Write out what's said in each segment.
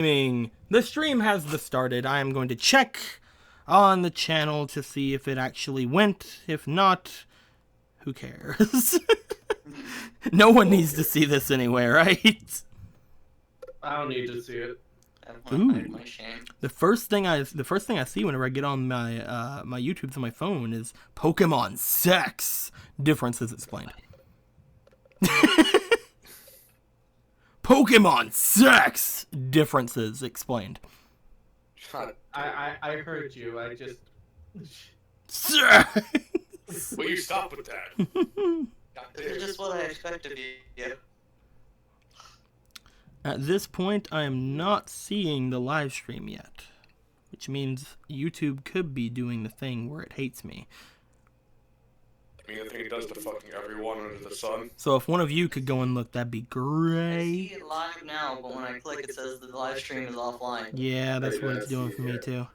The stream has started. I am going to check on the channel to see if it actually went. If not, who cares? No one needs to see this anyway, right? I don't need to see it. Ooh. The first thing I see whenever I get on my my YouTube's on my phone is Pokemon sex. Differences explained. Pokemon sex. Differences explained. I heard you. I just. Will you stop with that? This is just what I expect of you. At this point, I am not seeing the live stream yet, which means YouTube could be doing the thing where it hates me. I mean, the thing it does to fucking everyone under the sun. So if one of you could go and look, that'd be great. I see it live now, but when I click, it says the live stream is offline. Yeah, that's what it's doing for me too.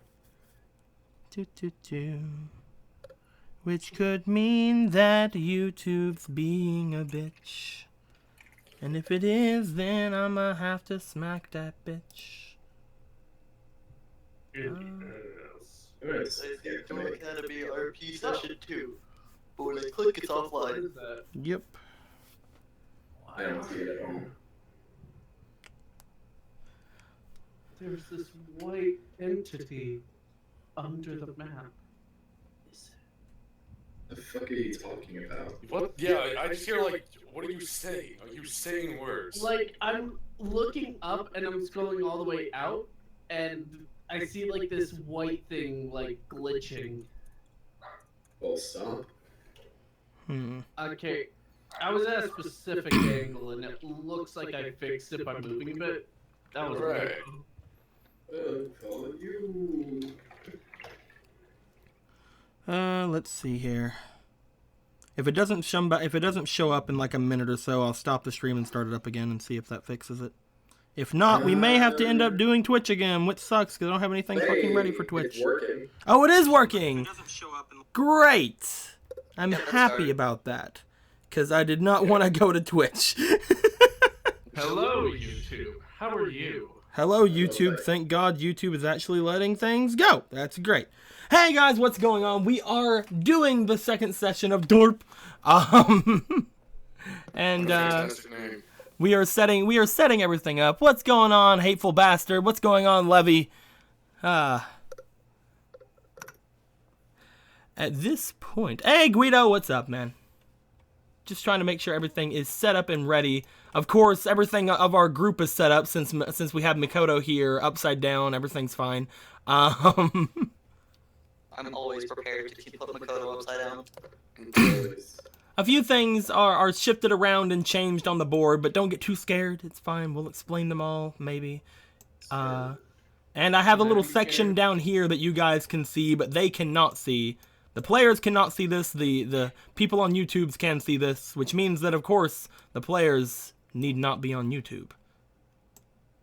Which could mean that YouTube's being a bitch. And if it is, then I'ma have to smack that bitch. It's Academy RP session 2. But when I click, it's offline. Yep. I don't see it at all. There's this white entity under the map. The fuck are you talking about? What? Yeah, I just hear like, what are you saying? Are you saying words? Like, I'm looking up and I'm scrolling all the way out, and I see like this white thing like glitching. Well, stop. Okay, I was at a specific angle and it looks like I fixed it by moving a bit. That was right. Follow you. Let's see here. If it doesn't show up in like a minute or so, I'll stop the stream and start it up again and see if that fixes it. If not, we may have to end up doing Twitch again, which sucks because I don't have anything fucking ready for Twitch. It's working. Oh, it is working! It doesn't show up in... Great! I'm happy about that, because I did not want to go to Twitch. Hello, YouTube. How are you? Hello, YouTube. Thank God YouTube is actually letting things go. That's great. Hey, guys, what's going on? We are doing the second session of Dorp. And, we are setting everything up. What's going on, hateful bastard? What's going on, Levy? At this point... Hey, Guido, what's up, man? Just trying to make sure everything is set up and ready. Of course, everything of our group is set up since we have Mikoto here upside down. Everything's fine. I'm always prepared to keep Mikoto upside down. A few things are shifted around and changed on the board, but don't get too scared. It's fine. We'll explain them all, maybe. And I have a little section down here that you guys can see, but they cannot see. The players cannot see this. The people on YouTube can see this, which means that, of course, the players need not be on YouTube.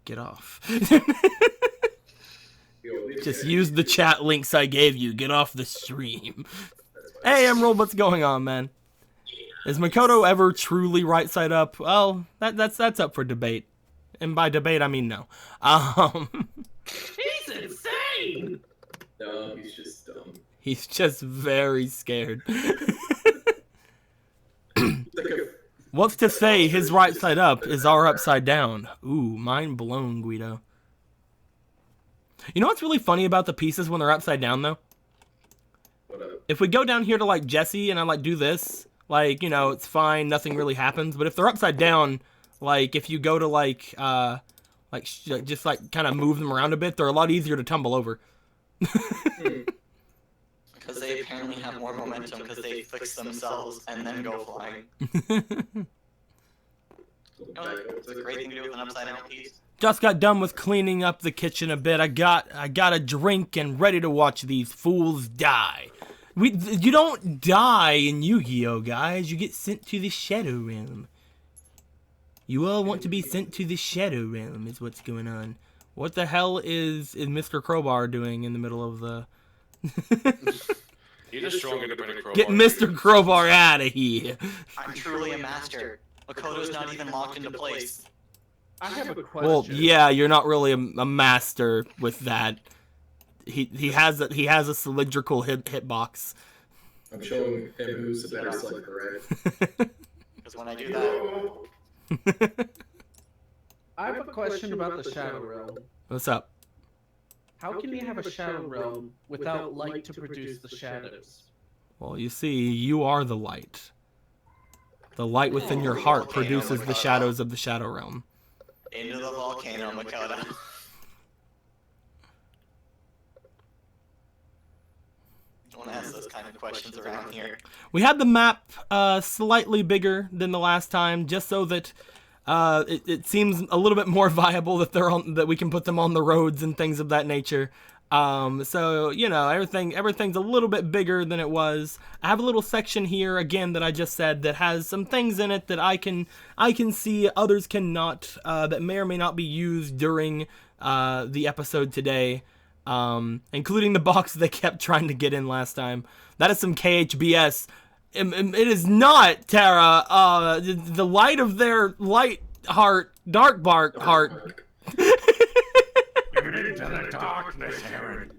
Get off. Just use the chat links I gave you. Get off the stream. Hey, Emerald, what's going on, man? Is Mikoto ever truly right side up? Well, that's up for debate. And by debate, I mean no. He's insane! No, he's just dumb. He's just very scared. What's to say his right side up is our upside down? Ooh, mind blown, Guido. You know what's really funny about the pieces when they're upside down, though? If we go down here to, like, Jesse and I, like, do this, like, you know, it's fine, nothing really happens. But if they're upside down, like, if you go to, like, just, like, kind of move them around a bit, they're a lot easier to tumble over. Because they apparently have more momentum because they fix themselves and then go flying. You know, it's a great thing to do with an upside down piece. Just got done with cleaning up the kitchen a bit. I got a drink and ready to watch these fools die. You don't die in Yu-Gi-Oh, guys. You get sent to the Shadow Realm. You all want to be sent to the Shadow Realm is what's going on. What the hell is Mr. Crowbar doing in the middle of the... You're just strong independent Crowbar. Get Mr. Crowbar out of here. I'm truly a master. Makoto's not even locked into place. I have a question. Well, yeah, you're not really a master with that. He has a cylindrical hitbox. I'm showing him who's the better slinger, right? Because when I do that, I have a question about the Shadow Realm. What's up? How can you have a Shadow Realm without light to produce the shadows? Well, you see, you are the light. The light within your heart produces the shadows of the Shadow Realm. into the volcano, Makoto. Don't ask those kind of questions around here. We had the map slightly bigger than the last time, just so that it seems a little bit more viable that we can put them on the roads and things of that nature. So you know, everything's a little bit bigger than it was. I have a little section here again that I just said that has some things in it that I can see others cannot, that may or may not be used during the episode today, including the box they kept trying to get in last time. That is some KHBS. It is not, Tara. The light of their light heart, dark bark heart. Into the darkness, Heron.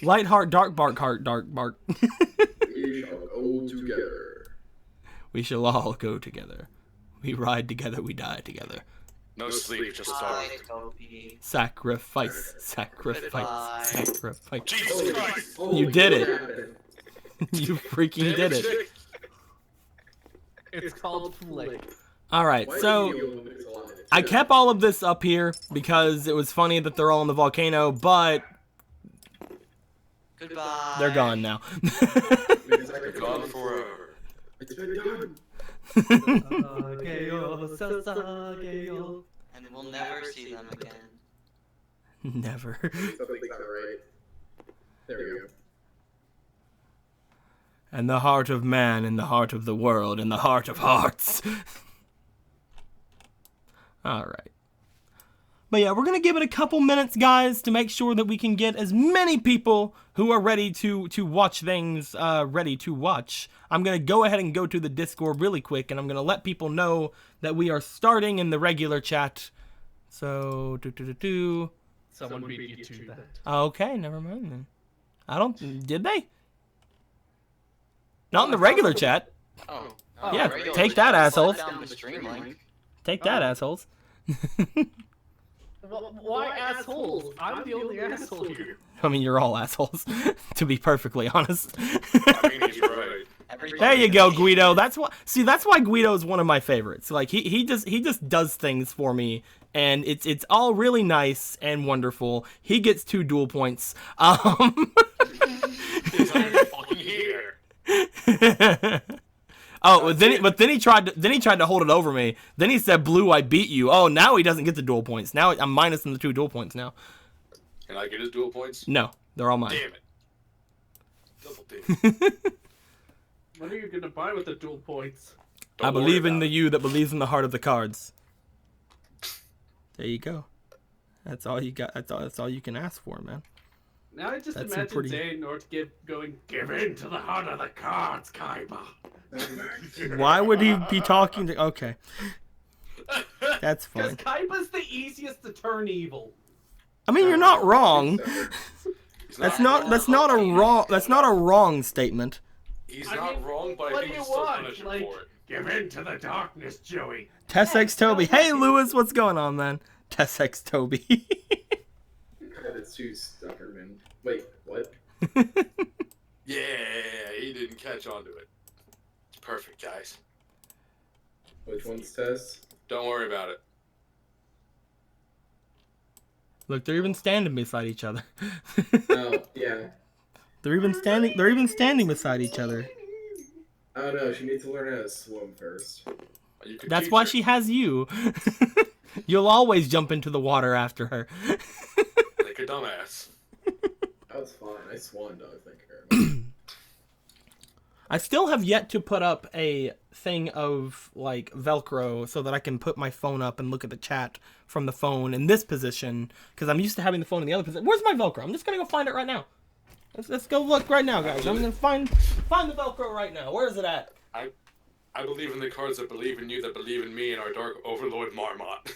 Light heart, dark bark heart, dark bark. We shall go together. We shall all go together. We ride together, we die together. No sleep, just Bye, starve. Toby. Sacrifice, sacrifice, sacrifice. Jesus Christ! You did it. You freaking did it. It's called Flick. Alright, so I kept all of this up here because it was funny that they're all in the volcano, but Goodbye. they're gone now. They're gone forever. It's been done. And we'll never see them again. Never. Something's not right. There we go. And the heart of man, and the heart of the world, and the heart of hearts. Alright. But yeah, we're going to give it a couple minutes, guys, to make sure that we can get as many people who are ready to watch things ready to watch. I'm going to go ahead and go to the Discord really quick, and I'm going to let people know that we are starting in the regular chat. So, Someone beat you to that. Okay, never mind then. Did they? Not in the regular chat. Oh. Yeah, regular take chat. that, assholes. Slide down the stream link. Take that, assholes. Well, why assholes? I'm the only asshole here. I mean, you're all assholes, to be perfectly honest. I mean, he's right. There you go, Guido. That's why Guido is one of my favorites. Like he just does things for me, and it's all really nice and wonderful. He gets 2 duel points. He's not even fucking here. Oh, but then he tried to hold it over me. Then he said, "Blue, I beat you." Oh, now he doesn't get the duel points. Now I'm minusing the 2 duel points now. Can I get his dual points? No, they're all mine. Damn it. Double dip. What are you gonna buy with the dual points? I Don't worry believe in about the it. you that believes in the heart of the cards. There you go. That's all you got. That's all you can ask for, man. Now I just That's some imagine pretty- Zane give in to the heart of the cards, Kaiba. Why would he be talking to? Okay, that's Because fine. Kaiba's the easiest to turn evil. I mean, you're not wrong. He's That's not a wrong statement. He's I not mean, wrong, but what I do think you he's still want? punish him Like, for it. give in to the darkness, Joey. Tessex Toby. Hey, Lewis, what's going on, man? Tessex Toby. It's too stubborn, man. Wait, what? Yeah, he didn't catch on to it. It's perfect, guys. Which one's Tess? Don't worry about it. Look, they're even standing beside each other. Oh, yeah. They're even standing beside each other. Oh no, she needs to learn how to swim first. You could That's teach why her. she has you. You'll always jump into the water after her. Like a dumbass. That was fine. I swan dog, thank you very much. I still have yet to put up a thing of like Velcro so that I can put my phone up and look at the chat from the phone in this position, because I'm used to having the phone in the other position. Where's my Velcro? I'm just gonna go find it right now. Let's go look right now, guys. I'm gonna find the Velcro right now. Where is it at? I I believe in the cards that believe in you, that believe in me, and our dark overlord Marmot.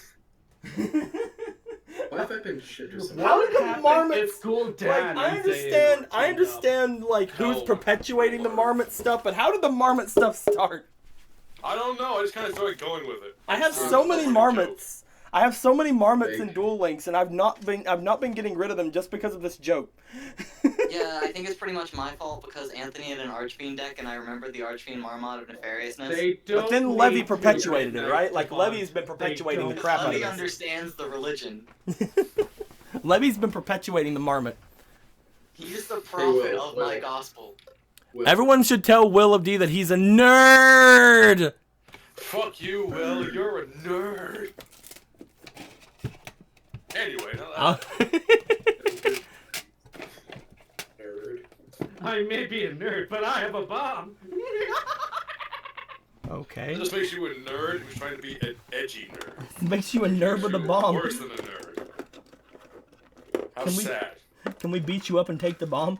Why have I been shit or something? How did the marmot? It's cool, Like, Dad. I understand, like, who's Hell, perpetuating the Lord. marmot stuff, but how did the marmot stuff start? I don't know. I just kind of started going with it. I have It's so a many funny marmots. I have so many marmots Fake. in Duel Links, and I've not been getting rid of them just because of this joke. Yeah, I think it's pretty much my fault because Anthony had an Archfiend deck, and I remember the Archfiend Marmot of Nefariousness. They don't But then Levy need to perpetuated it, recognize right? the Like, bond. Levy's been They perpetuating the don't. crap out of Levy this. understands the religion. Levy's been perpetuating the marmot. He is the prophet Will, of my Will. gospel. Will. Everyone should tell Will of D that he's a nerd! Fuck you, Will. You're a nerd. Anyway, now I'll- Nerd. I may be a nerd, but I have a bomb. Okay. that just makes you a nerd who's trying to be an edgy nerd. Makes you a nerd with a You're bomb. Worse than a nerd. How Can we- sad. Can we beat you up and take the bomb?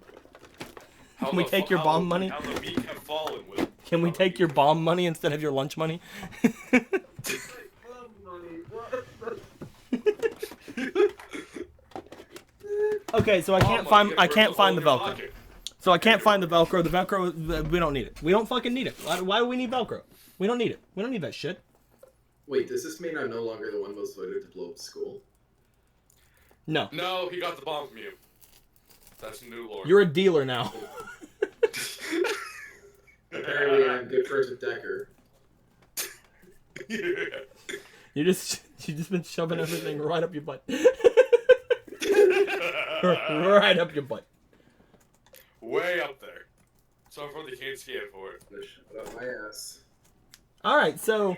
How Can we the take fu- your how bomb the- money? How the meek have fallen, Will. Can we How the take your meek- bomb money instead of your lunch money? Okay, so I can't Bomb find money gets ripped find the off your Velcro. pocket. So I can't find the Velcro. The Velcro, we don't need it. We don't fucking need it. Why do we need Velcro? We don't need it. We don't need that shit. Wait, does this mean I'm no longer the one most voted to blow up school? No. No, he got the bomb from you. That's new lore. You're a dealer now. Apparently, I'm good friends with Decker. You just been shoving everything right up your butt. Right up your butt. Way up there. So far they can't stand for it. Shut up my ass. All right, so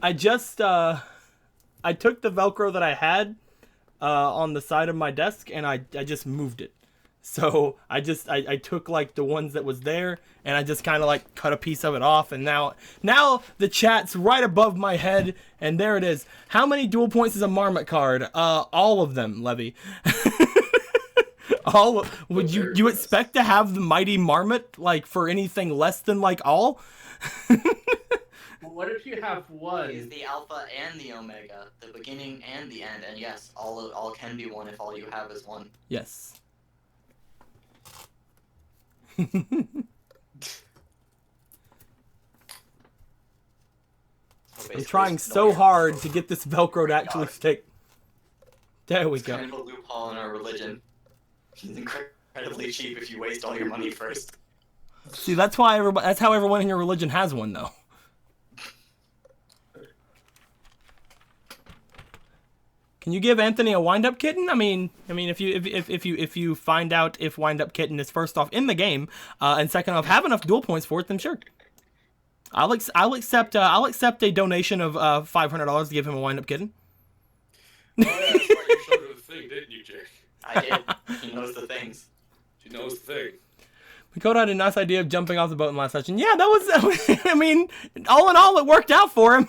I just I took the Velcro that I had on the side of my desk and I just moved it. So I took like the ones that was there and I just kind of like cut a piece of it off, and now the chat's right above my head and there it is. How many dual points is a Marmot card? All of them, Levy. Would you expect to have the mighty Marmot like for anything less than like all? What if you have He is one? the Alpha and the Omega, the beginning and the end, and yes, all can be one if all you have is one. Yes. So I'm basically, trying it's so no- hard to get this Velcro to actually stick. There we It's go. kind of a loophole in our religion. It's incredibly cheap if you waste all your money first. See, that's why that's how everyone in your religion has one, though. Can you give Anthony a wind-up kitten? I mean, if you find out if wind-up kitten is first off in the game, and second off have enough dual points for it, then sure. I'll accept a donation of $500 to give him a wind-up kitten. Oh, yeah, that's right. You showed her the thing, didn't you, Jake? I did. He knows the things. She knows the thing. Dakota had a nice idea of jumping off the boat in last session. Yeah, that was. I mean, all in all, it worked out for him.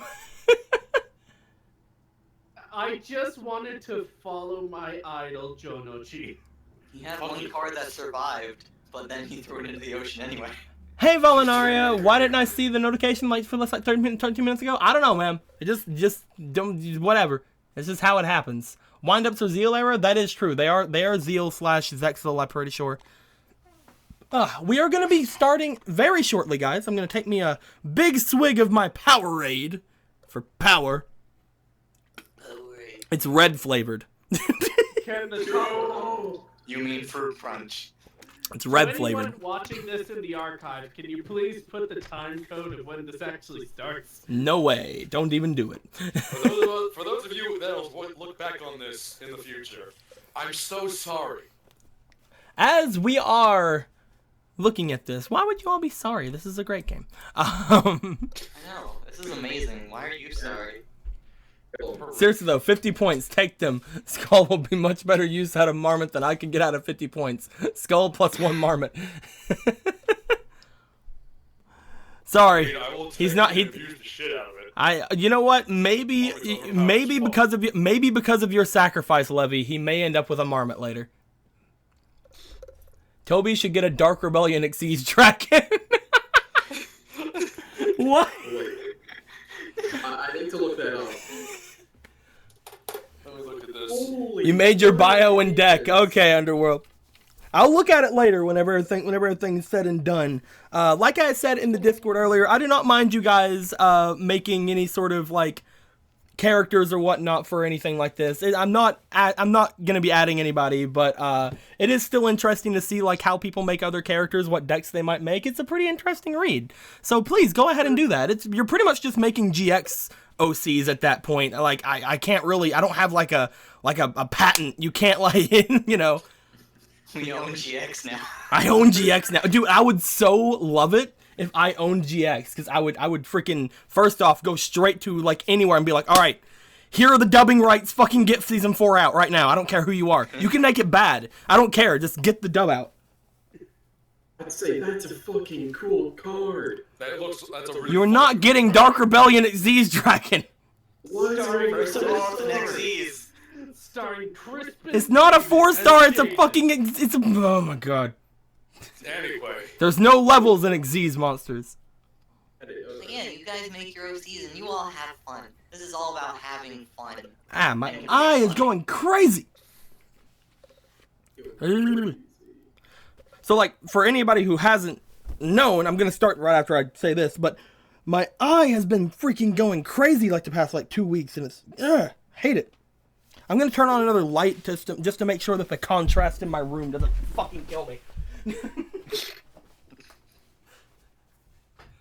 I just wanted to follow my idol, Jonochi. He had one card that survived, but then he threw it into the ocean anyway. Hey, Volinaria, why didn't I see the notification like for less like 13 minutes ago? I don't know, man. It just don't whatever. It's just how it happens. Wind-ups are Zeal era. That is true. They are Zeal / Zexel. I'm pretty sure. We are going to be starting very shortly, guys. I'm going to take me a big swig of my Powerade for power. It's red flavored. Can the You mean fruit punch? It's red anyone flavored. watching this in the archive, can you please put the time code of when this actually starts? No way. Don't even do it. For those of you that'll look back on this in the future, I'm so sorry. As we are looking at this, why would you all be sorry? This is a great game. I know. This is amazing. Why are you sorry? Seriously though, 50 points. Take them. Skull will be much better use out of Marmot than I can get out of 50 points. Skull plus 1 Marmot. Sorry. I will He's not- he- abuse the shit out of it. You know what? Maybe because of your sacrifice, Levy, he may end up with a Marmot later. Toby should get a Dark Rebellion Exceed Dragon. What? Wait. I need to look that up. Let me look at this. Holy You made your bio crap. and deck. Okay, Underworld. I'll look at it later whenever everything's said and done. Like I said in the Discord earlier, I do not mind you guys making any sort of like characters or whatnot for anything like this. I'm not gonna be adding anybody, but it is still interesting to see like how people make other characters, what decks they might make. It's a pretty interesting read. So please go ahead and do that. You're pretty much just making GX OCs at that point. Like I can't really, I don't have like a patent. You can't like you know. We own GX now. I own GX now. Dude, I would so love it if I owned GX, because I would freaking, first off, go straight to, like, anywhere and be like, alright, here are the dubbing rights, fucking get Season 4 out right now. I don't care who you are. You can make it bad. I don't care. Just get the dub out. I'd say that's a fucking cool card. That's a really You're not getting Dark Rebellion at Z's Dragon. What? Starring First of all, it's an XZs. Starring Crispin. It's not a 4-star, it's a fucking, it's a, oh my god. Anyway. There's no levels in Xyz monsters. Yeah, you guys make your OCs and you all have fun. This is all about having fun. Ah, my eye is going crazy. So, like, for anybody who hasn't known, I'm gonna start right after I say this, but my eye has been freaking going crazy like the past, like, 2 weeks, and it's, hate it. I'm gonna turn on another light just to make sure that the contrast in my room doesn't fucking kill me.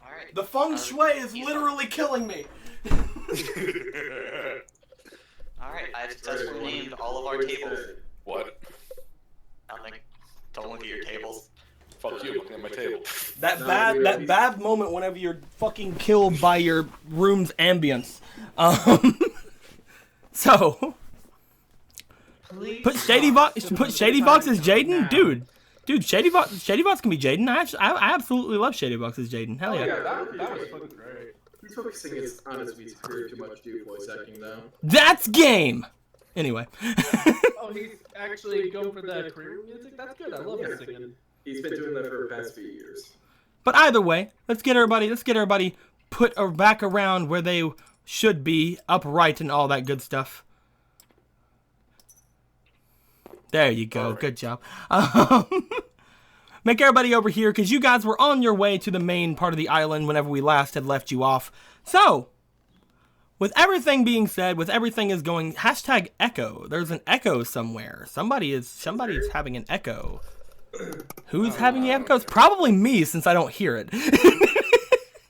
Alright. The feng shui is literally killing me. Alright, I've successfully named all of our tables. What? Nothing. Don't look at your tables. Fuck you, looking at my table. That bad moment whenever you're fucking killed by your room's ambience. So Please put Shady Box as Jaden, dude. Shady Box can be Jaden. I absolutely love Shady Box as Jaden. Hell Oh, yeah. yeah, that was fucking great. He's focusing on his Wee's career too much due voice acting, though. That's game. Anyway. Oh, he's actually going for the career music? That's good. I love his singing. He's been doing that for the past few years. But either way, let's get everybody put back around where they should be, upright and all that good stuff. There you go. Right. Good job. Make everybody over here, because you guys were on your way to the main part of the island whenever we last had left you off. So, with everything being said, with everything is going, hashtag echo. There's an echo somewhere. Somebody's having an echo. Who's having the echo? It's probably me, since I don't hear it.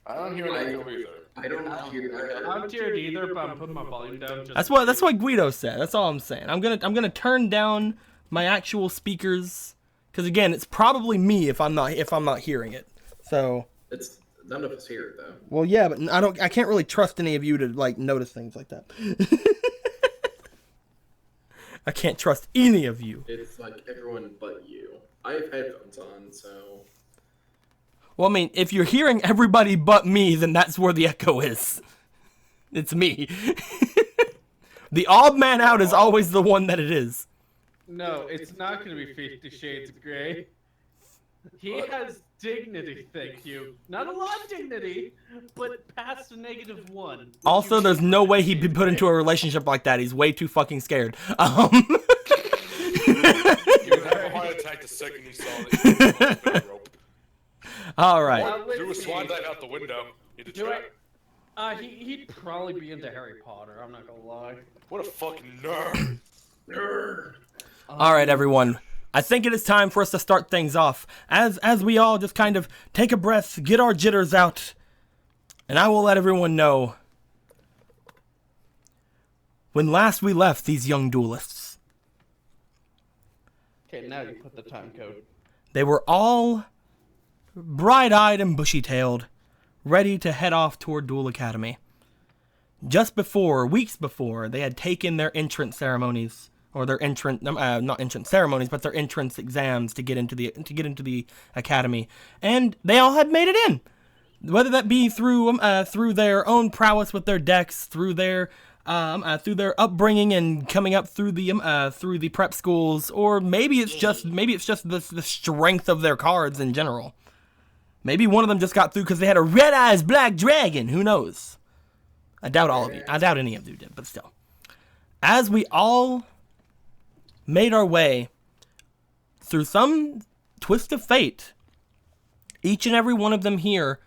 I don't hear an echo either. I don't hear that. I don't hear it either, but I'm putting my volume down. That's what Guido said. That's all I'm saying. I'm gonna turn down my actual speakers, because again, it's probably me if I'm not hearing it. So It's none of us hear it though. well, yeah, but I can't really trust any of you to like notice things like that. I can't trust any of you. It's like everyone but you. I have headphones on, so. Well, I mean, if you're hearing everybody but me, then that's where the echo is. It's me. The odd man out is always the one that it is. No, it's not going to be 50 Shades of Grey. He has dignity, thank you. Not a lot of dignity, but past a -1. Also, there's no way he'd be put into a relationship like that. He's way too fucking scared. You would have a heart attack the second you saw that. All right. Threw a swan dive out the window. Need to try. He'd probably be into Harry Potter, I'm not gonna lie. What a fucking nerd. Nerd. All right, everyone. I think it is time for us to start things off. As we all just kind of take a breath, get our jitters out, and I will let everyone know when last we left these young duelists. Okay, now you put the time code. They were all bright-eyed and bushy-tailed, ready to head off toward Duel Academy. Weeks before, they had taken their entrance ceremonies, or their not entrance ceremonies, but their entrance exams to get into the academy, and they all had made it in. Whether that be through their own prowess with their decks, through their upbringing and coming up through the prep schools, or maybe it's just the strength of their cards in general. Maybe one of them just got through because they had a red-eyes black dragon. Who knows? I doubt all of you. I doubt any of you did, but still. As we all made our way through some twist of fate, each and every one of them here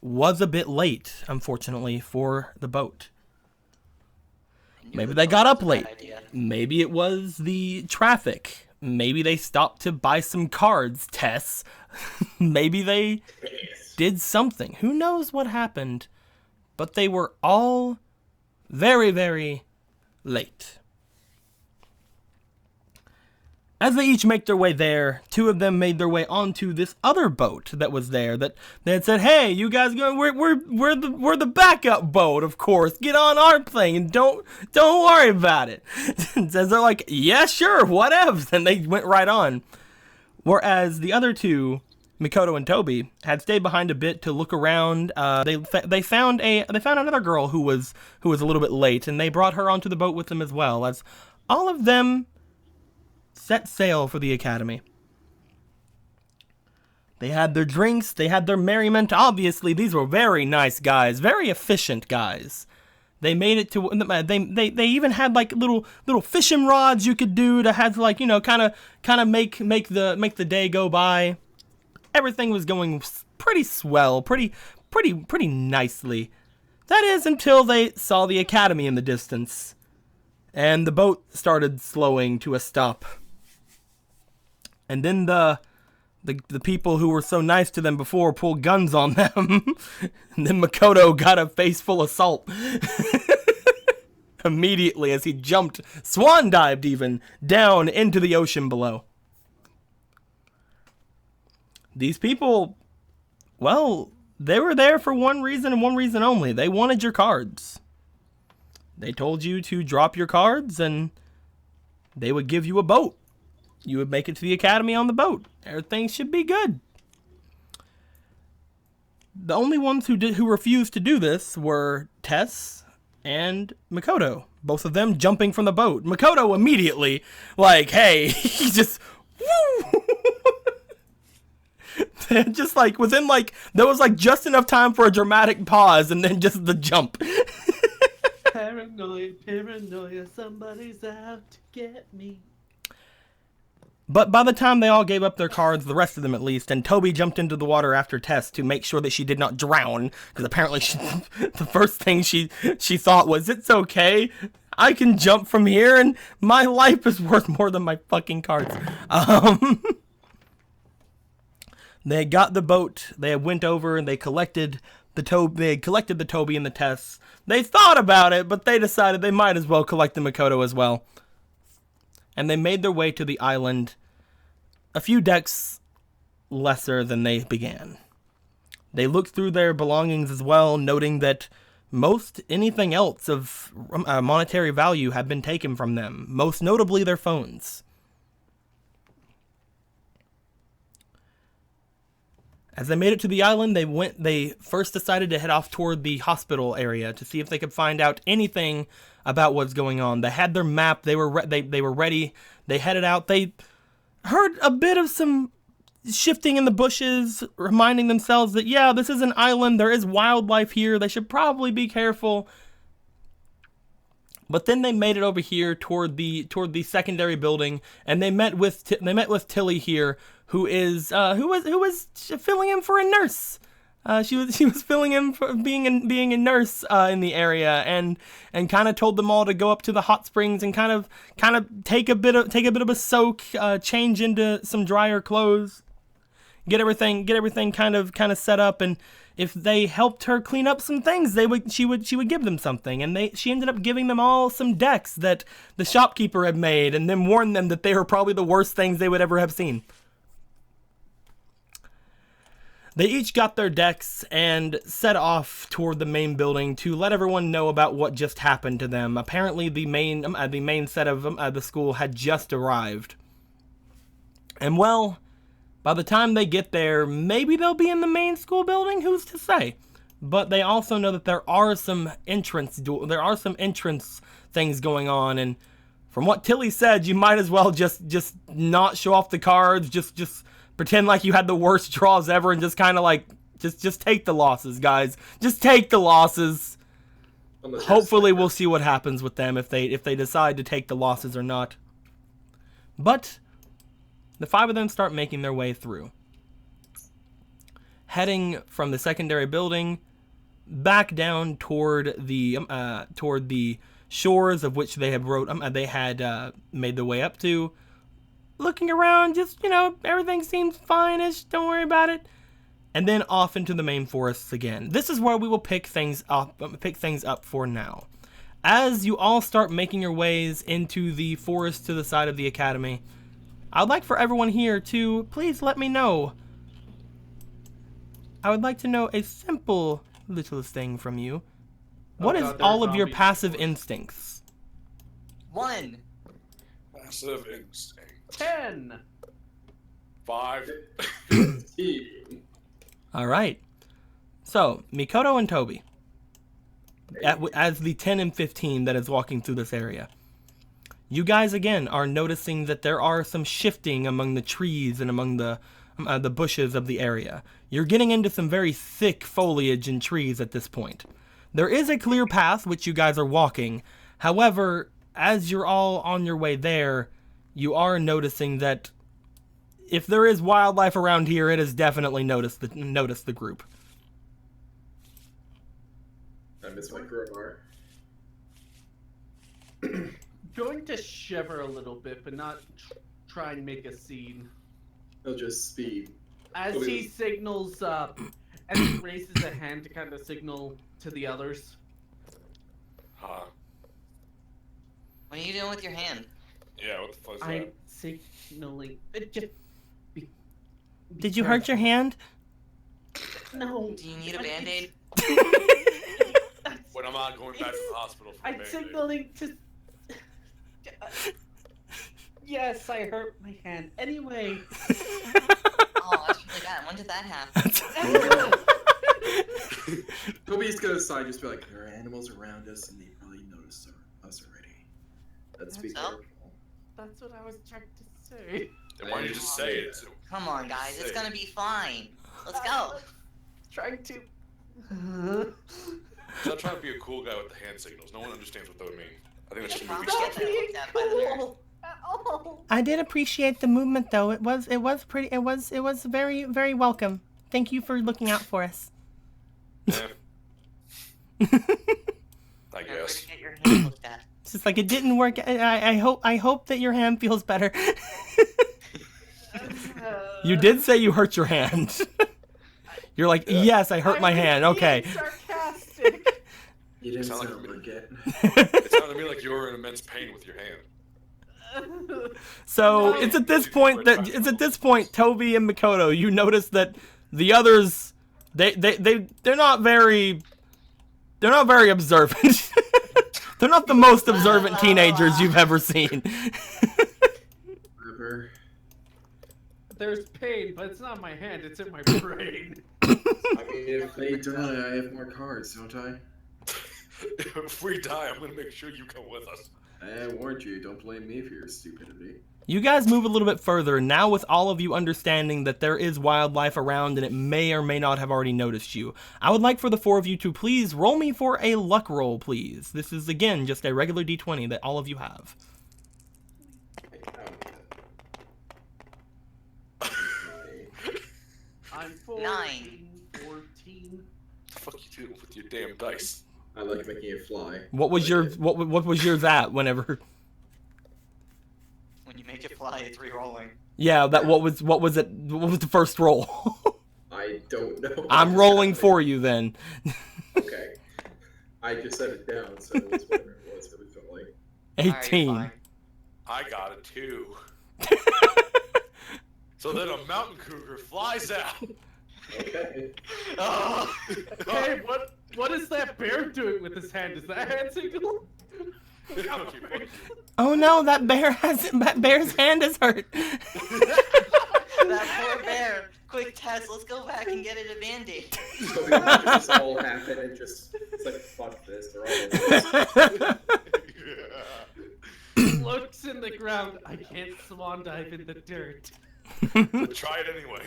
was a bit late, unfortunately, for the boat. Maybe they got up late. Maybe it was the traffic. Maybe they stopped to buy some cards, Tess. Maybe they did something. Who knows what happened? But they were all very, very late. As they each make their way there, two of them made their way onto this other boat that was there. That they had said, "Hey, you guys go. We're the backup boat, of course. Get on our plane and don't worry about it." And they're like, "Yeah, sure, whatever." And they went right on. Whereas the other two, Mikoto and Toby, had stayed behind a bit to look around. They found another girl who was a little bit late, and they brought her onto the boat with them as well. As all of them set sail for the academy. They had their drinks, they had their merriment. Obviously, these were very nice guys, very efficient guys. They made it to they even had like little fishing rods you could do to have like, you know, kind of make the day go by. Everything was going pretty swell, pretty nicely. That is until they saw the academy in the distance, and the boat started slowing to a stop. And then the people who were so nice to them before pulled guns on them. And then Makoto got a face full of salt. Immediately as he jumped, swan dived even, down into the ocean below. These people, well, they were there for one reason and one reason only. They wanted your cards. They told you to drop your cards and they would give you a boat. You would make it to the academy on the boat. Everything should be good. The only ones who refused to do this were Tess and Makoto. Both of them jumping from the boat. Makoto immediately, like, hey, he just, woo! Just like, within like, there was like just enough time for a dramatic pause and then just the jump. Paranoia, somebody's out to get me. But by the time they all gave up their cards, the rest of them at least, and Toby jumped into the water after Tess to make sure that she did not drown, because apparently the first thing she thought was, it's okay, I can jump from here, and my life is worth more than my fucking cards. They got the boat, they went over, and they collected the Toby and the Tess. They thought about it, but they decided they might as well collect the Makoto as well. And they made their way to the island a few decks lesser than they began. They looked through their belongings as well, noting that most anything else of monetary value had been taken from them, most notably their phones. As they made it to the island, they first decided to head off toward the hospital area to see if they could find out anything about what's going on. They had their map. They were ready. They headed out. They heard a bit of some shifting in the bushes, reminding themselves that, yeah, this is an island. There is wildlife here. They should probably be careful. But then they made it over here toward the secondary building, and they met with Tilly here, who was filling in for a nurse. She was filling in for being a nurse in the area, and kind of told them all to go up to the hot springs and kind of take a bit of a soak, change into some drier clothes, get everything kind of set up, and if they helped her clean up some things, she would give them something, and she ended up giving them all some decks that the shopkeeper had made, and then warned them that they were probably the worst things they would ever have seen. They each got their decks and set off toward the main building to let everyone know about what just happened to them. Apparently, the main set of the school had just arrived, and well, by the time they get there, maybe they'll be in the main school building. Who's to say? But they also know that there are some entrance things going on, and from what Tilly said, you might as well just not show off the cards. Just pretend like you had the worst draws ever and just kind of like Just take the losses, guys. Just take the losses. Hopefully we'll see what happens with them if they decide to take the losses or not. But the 5 of them start making their way through, heading from the secondary building back down toward the shores of which they had made their way up to. Looking around, just, everything seems fine-ish, don't worry about it. And then off into the main forests again. This is where we will pick things up for now. As you all start making your ways into the forest to the side of the academy, I'd like for everyone here to please let me know. I would like to know a simple little thing from you. What is all of your passive instincts? 1. Passive instinct. 10. 5. All right. So, Mikoto and Toby, as the 10 and 15 that is walking through this area, you guys again are noticing that there are some shifting among the trees and among the bushes of the area. You're getting into some very thick foliage and trees at this point. There is a clear path which you guys are walking. However, as you're all on your way there, you are noticing that if there is wildlife around here, it has definitely noticed the group. I miss my crowbar. Going to shiver a little bit, but not try and make a scene. He'll just speed. As he signals up, as he raises a hand to kind of signal to the others. Huh. What are you doing with your hand? Yeah, what the fuck is I'm that? signaling. Be Did you hurt your hand? No. Do you need a band-aid? When I'm not going back to the hospital for a I'm Band-Aid. signaling to. Yes, I hurt my hand. Anyway. Oh, that's really bad. When did that happen? Toby's gonna sigh, just be like, there are animals around us and they probably noticed us already. Let's be So? careful. That's what I was trying to say. Then why don't you just say it? Come on, guys. It's gonna be fine. Let's go. Trying to. Stop trying to be a cool guy with the hand signals. No one understands what that would mean. I think that's just movie Stop stuff. being cool At all. I did appreciate the movement, though. It was very, very welcome. Thank you for looking out for us. Yeah, I Remember guess. to get your hand looked at. It's just like it didn't work. I hope that your hand feels better. You did say you hurt your hand. You're like, yes, I hurt my hand. Okay. Sarcastic. You didn't Sound sound like like it. It sounded to me like you were in immense pain with your hand. So No. it's at this point Toby and Mikoto, you notice that the others they're not very observant. They're not the most observant teenagers you've ever seen. Whatever. There's pain, but it's not my hand, it's in my brain. I mean, if they die, I have more cards, don't I? If we die, I'm gonna make sure you come with us. I warned you, don't blame me for your stupidity. You guys move a little bit further, now with all of you understanding that there is wildlife around and it may or may not have already noticed you. I would like for the 4 of you to please roll me for a luck roll, please. This is, again, just a regular d20 that all of you have. I'm 14. 14. The fuck you do with your damn dice? I like making it fly. What was what was yours at whenever? When you make it fly, it's re-rolling. Yeah, what was the first roll? I don't know. I'm rolling for you then. Okay. I just set it down, so it was whatever it was originally. 18. Alright, I got it too. So then a mountain cougar flies out. Okay. Oh. Hey, what is that bear doing with his hand? Is that hand signal? Okay, Oh no, that bear's hand is hurt. That poor bear. Quick, Tess, let's go back and get it a band-aid. So we watch this all happen and just, it's like, fuck this, they're all over this. Looks in the ground. I can't swan dive in the dirt. Try it anyway.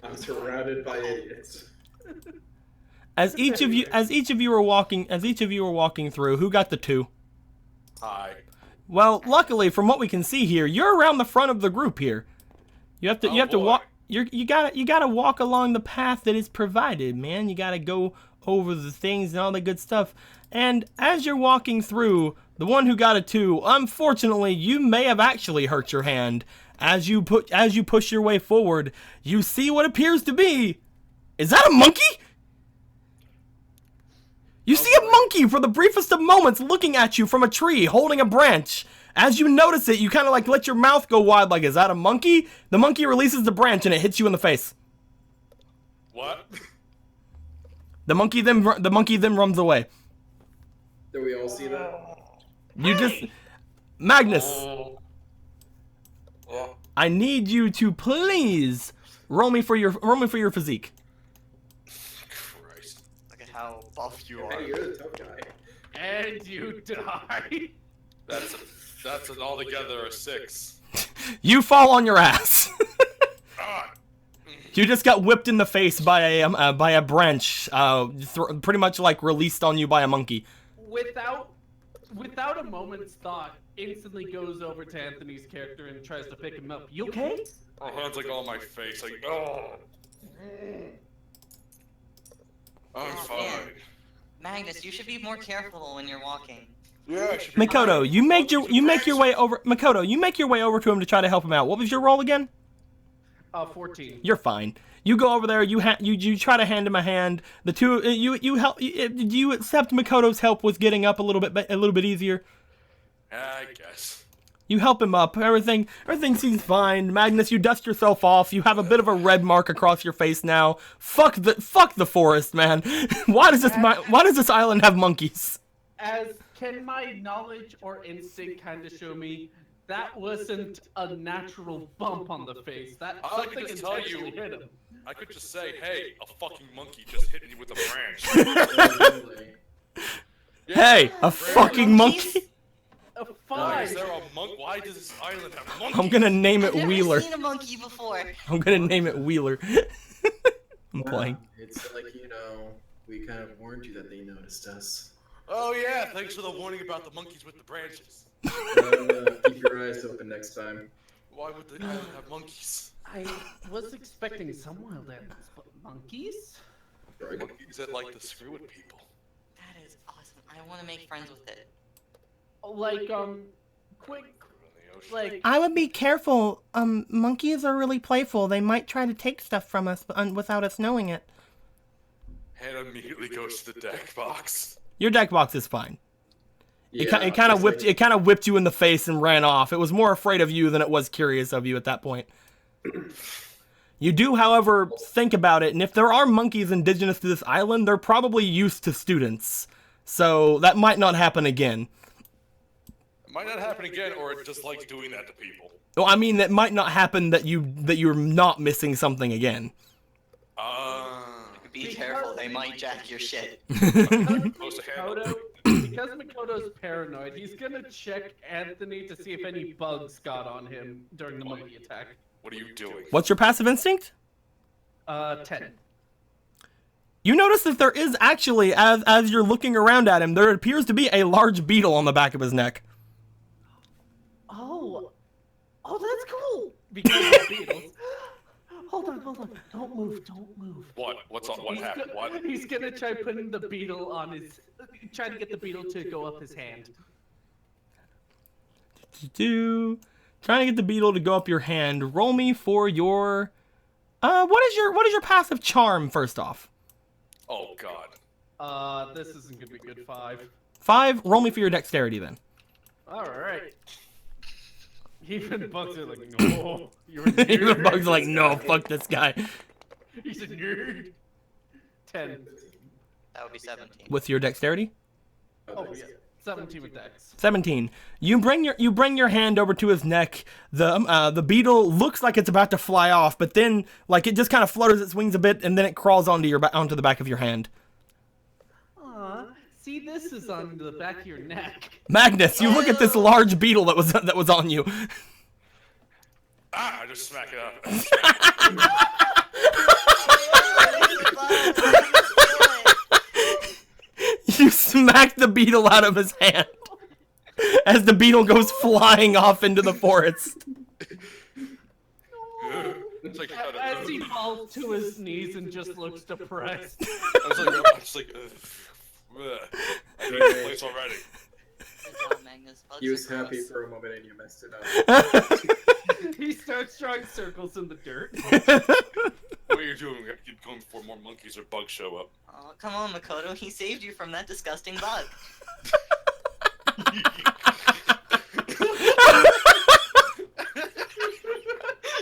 I'm surrounded by idiots. As each of you were walking through, who got the 2? Hi. Well, luckily, from what we can see here, you're around the front of the group here. You have to walk. You gotta walk along the path that is provided, man. You gotta go over the things and all the good stuff. And as you're walking through, the one who got a 2, unfortunately, you may have actually hurt your hand. As you push your way forward, you see what appears to be. Is that a monkey? You see a monkey for the briefest of moments looking at you from a tree, holding a branch. As you notice it, you kind of like let your mouth go wide like, is that a monkey? The monkey releases the branch and it hits you in the face. What? The monkey then runs away. Do we all see that? You just... Magnus, Yeah. I need you to please roll me for your physique. Christ. Look at how buff you are. Hey, you're the tough guy. And you die. That's an altogether a 6. You fall on your ass. Ah. You just got whipped in the face by a branch, pretty much like released on you by a monkey. Without a moment's thought, instantly goes over to Anthony's character and tries to pick him up. You okay? My hand's like on my face, like, oh. I'm Oh, fine. man. Magnus, you should be more careful when you're walking. Yeah, I should be Makoto, you make your way over. Makoto, you make your way over to him to try to help him out. What was your roll again? 14. You're fine. You go over there. You try to hand him a hand. The two you help. Did you accept Makoto's help with getting up a little bit easier? I guess. You help him up. Everything seems fine. Magnus, you dust yourself off. You have a bit of a red mark across your face now. Fuck the forest, man. Why does this island have monkeys? Can my knowledge or instinct kind of show me that wasn't a natural bump on the face? That I something could just tell you- intentionally hit him. I could just say, hey, a fucking monkey just hit me with a branch. Hey, a fucking monkey. Why is Fine. there a monk? Why does this island have monkeys? I'm gonna name it I've never Wheeler. seen a monkey before. I'm gonna name it Wheeler. I'm playing. It's like, we kind of warned you that they noticed us. Oh yeah, thanks for the warning about the monkeys with the branches. Keep your eyes open next time. Why would the island have monkeys? I was expecting some wild animals, but monkeys? Monkeys that like to screw with people. That is awesome. I want to make friends with it. Like, quick, In the ocean. like, I would be careful. Monkeys are really playful. They might try to take stuff from us without us knowing it. Hannah immediately goes to the deck box. Your deck box is fine. It Yeah, kind of it's whipped you in the face and ran off. It was more afraid of you than it was curious of you at that point. You do, however, think about it, and if there are monkeys indigenous to this island, they're probably used to students. So that might not happen again. It might not happen again, or it just likes doing that to people. Well, I mean, that might not happen that you're not missing something again. Be careful, they might jack your shit. Supposed to handle. because Makoto's paranoid, he's gonna check Anthony to see if any bugs got on him during the monkey attack. What are you doing? What's your passive instinct? 10. You notice that there is actually, as you're looking around at him, there appears to be a large beetle on the back of his neck. Oh, that's cool. Because of beetles. Hold on. Don't move. What? What's on? What happened? What? He's gonna try putting the beetle on trying to get the beetle to go up his hand. Trying to get the beetle to go up your hand. Roll me for your what is your passive charm first off? Oh God. This isn't gonna be good. 5. 5. Roll me for your dexterity then. All right. Even Bugs are like, no, you're a nerd. Even Bugs are like, no, fuck this guy. He's a nerd. 10. That would be 17. With your dexterity? Oh yeah, 17 with Dex. 17. You bring your hand over to his neck. The beetle looks like it's about to fly off, but then like it just kind of flutters its wings a bit, and then it crawls onto the back of your hand. Aw, see, this is on the back of your neck. Magnus, you look at this large beetle that was on you. Ah! I just smack it up. You smack the beetle out of his hand as the beetle goes flying off into the forest. It's like, As he falls to his knees and just looks depressed. I'm just like, place already. Good job, Magnus. Bugs He was are happy gross. for a moment and you messed it up. He starts drawing circles in the dirt. What are you doing? We gotta keep going before more monkeys or bugs show up. Oh, come on, Makoto. He saved you from that disgusting bug.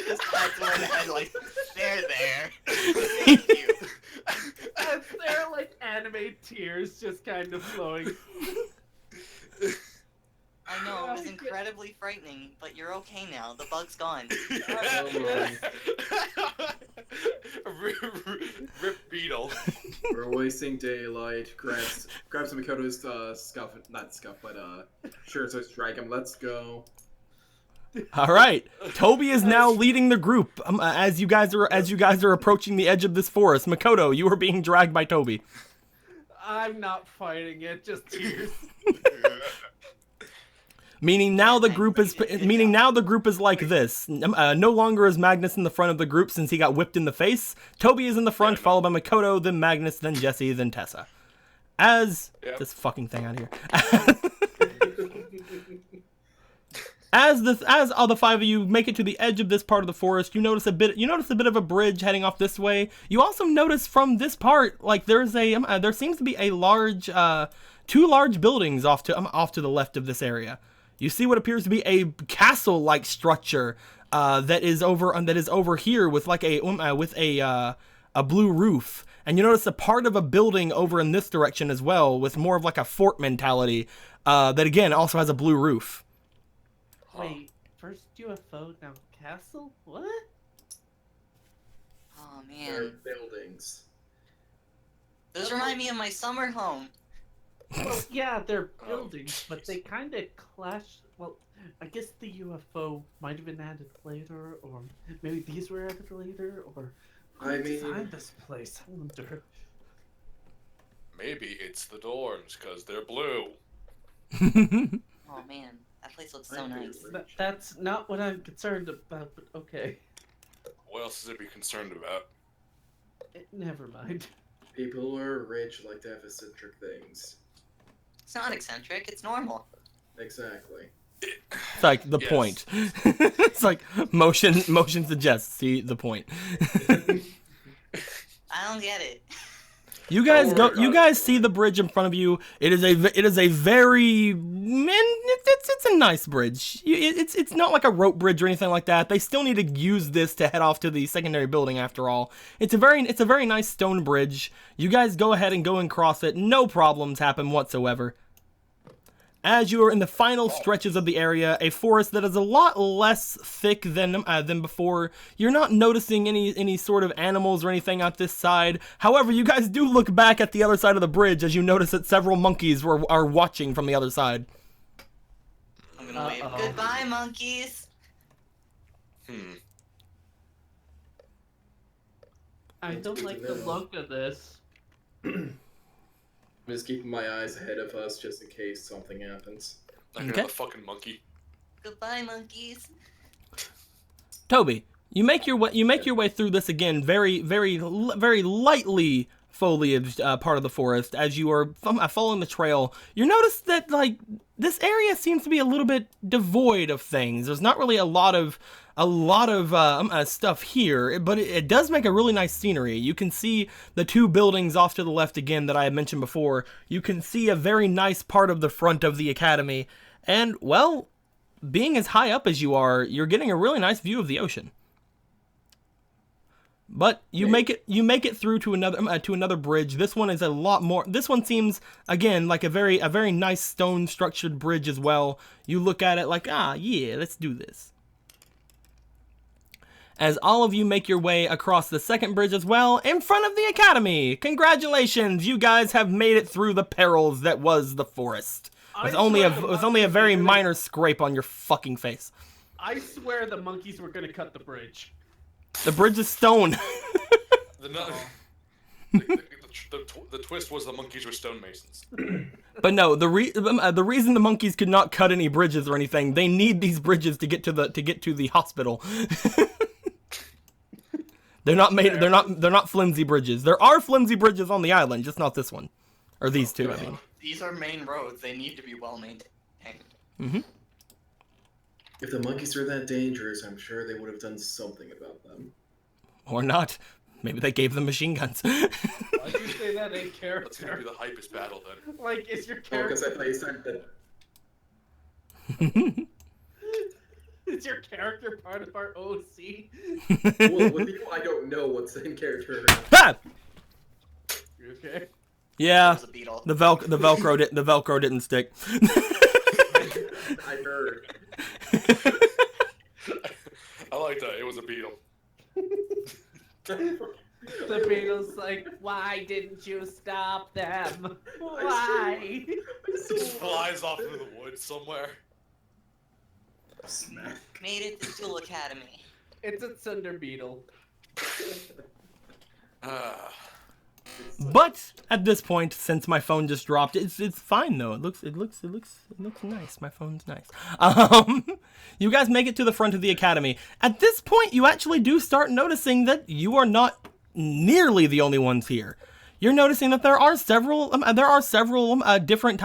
Just pats him on the head like, there. Thank you. As there are like anime tears just kind of flowing. I know, it was incredibly frightening, but you're okay now. The bug's gone. Rip beetle. We're wasting daylight. Grabs Makoto's shirt, so drag him. Let's go. All right, Toby is now leading the group. As you guys are approaching the edge of this forest, Makoto, you are being dragged by Toby. I'm not fighting it, just tears. Meaning now the group is like this. No longer is Magnus in the front of the group since he got whipped in the face. Toby is in the front, followed by Makoto, then Magnus, then Jesse, then Tessa. This fucking thing out of here. As all the five of you make it to the edge of this part of the forest, you notice a bit of a bridge heading off this way. You also notice from this part, like there seems to be a large, two large buildings off to the left of this area. You see what appears to be a castle-like structure that is over here with like a blue roof, and you notice a part of a building over in this direction as well with more of like a fort mentality that again also has a blue roof. Wait, first UFO, now castle? What? Oh, They're man. buildings. Those remind me of my summer home. Well, yeah, they're buildings, but they kind of clash. Well, I guess the UFO might have been added later, or maybe these were added later, or who designed this place? I wonder. Maybe it's the dorms, because they're blue. Oh, man. That place looks so nice. That's not what I'm concerned about, but okay. What else is it to be concerned about? Never mind. People who are rich like to have eccentric things. It's not eccentric, it's normal. Exactly. It's like the point. It's like motion suggests. See the point. I don't get it. You guys see the bridge in front of you. It is a very it's a nice bridge. It's not like a rope bridge or anything like that. They still need to use this to head off to the secondary building after all. It's a very nice stone bridge. You guys go ahead and go and cross it. No problems happen whatsoever. As you are in the final stretches of the area, a forest that is a lot less thick than before, you're not noticing any sort of animals or anything at this side. However, you guys do look back at the other side of the bridge as you notice that several monkeys are watching from the other side. I'm gonna wave. Goodbye, monkeys! I don't like the look of this. I'm just keeping my eyes ahead of us just in case something happens. Like another fucking monkey. Goodbye, monkeys. Toby, you make your way through this again, very lightly foliaged part of the forest. As you are following the trail, you notice that like this area seems to be a little bit devoid of things. There's not really a lot of stuff here, but it does make a really nice scenery. You can see the two buildings off to the left again that I had mentioned before. You can see a very nice part of the front of the academy, and well, being as high up as you are, you're getting a really nice view of the ocean. But you make it through to another bridge. This one is a lot more. This one seems again like a very nice stone structured bridge as well. You look at it like, yeah, let's do this. As all of you make your way across the second bridge as well, in front of the academy. Congratulations, you guys have made it through the perils that was the forest. With only a very minor scrape on your fucking face. I swear the monkeys were gonna cut the bridge. The bridge is stone. The twist was the monkeys were stonemasons. But no, the reason the monkeys could not cut any bridges or anything, they need these bridges to get to the hospital. They're not flimsy bridges. There are flimsy bridges on the island, just not this one. Or these two, I mean. These are main roads. They need to be well maintained. Mm-hmm. If the monkeys were that dangerous, I'm sure they would have done something about them. Or not. Maybe they gave them machine guns. Why'd you say that in character? That's gonna be the hypest battle then. Like, is your Oh, character... because I thought you said that. Is your character part of our OC? Well, with you, I don't know what's in character. Ah! You okay? Yeah. There's a beetle. The Velcro didn't stick. I heard. I like that. It was a beetle. The beetle's like, why didn't you stop them? Why? It just flies off into the woods somewhere. Smack. Made it to Duel Academy. It's a Thunder Beetle. But at this point, since my phone just dropped, it's fine though. It looks nice. My phone's nice. You guys make it to the front of the academy. At this point, you actually do start noticing that you are not nearly the only ones here. You're noticing that there are several different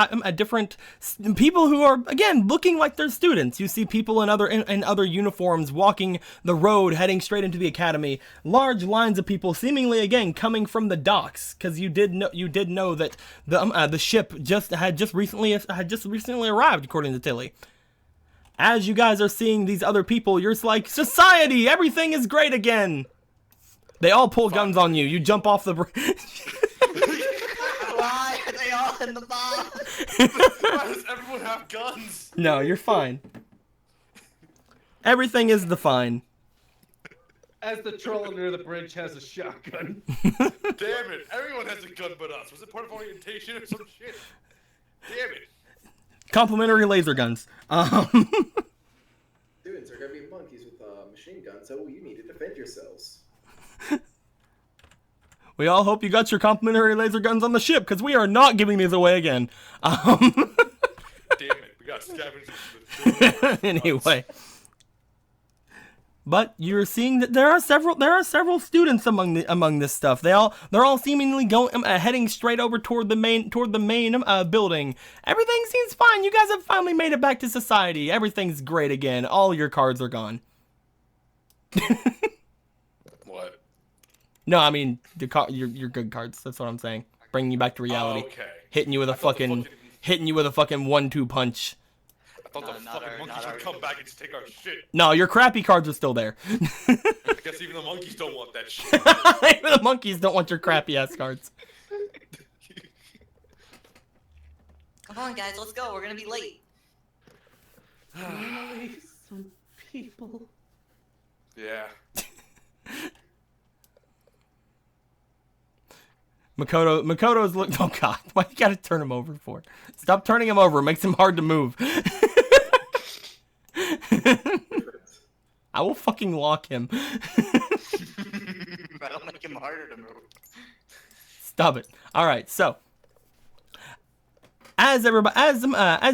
people who are, again, looking like they're students. You see people in other uniforms walking the road, heading straight into the academy. Large lines of people, seemingly again coming from the docks, because you did know that the ship had just recently arrived, according to Tilly. As you guys are seeing these other people, you're just like, society, everything is great again. They all pull guns on you. You jump off the bridge. Why are they all in the box? Why does everyone have guns? No, you're fine. Everything is fine. As the troll under the bridge has a shotgun. Damn it! Everyone has a gun but us. Was it part of orientation or some shit? Damn it! Complimentary laser guns. Students are gonna be monkeys with machine guns, so you need to defend yourselves. We all hope you got your complimentary laser guns on the ship, because we are not giving these away again. Damn it! We got scavengers. Anyway. But you're seeing that there are several students among this stuff. They're all seemingly heading straight over toward the main building. Everything seems fine. You guys have finally made it back to society. Everything's great again. All your cards are gone. What? No, I mean your good cards. That's what I'm saying. Bringing you back to reality. Oh, okay. Hitting you with a fucking 1-2 punch. I thought the fucking monkeys would come back and just take our shit. No, your crappy cards are still there. I guess even the monkeys don't want that shit. Even the monkeys don't want your crappy ass cards. Come on, guys, let's go. We're gonna be late. Finally, some people. Yeah. Makoto's look. Oh God, why you gotta turn him over for? Stop turning him over. It makes him hard to move. I will fucking lock him. That'll make him harder to move. Stop it. All right, so as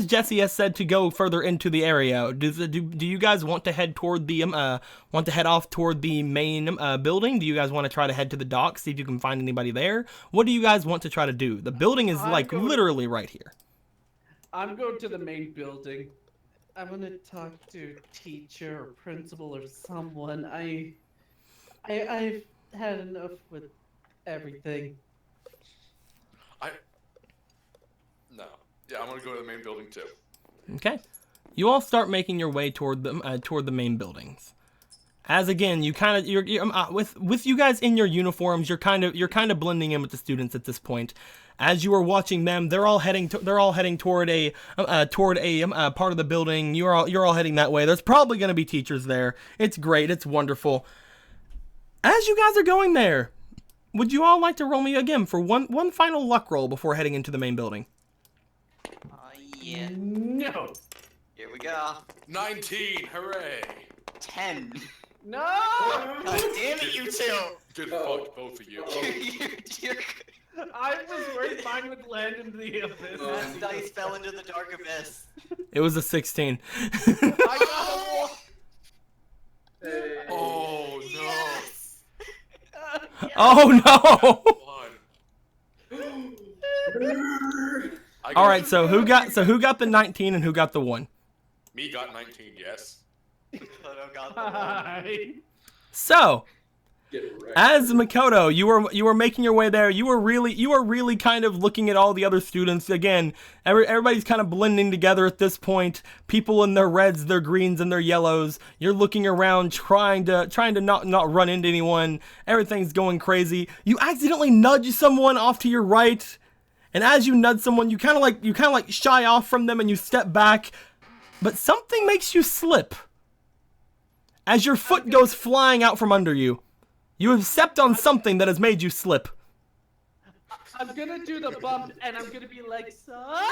Jesse has said to go further into the area, do you guys want to head toward the off toward the main building? Do you guys want to try to head to the docks, see if you can find anybody there? What do you guys want to try to do? The building is literally right here. I'm going to the main building. I'm gonna talk to teacher or principal or someone. I've had enough with everything. No. Yeah, I'm gonna go to the main building too. Okay. You all start making your way toward the main buildings. As again, with you guys in your uniforms, you're kind of blending in with the students at this point. As you are watching them, they're all heading toward a part of the building. You're all heading that way. There's probably going to be teachers there. It's great. It's wonderful. As you guys are going there, would you all like to roll me again for one final luck roll before heading into the main building? Yeah. No. Here we go. 19, hooray! 10. No. God damn it, you two! Get fucked, both of you. I was worried mine would land into the abyss. Matt's dice fell into the dark abyss. It was a 16. I got Hey. Oh, no. Yes! Oh no! One. All right, so who got the 19 and who got the 1? Me got 19, yes. Makoto got a the one. Hi. So, Get wrecked. as Makoto, you were making your way there. You were really kind of looking at all the other students. Again, everybody's kind of blending together at this point. People in their reds, their greens, and their yellows. You're looking around, trying to not run into anyone. Everything's going crazy. You accidentally nudge someone off to your right, and as you nudge someone, you kind of like shy off from them and you step back, but something makes you slip. As your foot goes flying out from under you. You have stepped on something that has made you slip. I'm gonna do the bump and I'm gonna be like, sorry,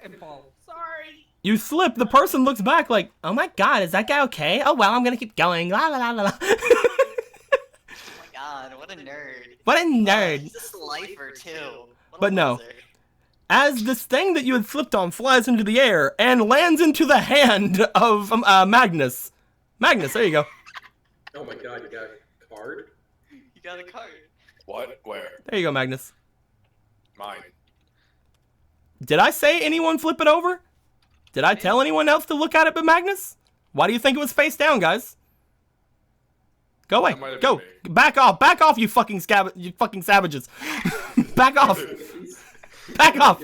and fall. Sorry. You slip. The person looks back like, oh my god, is that guy okay? Oh well, I'm gonna keep going. La la la la la. Oh my god, what a nerd. What a nerd. He's a slifer too. What a But no. loser. As this thing that you had slipped on flies into the air and lands into the hand of Magnus. Magnus, there you go. Oh my god, you got a card? You got a card. What? Where? There you go, Magnus. Mine. Did I say anyone flip it over? Did I tell anyone else to look at it but Magnus? Why do you think it was face down, guys? Go away. That might have Go. been Back off, you fucking savages. Back off. Back off.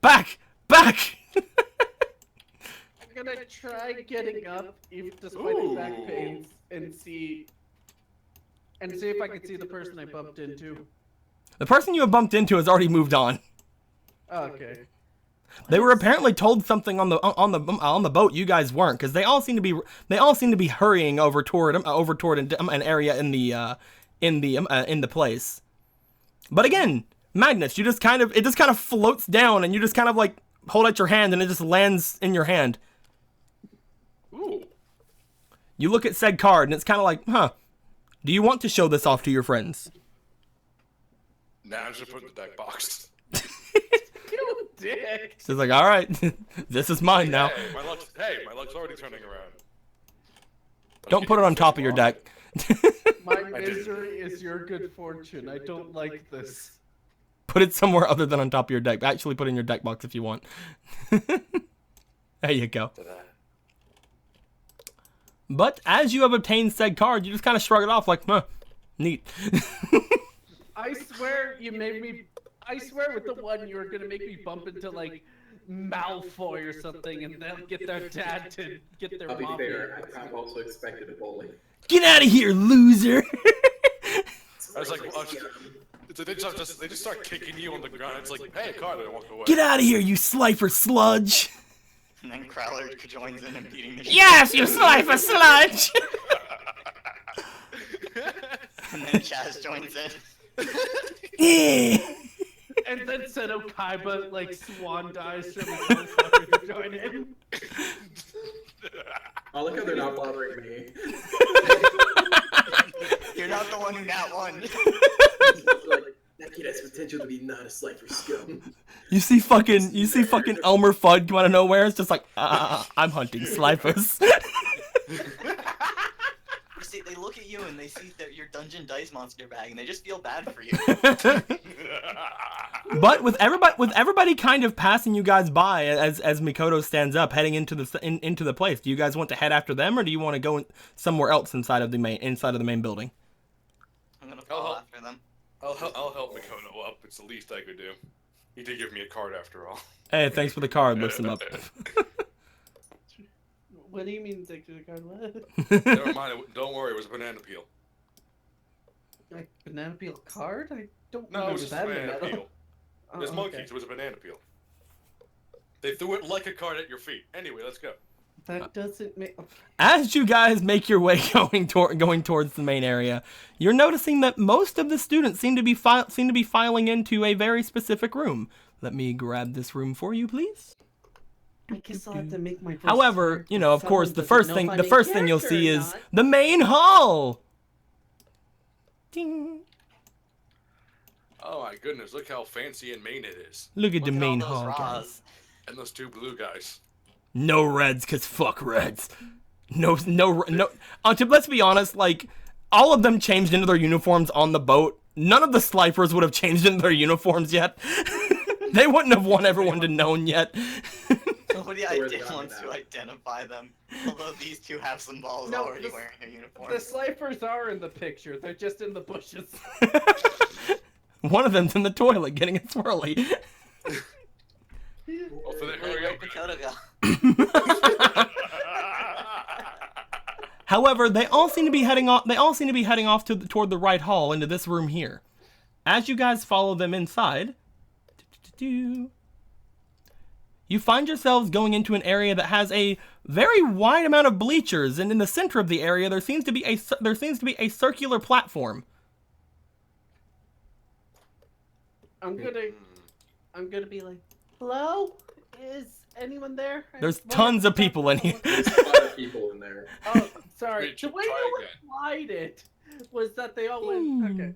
Back. I'm gonna try getting up, even despite the back Ooh. pains, and see if I can see the person I bumped into. The person you have bumped into has already moved on. Okay. They were apparently told something on the boat. You guys weren't, because they all seem to be hurrying over toward an area in the place. But again, Magnus, it just kind of floats down, and you just kind of like hold out your hand, and it just lands in your hand. Ooh. You look at said card, and it's kind of like, huh? Do you want to show this off to your friends? Nah, I should put it in the deck box. You dick. She's like, all right, this is mine now. Hey, my luck's already turning around. But Don't I put it can on get top of your off deck. it. My I did. misery is your good fortune. I don't like this. Put it somewhere other than on top of your deck. Actually, put it in your deck box if you want. There you go. But as you have obtained said card, you just kind of shrug it off like, huh, neat. I swear you made me. I swear with the one you were gonna make me bump into like Malfoy or something, and they'll get their dad to get their I'll be mom. fair, I've also expected a bully. Get out of here, loser! I was like, they just start kicking you on the ground. It's like, hey, card, and I walk away. Get out of here, you slifer sludge! And then Crowler joins in and beating the shit. Yes, you slifer sludge! And then Chaz joins in. And then Seto Kaiba like swan dives from his motherfucker to join in. I like how they're not bothering me. You're not the one who not won. Like, that kid has potential to be not a slifer scum. You see fucking Elmer Fudd come out of nowhere. It's just like, I'm hunting slifers. You see, they look at you and they see that your dungeon dice monster bag, and they just feel bad for you. But with everybody kind of passing you guys by as Mikoto stands up, heading into the place, do you guys want to head after them, or do you want to go somewhere else inside of the main building? I'm gonna follow after them. I'll help Mikono up. It's the least I could do. He did give me a card after all. Hey, thanks for the card. Lifts him up. What do you mean, take to the card? What? Never mind. Don't worry. It was a banana peel. Like banana peel card? I don't No, it remember was just a that in banana metal. peel. Oh, There's okay. monkeys. It was a banana peel. They threw it like a card at your feet. Anyway, let's go. That doesn't make. As you guys make your way going towards the main area, you're noticing that most of the students seem to be filing into a very specific room. Let me grab this room for you, please. I guess I'll have to make my voice However, heard you know, of if course, someone the doesn't know if I'm first in thing you'll see character or is not. the main hall. Ding. Oh my goodness, look how fancy and main it is. Look at the Look at all main those hall, Raws. guys. And those two blue guys. No reds, cause fuck reds. No. Let's be honest. Like, all of them changed into their uniforms on the boat. None of the Slipers would have changed into their uniforms yet. They wouldn't have won everyone to known yet. Nobody wants to identify them. Although these two have some balls already wearing their uniforms. The Slipers are in the picture. They're just in the bushes. One of them's in the toilet getting it swirly. Oh, for the Where'd Dakota go? However, they all seem to be heading off. They all seem to be heading off toward the right hall into this room here. As you guys follow them inside, you find yourselves going into an area that has a very wide amount of bleachers, and in the center of the area there seems to be a a circular platform. I'm gonna be like, hello? Is anyone there? There's tons of people in here. There's a lot of people in there. Oh, sorry. Wait, The way try you replied it was that they all went. Okay.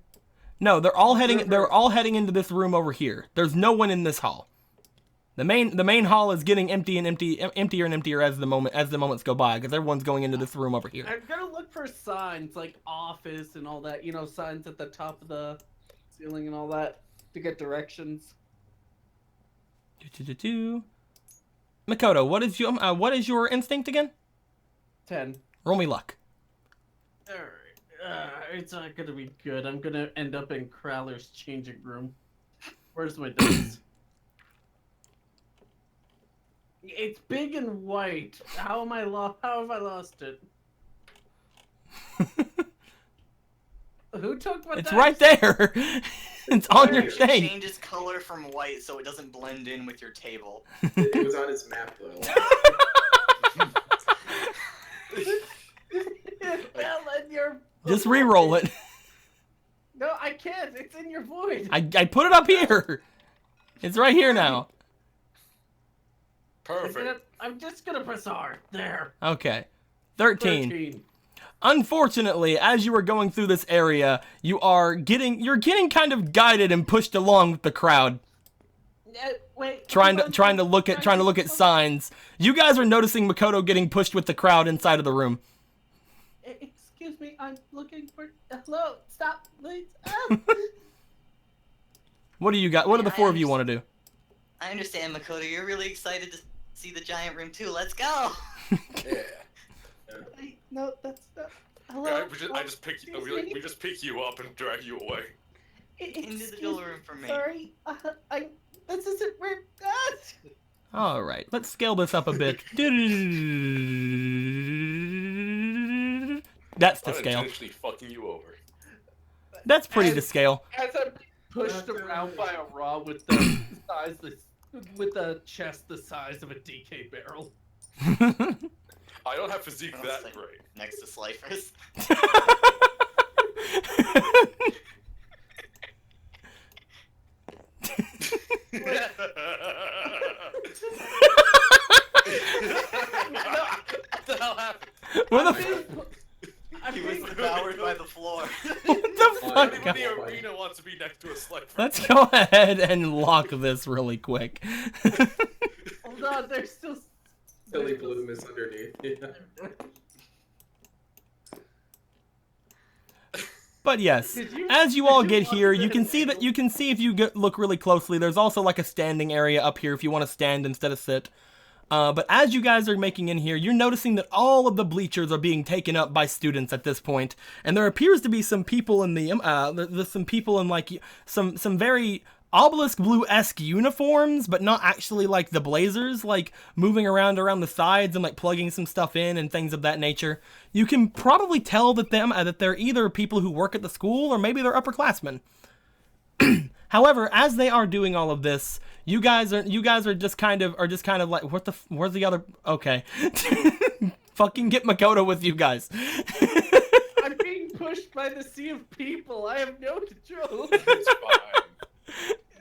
No, they're all heading into this room over here. There's no one in this hall. The main hall is getting emptier and emptier as the moments go by, because everyone's going into this room over here. I'm gonna look for signs like office and all that. You know, signs at the top of the ceiling and all that to get directions. Makoto, what is your instinct again? 10. Roll me luck. Alright. It's not gonna be good. I'm gonna end up in Crowler's changing room. Where's my dice? It's big and white. How have I lost it? Who took my It's dice? right there. It's on your You should thing. change its color from white so it doesn't blend in with your table. It was on his map though. Well, in your... Just re-roll it. No, I can't. It's in your void. I put it up here. It's right here now. Perfect. I'm just gonna press R. There. Okay. 13. Unfortunately, as you are going through this area, you're getting kind of guided and pushed along with the crowd, Wait. trying to look at signs. You guys are noticing Makoto getting pushed with the crowd inside of the room. Excuse me, I'm looking for. Hello, stop, please. What do you got? What do the four of you want to do? I understand, Makoto. You're really excited to see the giant room too. Let's go. Yeah. Wait, no, that's not. Hello. Yeah, I just pick you. We just pick you up and drag you away. Into the duel room for me. Sorry, this isn't where. All right, let's scale this up a bit. That's to I'm scale. intentionally fucking you over. That's pretty to scale. As I'm pushed around by a Raw with the with a chest the size of a DK barrel. I don't have physique that Like, great. next to Slifers. What the hell happened? Where the He was devoured by the floor. what the fuck? Everybody in the arena wants to be next to a slifer. Let's go ahead and lock this really quick. Hold on, there's still. Billy Bloom is underneath. Yeah. But yes, as you all get here, you can see if you look really closely, there's also like a standing area up here if you want to stand instead of sit. But as you guys are making in here, you're noticing that all of the bleachers are being taken up by students at this point, and there appears to be some people in there's some people in like some very obelisk blue-esque uniforms, but not actually like the Blazers, like moving around the sides and like plugging some stuff in and things of that nature. You can probably tell that they're either people who work at the school or maybe they're upperclassmen. However, as they are doing all of this, you guys are just kind of like, where's the other? Okay, fucking get Makoto with you guys. I'm being pushed by the sea of people. I have no control. It's fine.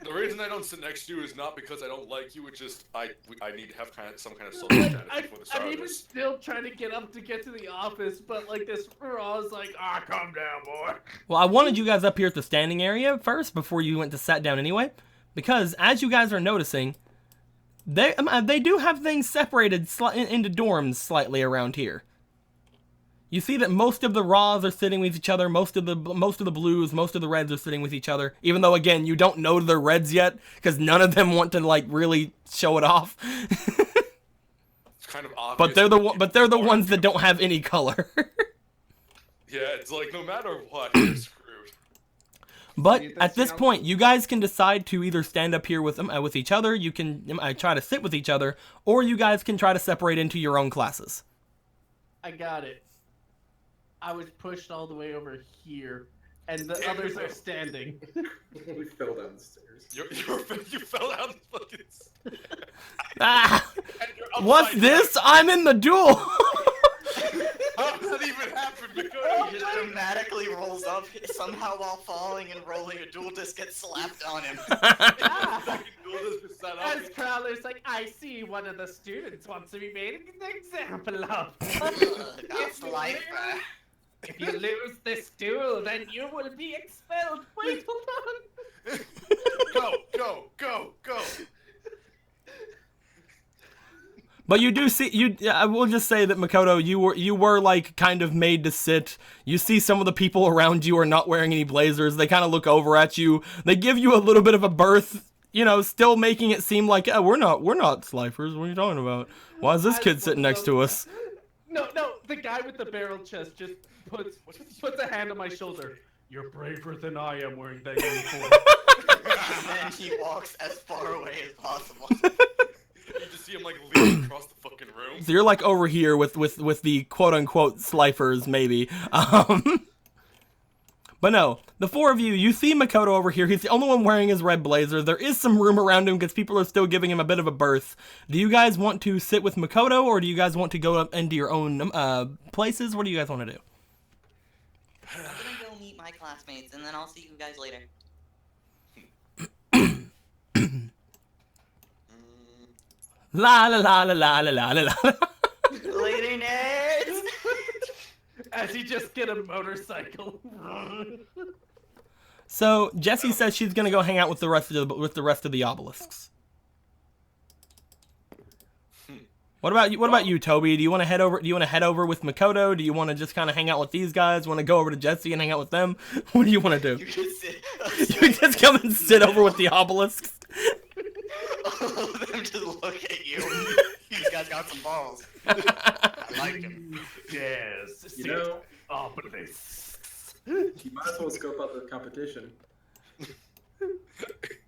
The reason I don't sit next to you is not because I don't like you. It's just I need to have some kind of social strategy before the start I'm of even this. still trying to get up to get to the office, but like this Raw's like, calm down, boy. Well, I wanted you guys up here at the standing area first before you went to sat down anyway, because as you guys are noticing, they do have things separated into dorms slightly around here. You see that most of the Raws are sitting with each other, most of the Blues, most of the Reds are sitting with each other, even though, again, you don't know the Reds yet, because none of them want to, like, really show it off. It's kind of obvious. But they're the ones that don't have any color. Yeah, it's like, no matter what, you're screwed. But at this point, you guys can decide to either stand up here with each other, you can try to sit with each other, or you guys can try to separate into your own classes. I got it. I was pushed all the way over here, and the others are standing. We fell down the stairs. You fell down the fucking stairs. Ah! And you're upside What's down. this? I'm in the duel! How did that even happen? He just dramatically rolls up, somehow while falling and rolling, a dual disc gets slapped on him. As Crowler's like, I see one of the students wants to be made an example of. That's life, bruh. If you lose this duel, then you will be expelled. Wait, hold on. Go. But you do see, I will just say that, Makoto, you were like kind of made to sit. You see some of the people around you are not wearing any blazers. They kind of look over at you. They give you a little bit of a berth, still making it seem like, we're not Slifers. What are you talking about? Why is this kid sitting next to us? No, the guy with the barrel chest just puts a hand on my shoulder. You're braver than I am wearing that uniform. And then he walks as far away as possible. You just see him like leaning across the fucking room. So you're like over here with the quote unquote Slifers, maybe. But no, the four of you see Makoto over here. He's the only one wearing his red blazer. There is some room around him because people are still giving him a bit of a berth. Do you guys want to sit with Makoto, or do you guys want to go up into your own places? What do you guys want to do? I'm gonna go meet my classmates, and then I'll see you guys later. La la la la la la la la. Lady nerds! As you just get a motorcycle. So Jessie says she's gonna go hang out with the rest of the obelisks. What about you, Toby? Do you want to head over? Do you want to head over with Makoto? Do you want to just kind of hang out with these guys? Want to go over to Jessie and hang out with them? What do you want to do? You just sit. You just come and sit over with the obelisks. All of them just look at you. These guys got some balls. I like him. Yes. You know, obelisks. you might as well scope out the competition.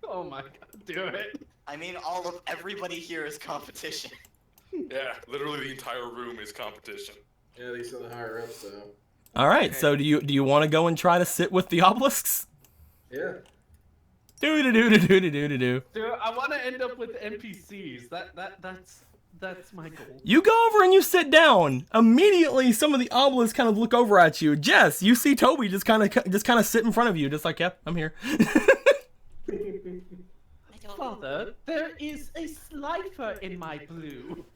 Oh my god, do it. I mean, everybody here is competition. Yeah, literally the entire room is competition. Yeah, these are the higher ups, so. All right. So do you want to go and try to sit with the obelisks? Yeah. Do. Dude, I want to end up with NPCs. That's my goal. You go over and you sit down. Immediately, some of the obelisks kind of look over at you. Jess, you see Toby just kind of sit in front of you, just like, yep, I'm here. Father, there is a slifer in my blue.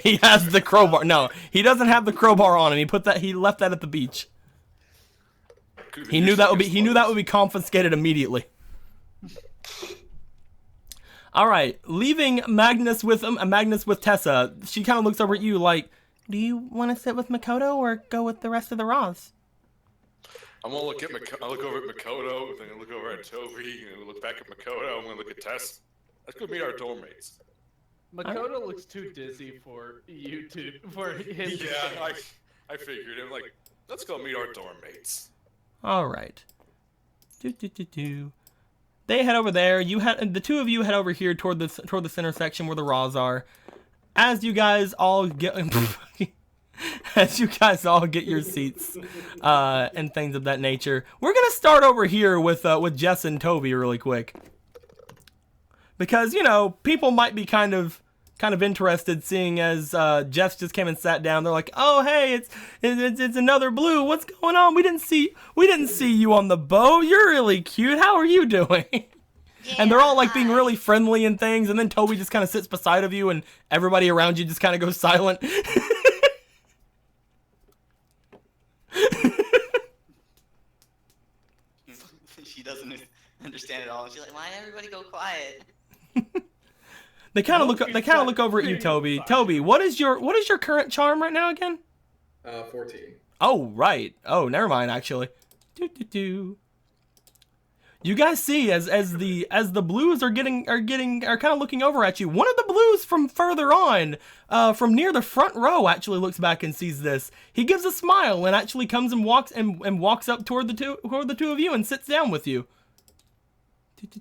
He has the crowbar. No, he doesn't have the crowbar on him. He left that at the beach. He knew that would be confiscated immediately. All right, leaving Magnus with Tessa. She kind of looks over at you like, "Do you want to sit with Makoto or go with the rest of the Raws?" I'm gonna look over at Makoto, then I look over at Toby, and look back at Makoto. I'm gonna look at Tess. Let's go meet our dorm mates. Makoto looks too dizzy for him. Yeah, I figured. I'm like, let's go meet our dorm mates. All right. They head over there. The two of you head over here toward the center section where the Raws are. As you guys all get your seats and things of that nature, we're gonna start over here with Jess and Toby really quick, because people might be kind of interested, seeing as Jess just came and sat down. They're like, "Oh, hey, it's another blue. What's going on? We didn't see you on the boat. You're really cute. How are you doing?" And they're all like being hi. really friendly and things, and then Toby just kind of sits beside of you, and everybody around you just kind of goes silent. She doesn't understand at all. She's like, why did everybody go quiet? They kind of look over at you, Toby. Toby, what is your current charm right now again? 14. Oh, right. Oh, never mind. Actually, you guys see as the blues are kind of looking over at you. One of the blues from further on, from near the front row, actually looks back and sees this. He gives a smile and actually comes and walks up toward the two of you and sits down with you. Like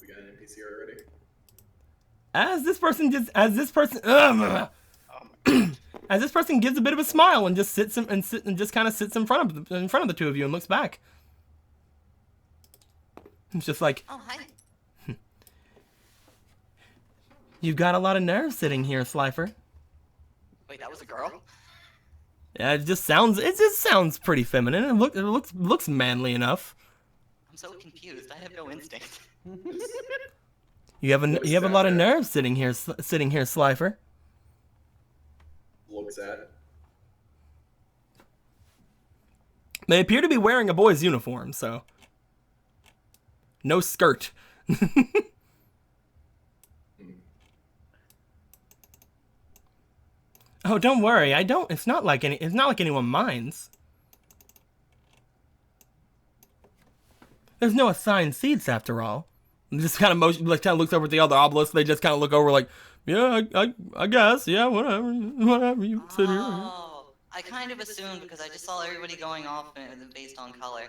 we got an NPC already. As this person gives a bit of a smile and just sits in front of the two of you and looks back. It's just like, Oh, hi. you've got a lot of nerve sitting here, Slifer. Wait, that was a girl? Yeah, it just sounds pretty feminine. It looks manly enough. I'm so confused. I have no instinct. You have a lot of nerve sitting here, Slifer. Looks at it. They appear to be wearing a boy's uniform, so no skirt. Oh, don't worry. It's not like anyone minds. There's no assigned seats after all. And just kind of looks over at the other obelisks. They just kind of look over like, yeah, I guess, yeah, whatever you sit here. Oh, I kind of assumed because I just saw everybody going off based on color.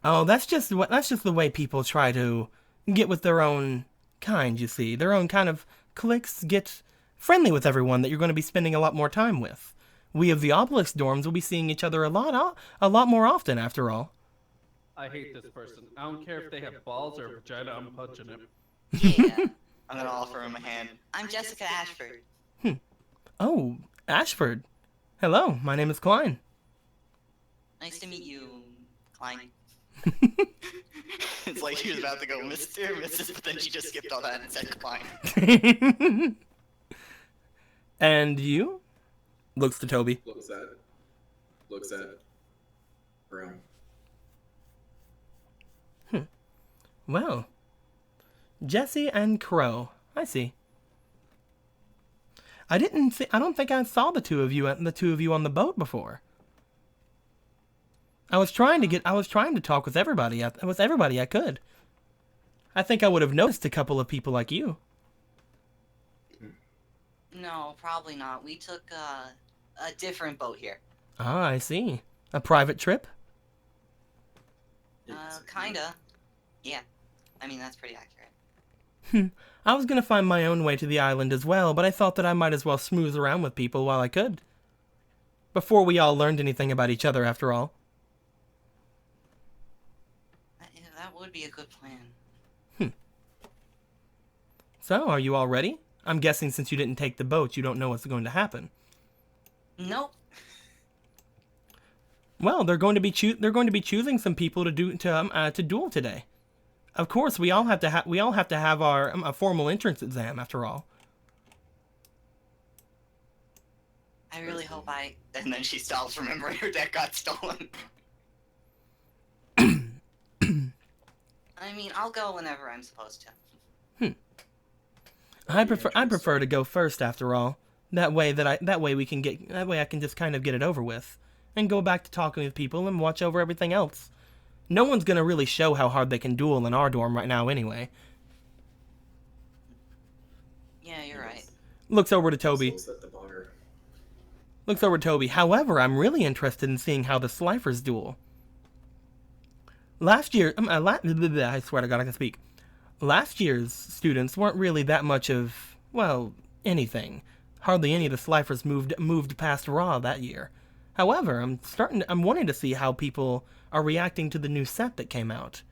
Oh, that's just the way people try to get with their own kind. You see, their own kind of cliques, get friendly with everyone that you're going to be spending a lot more time with. We of the obelisk dorms will be seeing each other a lot more often, after all. I hate this person. I don't care if they have balls or vagina, I'm punching him. Yeah. I'm gonna offer him a hand. I'm Jessica Ashford. Oh, Ashford. Hello, my name is Klein. Nice to meet you, Klein. It's like she was about to go Mr. Mrs., but then she just skipped all that and said Klein. And you? Looks to Toby. Looks at it. Brown. Well, Jesse and Crow. I see. I don't think I saw the two of you on the boat before. I was trying to talk with everybody I could. I think I would have noticed a couple of people like you. No, probably not. We took a different boat here. Ah, I see. A private trip? Kinda. Yeah. I mean, that's pretty accurate. I was gonna find my own way to the island as well, but I thought that I might as well smooth around with people while I could. Before we all learned anything about each other, after all. That would be a good plan. So, are you all ready? I'm guessing since you didn't take the boat, you don't know what's going to happen. Nope. Well, they're going to be choosing some people to duel today. Of course, we all have to have our a formal entrance exam after all. I really hope I... And then she stops remembering her deck got stolen. I mean, I'll go whenever I'm supposed to. I prefer to go first after all. That way I can just kind of get it over with and go back to talking with people and watch over everything else. No one's gonna really show how hard they can duel in our dorm right now anyway. Yeah, you're right. Looks over to Toby. Set the bar. Looks over to Toby. However, I'm really interested in seeing how the Slifers duel. Last year, I swear to God I can speak. Last year's students weren't really that much of, well, anything. Hardly any of the Slifers moved past Raw that year. However, I'm wanting to see how people are reacting to the new set that came out.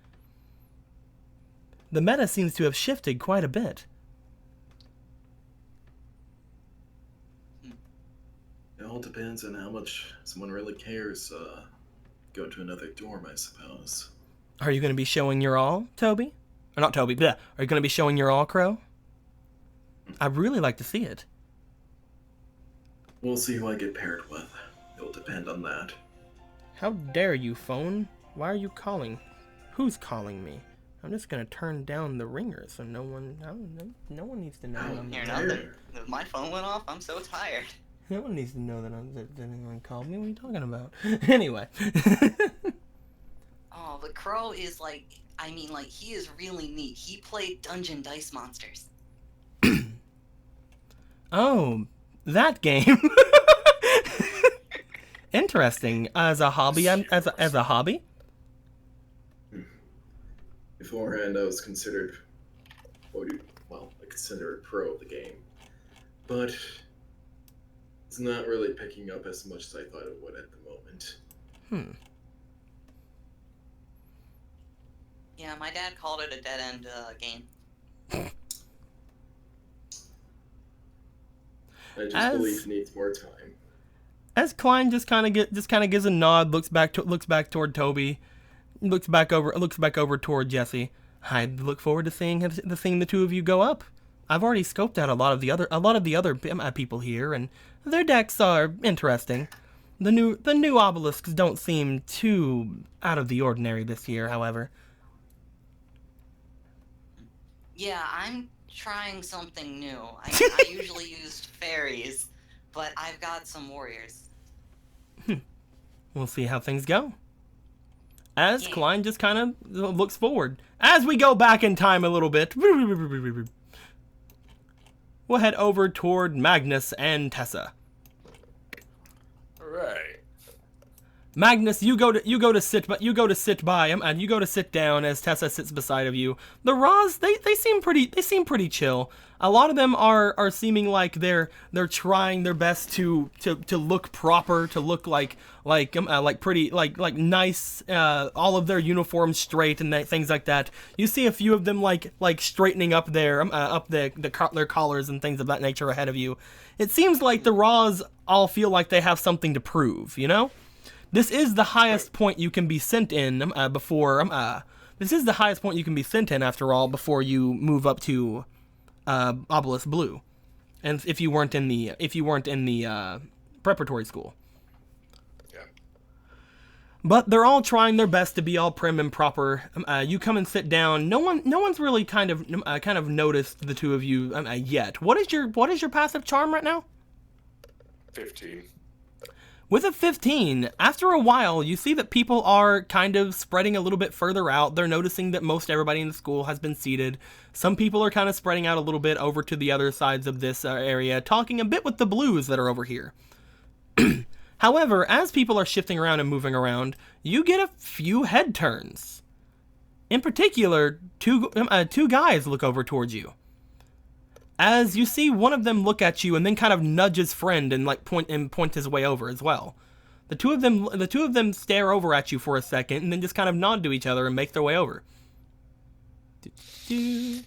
The meta seems to have shifted quite a bit. It all depends on how much someone really cares. Go to another dorm, I suppose. Are you going to be showing your all, Toby? Or not Toby, bleh. Are you going to be showing your all, Crow? I'd really like to see it. We'll see who I get paired with. It'll depend on that. How dare you, phone? Why are you calling? Who's calling me? I'm just going to turn down the ringer so no one needs to know that I'm Hear there. nothing. My phone went off. I'm so tired. No one needs to know that anyone called me. What are you talking about? Anyway. Oh, the Crow is like, I mean, like, he is really neat. He played Dungeon Dice Monsters. Oh, that game. Interesting. As a hobby, as a hobby. Beforehand, I was considered, I considered a pro of the game, but it's not really picking up as much as I thought it would at the moment. Yeah, my dad called it a dead-end game. I just believe it needs more time. As Klein just kind of gives a nod, looks back toward Toby, looks back over toward Jesse. I look forward to seeing the two of you go up. I've already scoped out a lot of the other people here, and their decks are interesting. The new obelisks don't seem too out of the ordinary this year, however. Yeah, I'm trying something new. I usually used fairies, but I've got some warriors. We'll see how things go. As Klein just kind of looks forward. As we go back in time a little bit, we'll head over toward Magnus and Tessa. Alright. Magnus, you go to sit by him, and you go to sit down as Tessa sits beside of you. The Raws, they seem pretty chill. A lot of them are seeming like they're trying their best to look proper, to look like pretty like nice. All of their uniforms straight and things like that. You see a few of them like straightening up their collars and things of that nature ahead of you. It seems like the Raws all feel like they have something to prove, you know? This is the highest point you can be sent in This is the highest point you can be sent in, after all, before you move up to Obelisk Blue, and if you weren't in the preparatory school. Yeah. But they're all trying their best to be all prim and proper. You come and sit down. No one's really kind of noticed the two of you yet. What is your passive charm right now? 15. With a 15, after a while, you see that people are kind of spreading a little bit further out. They're noticing that most everybody in the school has been seated. Some people are kind of spreading out a little bit over to the other sides of this area, talking a bit with the blues that are over here. However, as people are shifting around and moving around, you get a few head turns. In particular, two guys look over towards you. As you see one of them look at you and then kind of nudge his friend and point his way over as well. The two of them stare over at you for a second and then just kind of nod to each other and make their way over. This is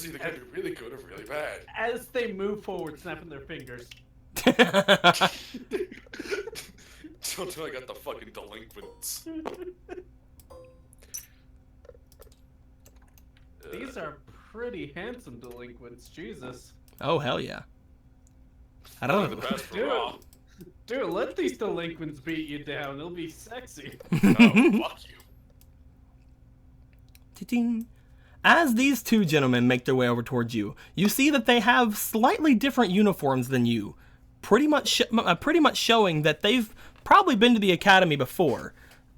either going to be really good or really bad. As they move forward, snapping their fingers. Don't tell I got the fucking delinquents. These are pretty handsome delinquents, Jesus. Oh, hell yeah. I Only don't the know. best for Raw. Dude, let these delinquents beat you down. It'll be sexy. Oh, fuck you. Ting. As these two gentlemen make their way over towards you, you see that they have slightly different uniforms than you, pretty much showing that they've probably been to the academy before.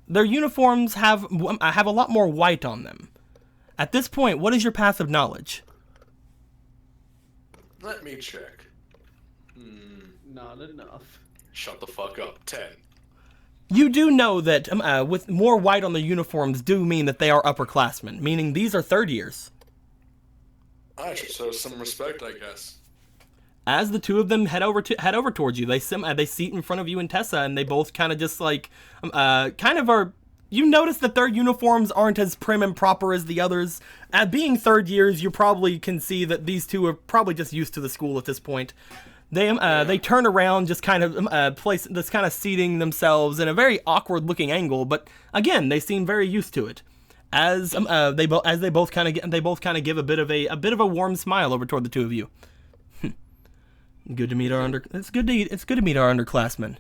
Their uniforms have a lot more white on them. At this point, what is your passive knowledge? Let me check. Not enough. Shut the fuck up. 10. You do know that with more white on the uniforms do mean that they are upperclassmen, meaning these are third years. I should show some respect, I guess. As the two of them head over towards you, they seat in front of you and Tessa, and they both kind of just like are. You notice that their uniforms aren't as prim and proper as the others. Being third years, you probably can see that these two are probably just used to the school at this point. They turn around, just kind of seating themselves in a very awkward looking angle, but again, they seem very used to it. As they both kind of give a bit of a warm smile over toward the two of you. Good to meet it's good to meet our underclassmen.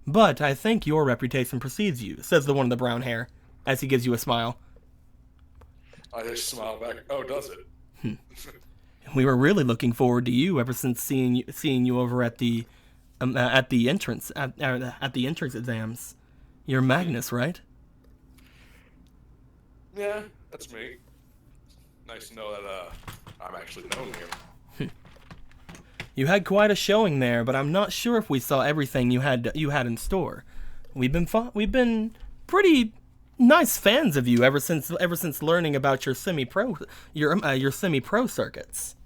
But I think your reputation precedes you, says the one with the brown hair, as he gives you a smile. I just smile back. Oh, does it? We were really looking forward to you ever since seeing you over at the entrance exams. You're Magnus, right? Yeah, that's me. Nice to know that I'm actually known here. You had quite a showing there, but I'm not sure if we saw everything you had in store. We've been pretty nice fans of you ever since learning about your semi-pro circuits.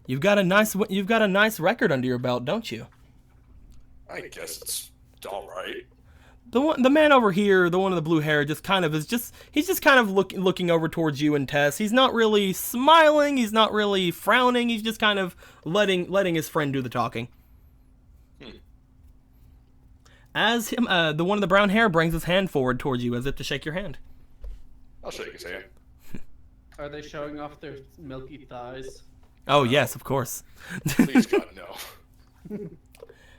You've got a nice record under your belt, don't you? I guess it's all right. The man over here, the one with the blue hair, he's just kind of looking over towards you and Tess. He's not really smiling, he's not really frowning, he's just kind of letting his friend do the talking. As the one with the brown hair brings his hand forward towards you as if to shake your hand. I'll shake his hand. Are they showing off their milky thighs? Oh yes, of course. Please God, no.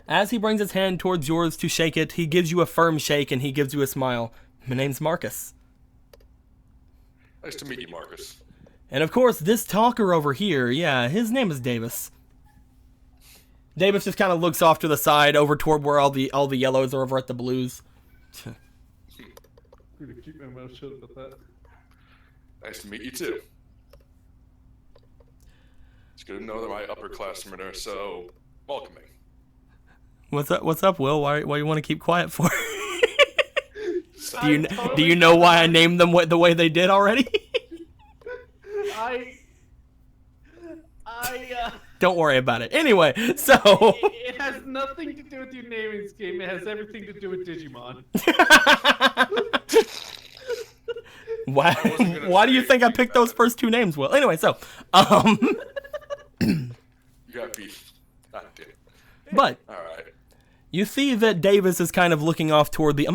As he brings his hand towards yours to shake it, he gives you a firm shake and he gives you a smile. My name's Marcus. Nice to meet you, Marcus. And of course, this talker over here, yeah, his name is Davis. Davis just kind of looks off to the side over toward where all the yellows are over at the blues. I'm gonna keep my mouth shut about that. Nice to meet you too. It's good to know that my upperclassmen are so welcoming. What's up, Will? Why you want to keep quiet for? Do you know why I named them the way they did already? Don't worry about it. Anyway, so it has nothing to do with your naming scheme. It has everything to do with Digimon. Why do you think I picked those first two names, Will? Anyway, so You got beef. But all right. You see that Davis is kind of looking off toward the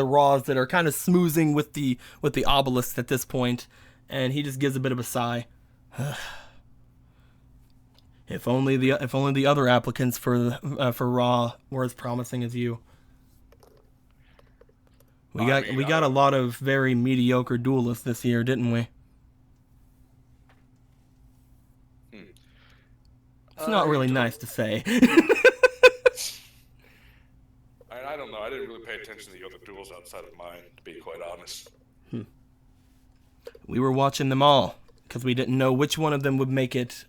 raws that are kind of smoozing with the obelisk at this point, and he just gives a bit of a sigh. If only the other applicants for raw were as promising as you. We got a lot of very mediocre duelists this year, didn't we? It's not really nice to say. I don't know. I didn't really pay attention to the other duels outside of mine, to be quite honest. We were watching them all because we didn't know which one of them would make it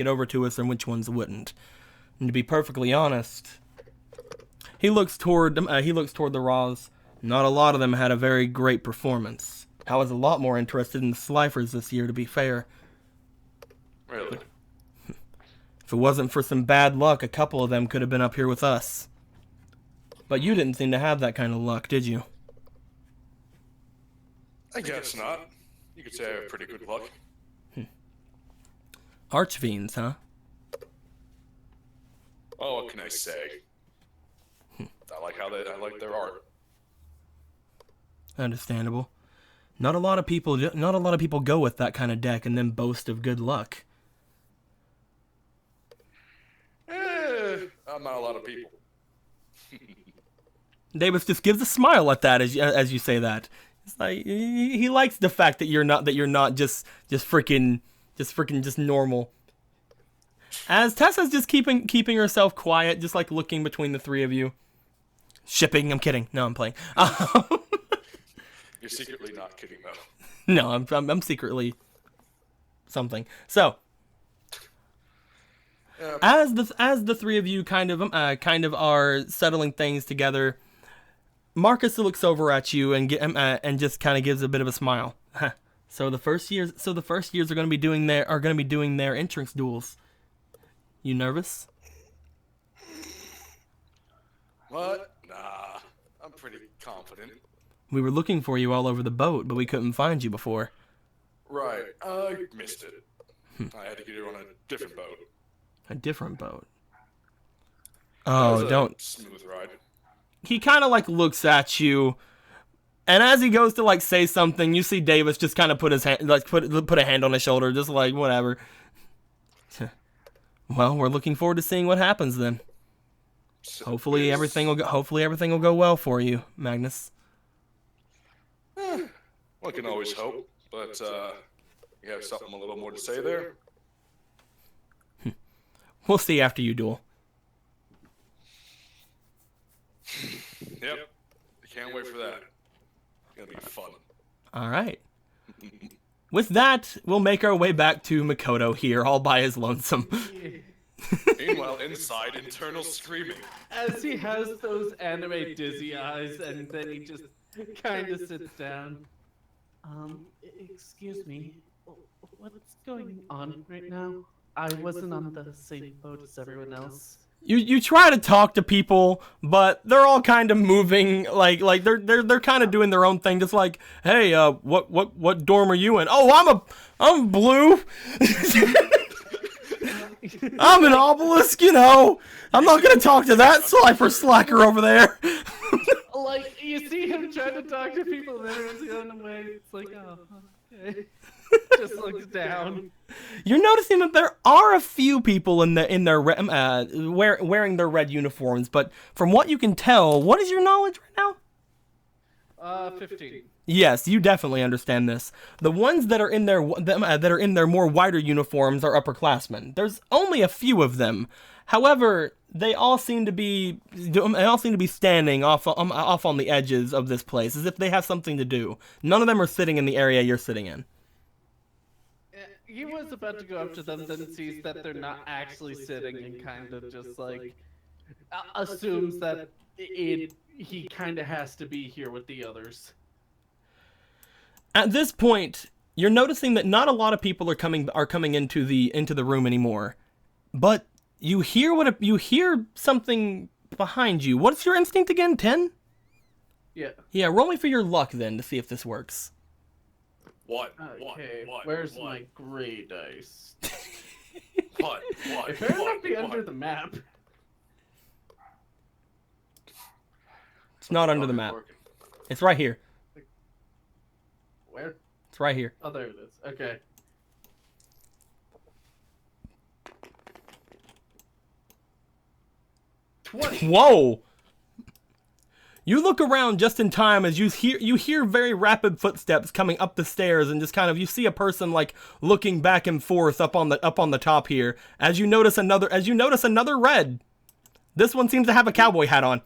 over to us and which ones wouldn't. And to be perfectly honest, he looks toward the Raws. Not a lot of them had a very great performance. I was a lot more interested in the Slifers this year, to be fair. Really? If it wasn't for some bad luck, a couple of them could have been up here with us. But you didn't seem to have that kind of luck, did you? I guess not. You could say I have pretty good luck. Archfiends, huh? Oh, what can I say? I like their art. Understandable. Not a lot of people go with that kind of deck and then boast of good luck. I'm not a lot of people. Davis just gives a smile at that as you say that. It's like he likes the fact that you're not just freaking normal. As Tessa's just keeping herself quiet, just like looking between the three of you. Shipping. I'm kidding. No, I'm playing. You're secretly not kidding though. No, I'm secretly something. So. As the three of you kind of are settling things together, Marcus looks over at you and just kind of gives a bit of a smile. So the first years are going to be doing their entrance duels. You nervous? What? Nah, I'm pretty confident. We were looking for you all over the boat, but we couldn't find you before. Right, I missed it. I had to get her on a different boat. A different boat. Oh, don't. Smooth ride. He kind of like looks at you, And as he goes to like say something, you see Davis just kind of put his hand, like put a hand on his shoulder, just like whatever. Well, we're looking forward to seeing what happens then. Hopefully everything will go well for you, Magnus. One can always hope, but you have something a little more to say there? We'll see after you duel. Yep. I can't wait for that. It's gonna be fun. All right. With that, we'll make our way back to Makoto here, all by his lonesome. Meanwhile, inside, internal screaming. As he has those anime dizzy eyes, and then he just kind of sits down. Excuse me, what's going on right now? I wasn't on the same boat as everyone else. You try to talk to people, but they're all kind of moving, like they're kind of doing their own thing, just like, hey, what dorm are you in? Oh, I'm blue. I'm an obelisk, you know. I'm not gonna talk to that slacker over there. Like, you see him trying to talk to people, and everyone's going away. It's like, oh, okay. Just looks down. You're noticing that there are a few people in their wearing their red uniforms, but from what you can tell, what is your knowledge right now? 15. Yes, you definitely understand this. The ones that are in their more wider uniforms are upperclassmen. There's only a few of them. However, they all seem to be standing off on the edges of this place, as if they have something to do. None of them are sitting in the area you're sitting in. He was about to go up to them, then sees that they're not actually sitting, and kind of just like assumes that he kind of has to be here with the others. At this point, you're noticing that not a lot of people are coming into the room anymore, but you hear something behind you. What's your instinct again? 10? Yeah. Yeah. Roll me for your luck then to see if this works. What? Okay. What? Where's what? my gray dice? What? It better not be under the map. It's not under the map. It's right here. Where? It's right here. Oh, there it is. Okay. Whoa! You look around just in time as you hear very rapid footsteps coming up the stairs, and just kind of you see a person like looking back and forth up on the top here. As you notice another red. This one seems to have a cowboy hat on.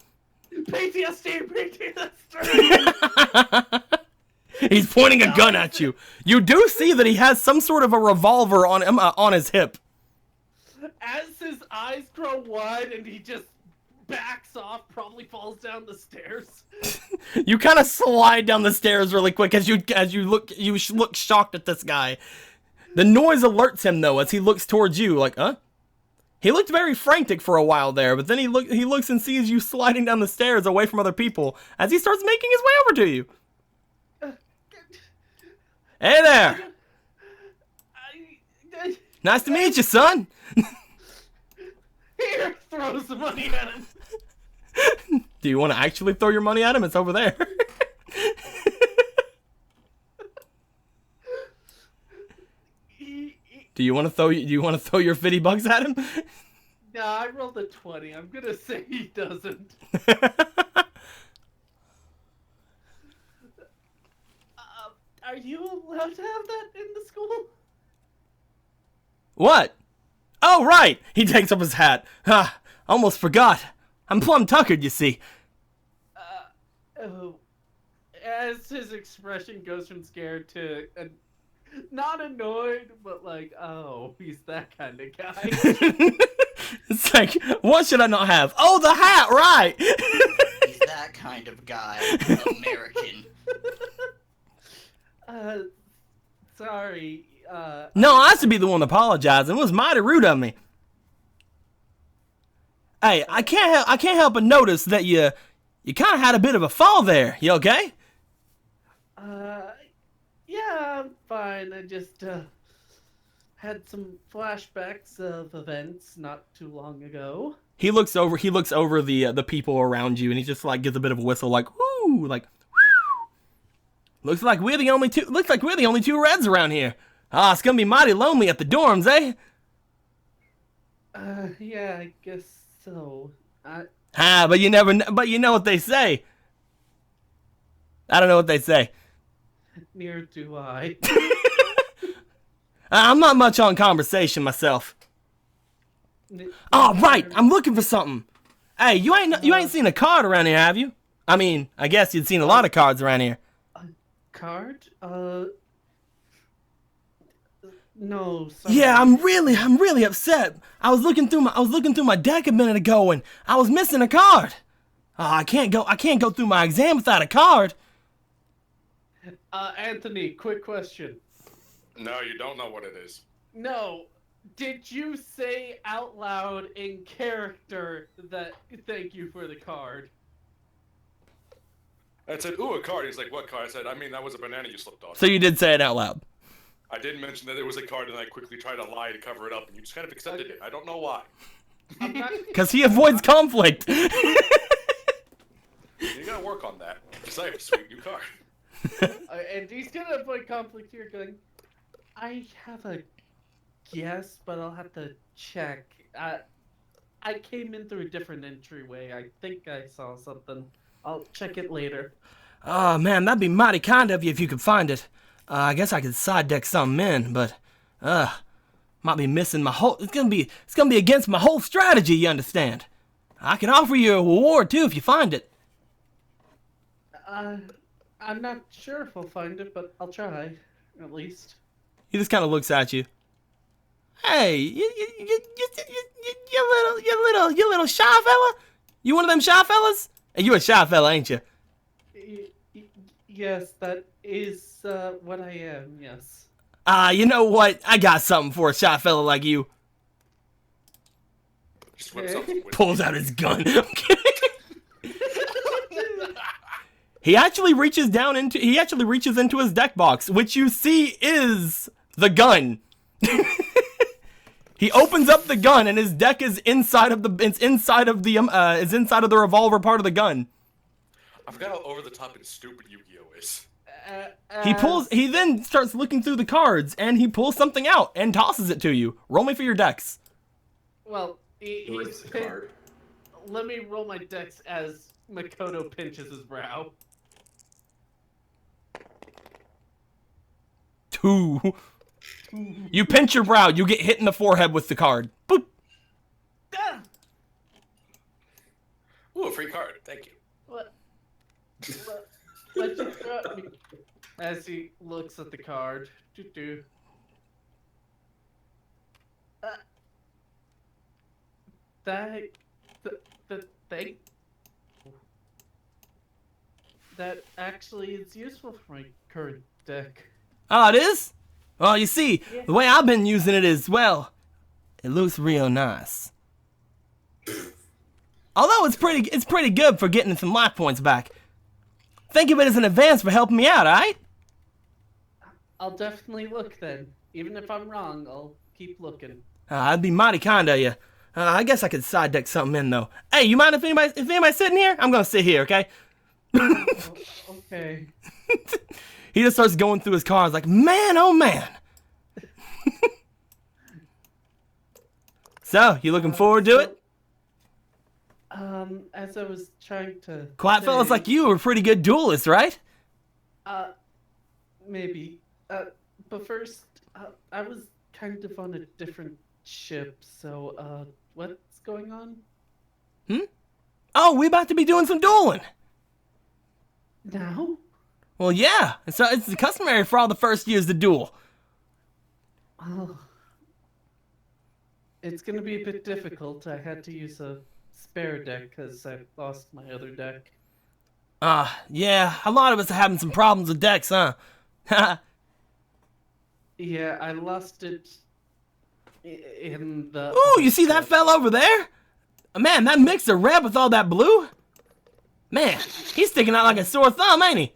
PTSD. He's pointing a gun at you. You do see that he has some sort of a revolver on his hip. As his eyes grow wide and he just backs off, probably falls down the stairs. You kind of slide down the stairs really quick as you look shocked at this guy. The noise alerts him though as he looks towards you, like, huh? He looked very frantic for a while there, but then he looks and sees you sliding down the stairs away from other people as he starts making his way over to you. Hey there! Nice to meet you, son. Here, throw some money at him. Do you want to actually throw your money at him? It's over there. Do you want to throw your $50 at him? Nah, I rolled a 20. I'm gonna say he doesn't. Are you allowed to have that in the school? What? Oh, right! He takes up his hat. Almost forgot. I'm plumb tuckered, you see. Oh. As his expression goes from scared to not annoyed, but like, oh, he's that kind of guy. It's like, what should I not have? Oh, the hat, right! He's that kind of guy. American. Sorry. No, I should be the one apologizing. It was mighty rude of me. Hey, I can't help but notice that you kind of had a bit of a fall there. You okay? Yeah, I'm fine. I just had some flashbacks of events not too long ago. He looks over the people around you, and he just like gives a bit of a whistle, like whoo, like. Looks like we're the only two reds around here. Ah, it's gonna be mighty lonely at the dorms, eh? Yeah, I guess so. But you know what they say. I don't know what they say. Neither do I. I'm not much on conversation myself. Oh, right, I'm looking for something. Hey, you ain't seen a card around here, have you? I mean, I guess you'd seen a lot of cards around here. A card? No. Sorry. Yeah, I'm really upset. I was looking through my deck a minute ago and I was missing a card. I can't go through my exam without a card. Anthony, quick question. No, you don't know what it is. No. Did you say out loud in character that thank you for the card? I said, ooh, a card. He's like, what card? I said, I mean, that was a banana you slipped on. So you did say it out loud. I did mention that it was a card, and I quickly tried to lie to cover it up, and you just kind of accepted it. I don't know why. I'm not... Because he avoids conflict. You gotta work on that. Because I have a sweet new card. And he's gonna avoid conflict here, going, I have a guess, but I'll have to check. I came in through a different entryway. I think I saw something. I'll check it later. Oh, man, that'd be mighty kind of you if you could find it. I guess I could side deck something in, but, might be missing my whole... It's gonna be against my whole strategy, you understand? I can offer you a reward, too, if you find it. I'm not sure if I'll find it, but I'll try, at least. He just kind of looks at you. Hey, you little shy fella? You one of them shy fellas? Hey, you a shy fella, ain't you? Yes, that is what I am, yes. You know what? I got something for a shy fella like you. Just whips up some whiskey. Pulls out his gun. I'm kidding. He actually reaches into his deck box, which you see is the gun. He opens up the gun and his deck is inside of the revolver part of the gun. I forgot how over the top and stupid Yu-Gi-Oh is. He then starts looking through the cards and he pulls something out and tosses it to you. Roll me for your decks. Well, Where's the card? Let me roll my decks as Makoto pinches his brow. 2. You pinch your brow, you get hit in the forehead with the card. Boop. Ooh, a free card. Thank you. What you got me? As he looks at the card. The thing that actually is useful for my current deck. Oh, it is? Well, you see, the way I've been using it is, well, it looks real nice. Although it's pretty good for getting some life points back. Think of it as an advance for helping me out, alright? I'll definitely look then. Even if I'm wrong, I'll keep looking. That'd be mighty kind of you. I guess I could side deck something in though. Hey, you mind if anybody's sitting here? I'm gonna sit here, okay? Okay. He just starts going through his cards like, man, oh man. So, you looking forward to it? As I was trying to Quiet fellas like you are pretty good duelists, right? Maybe. But first, I was kind of on a different ship, so, what's going on? Oh, we about to be doing some dueling. Now? Well, yeah. So it's customary for all the first years to duel. Oh. It's gonna be a bit difficult. I had to use a spare deck because I lost my other deck. Yeah. A lot of us are having some problems with decks, huh? Yeah, I lost it in the... Ooh, you see that fella over there? Man, that mixer red with all that blue? Man, he's sticking out like a sore thumb, ain't he?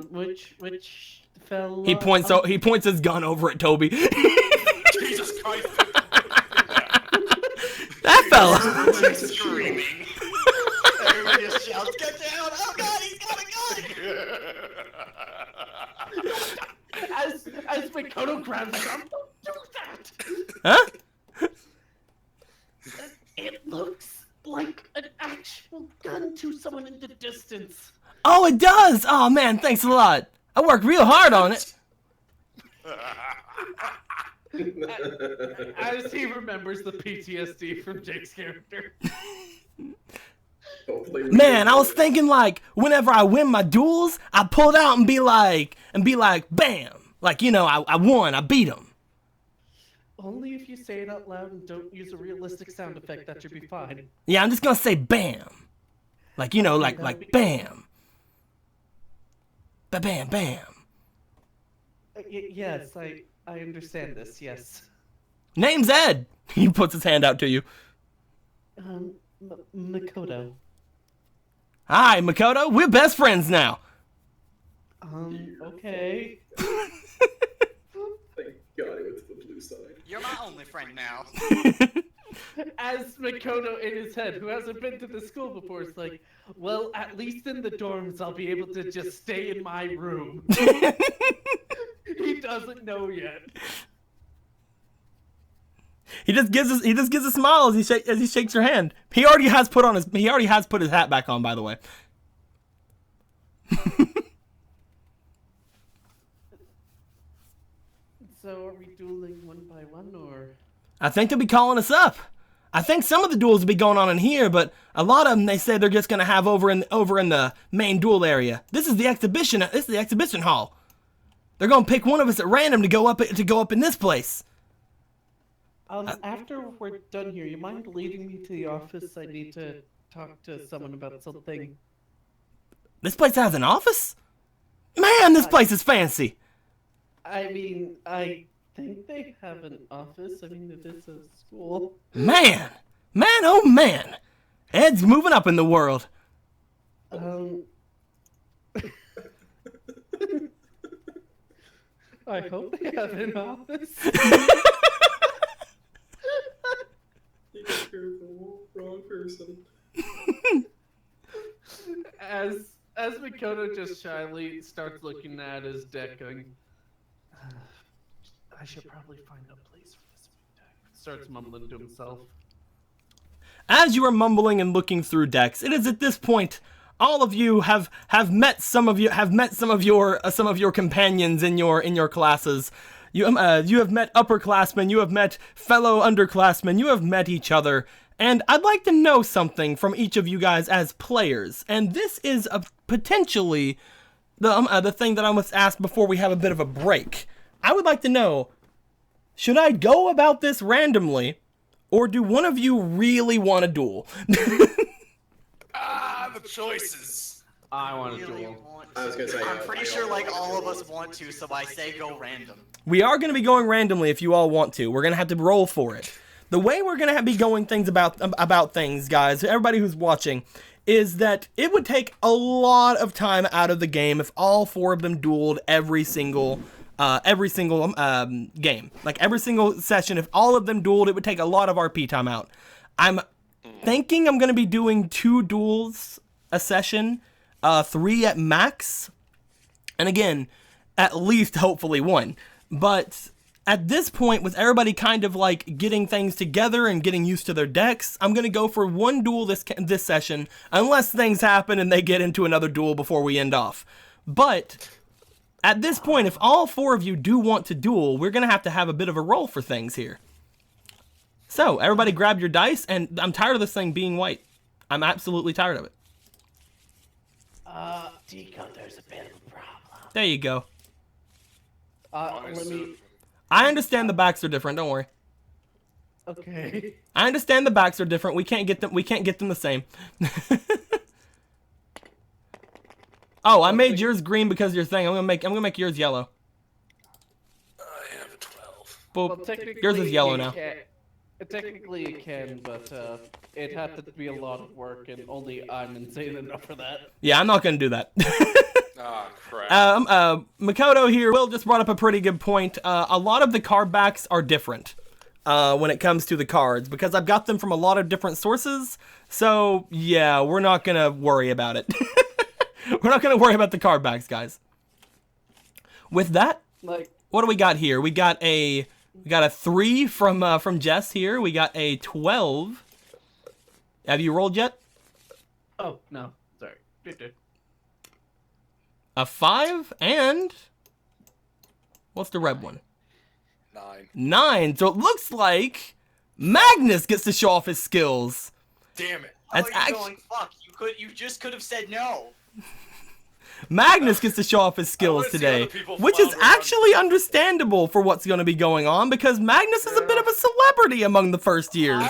Which fella? He points his gun over at Toby. Jesus Christ! That fella. Screaming. Everybody just shouts, "Get down! Oh God, he's got a gun!" As Makoto grabs him, don't do that! Huh? It looks like an actual gun to someone in the distance. Oh, it does! Oh, man, thanks a lot. I worked real hard on it. As he remembers the PTSD from Jake's character. Man, I was thinking like, whenever I win my duels, I pull it out and be like, bam. Like, you know, I won, I beat him. Only if you say it out loud and don't use a realistic sound effect, that should be fine. Yeah, I'm just gonna say bam. Like, you know, like bam. Ba-bam, bam. Yes, I understand this, yes. Name's Ed. He puts his hand out to you. Makoto. Hi, Makoto. We're best friends now. Okay. Thank God I went to the blue side. You're my only friend now. As Makoto in his head, who hasn't been to the school before, is like, well, at least in the dorms I'll be able to just stay in my room. He doesn't know yet. He just gives a smile as he shakes your hand. He already has put his hat back on, by the way. So are we dueling one by one, or? I think they'll be calling us up. I think some of the duels will be going on in here, but a lot of them they say they're just gonna have over in the main duel area. This is the exhibition. This is the exhibition hall. They're gonna pick one of us at random to go up in this place. After we're done here, you mind leading me to the office? I need to talk to someone about something. This place has an office? Man, this place is fancy. I mean, I think they have an office. I mean, it is a school. Man, oh man. Ed's moving up in the world. I hope they have an office. You got the wrong person. As Makoto just shyly starts looking at his deck, going, I should probably find a place for this deck. Starts mumbling to himself. As you are mumbling and looking through decks, it is at this point all of you have met some of your companions in your classes. You have met upperclassmen, you have met fellow underclassmen, you have met each other, and I'd like to know something from each of you guys as players. And this is potentially the thing that I must ask before we have a bit of a break. I would like to know, should I go about this randomly, or do one of you really want a duel? The choices. I want to Really duel. want I was gonna say, I'm pretty I sure also like all want of to us duel. want to, so I say go random. We are going to be going randomly if you all want to. We're going to have to roll for it. The way we're going to be going things about things, guys, everybody who's watching, is that it would take a lot of time out of the game if all four of them dueled every single game. Like every single session, if all of them dueled, it would take a lot of RP time out. I'm thinking I'm going to be doing 2 duels a session, 3 at max, and again, at least hopefully 1. But at this point, with everybody kind of like getting things together and getting used to their decks, I'm going to go for 1 duel this session, unless things happen and they get into another duel before we end off. But at this point, if all 4 of you do want to duel, we're going to have a bit of a roll for things here. So, everybody grab your dice, and I'm tired of this thing being white. I'm absolutely tired of it. Deco, there's a bit of a problem. There you go. Let me... I understand the backs are different, don't worry. Okay. I understand the backs are different. We can't get them the same. Oh, I made yours green because of your thing. I'm gonna make yours yellow. I have a 12. Boop. Well, technically, Yours is yellow it now. Technically it can, but it had to be a lot of work, and only I'm insane enough for that. Yeah, I'm not gonna do that. Ah, crap. Makoto here, Will just brought up a pretty good point. A lot of the card backs are different when it comes to the cards, because I've got them from a lot of different sources, so yeah, we're not gonna worry about it. We're not gonna worry about the card backs, guys. With that, Like, what do we got here? We got a 3 from Jess here. We got a 12. Have you rolled yet? oh no, sorry. A 5 and what's the red one? 9. 9. So it looks like Magnus gets to show off his skills. Damn it. That's How are you going? Fuck! You just could have said no. Magnus gets to show off his skills wanna see today, other people which is flounder around. actually understandable for what's going to be going on because Magnus is a bit of a celebrity among the first years.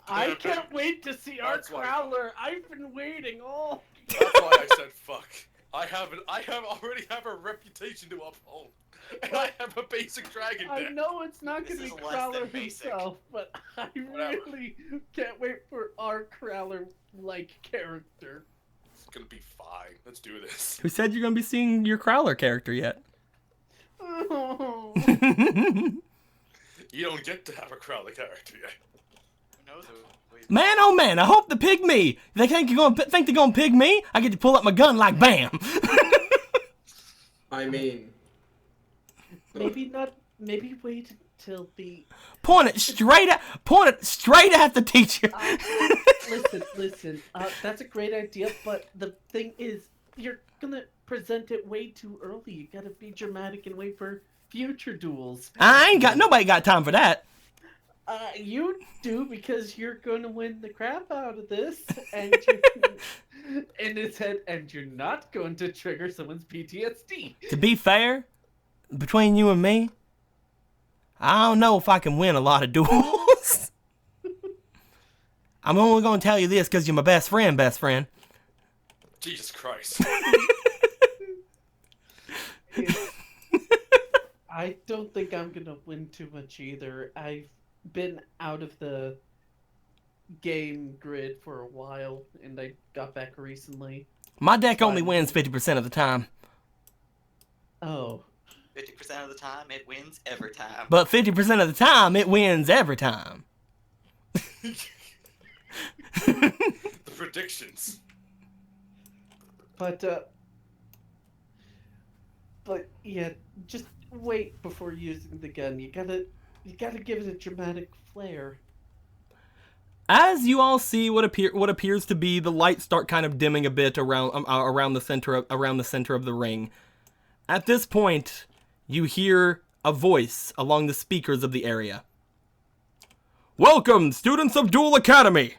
I can't wait to see our That's why- Crowler. I've been waiting all. That's why I said fuck. I already have a reputation to uphold. And I have a basic dragon I deck. know it's not This gonna be is less Crowler than basic. himself, but I really can't wait for our Crowler-like character. It's gonna be fine. Let's do this. Who said you're going to be seeing your Crowler character yet? Oh. You don't get to have a Crowley character yet. Who knows? Man, oh man, I hope the pig me. They think they're gonna pig me? I get to pull up my gun like bam. I mean, Maybe not. Maybe wait till the. Point it straight at the teacher. Listen. That's a great idea, but the thing is, you're gonna present it way too early. You gotta be dramatic and wait for future duels. Nobody got time for that. You do because you're gonna win the crap out of this, and you're in his head, and you're not going to trigger someone's PTSD. To be fair, between you and me, I don't know if I can win a lot of duels. I'm only gonna tell you this because you're my best friend. Jesus Christ. I don't think I'm gonna win too much either. I've been out of the game grid for a while, and I got back recently. My deck only wins 50% of the time, Oh. 50% of the time, it wins every time. but 50% of the time it wins every time. The predictions. But yeah, just wait before using the gun. You gotta give it a dramatic flair. As you all see what appears to be the lights start kind of dimming a bit around the center of the ring. At this point, you hear a voice along the speakers of the area. Welcome, students of Duel Academy.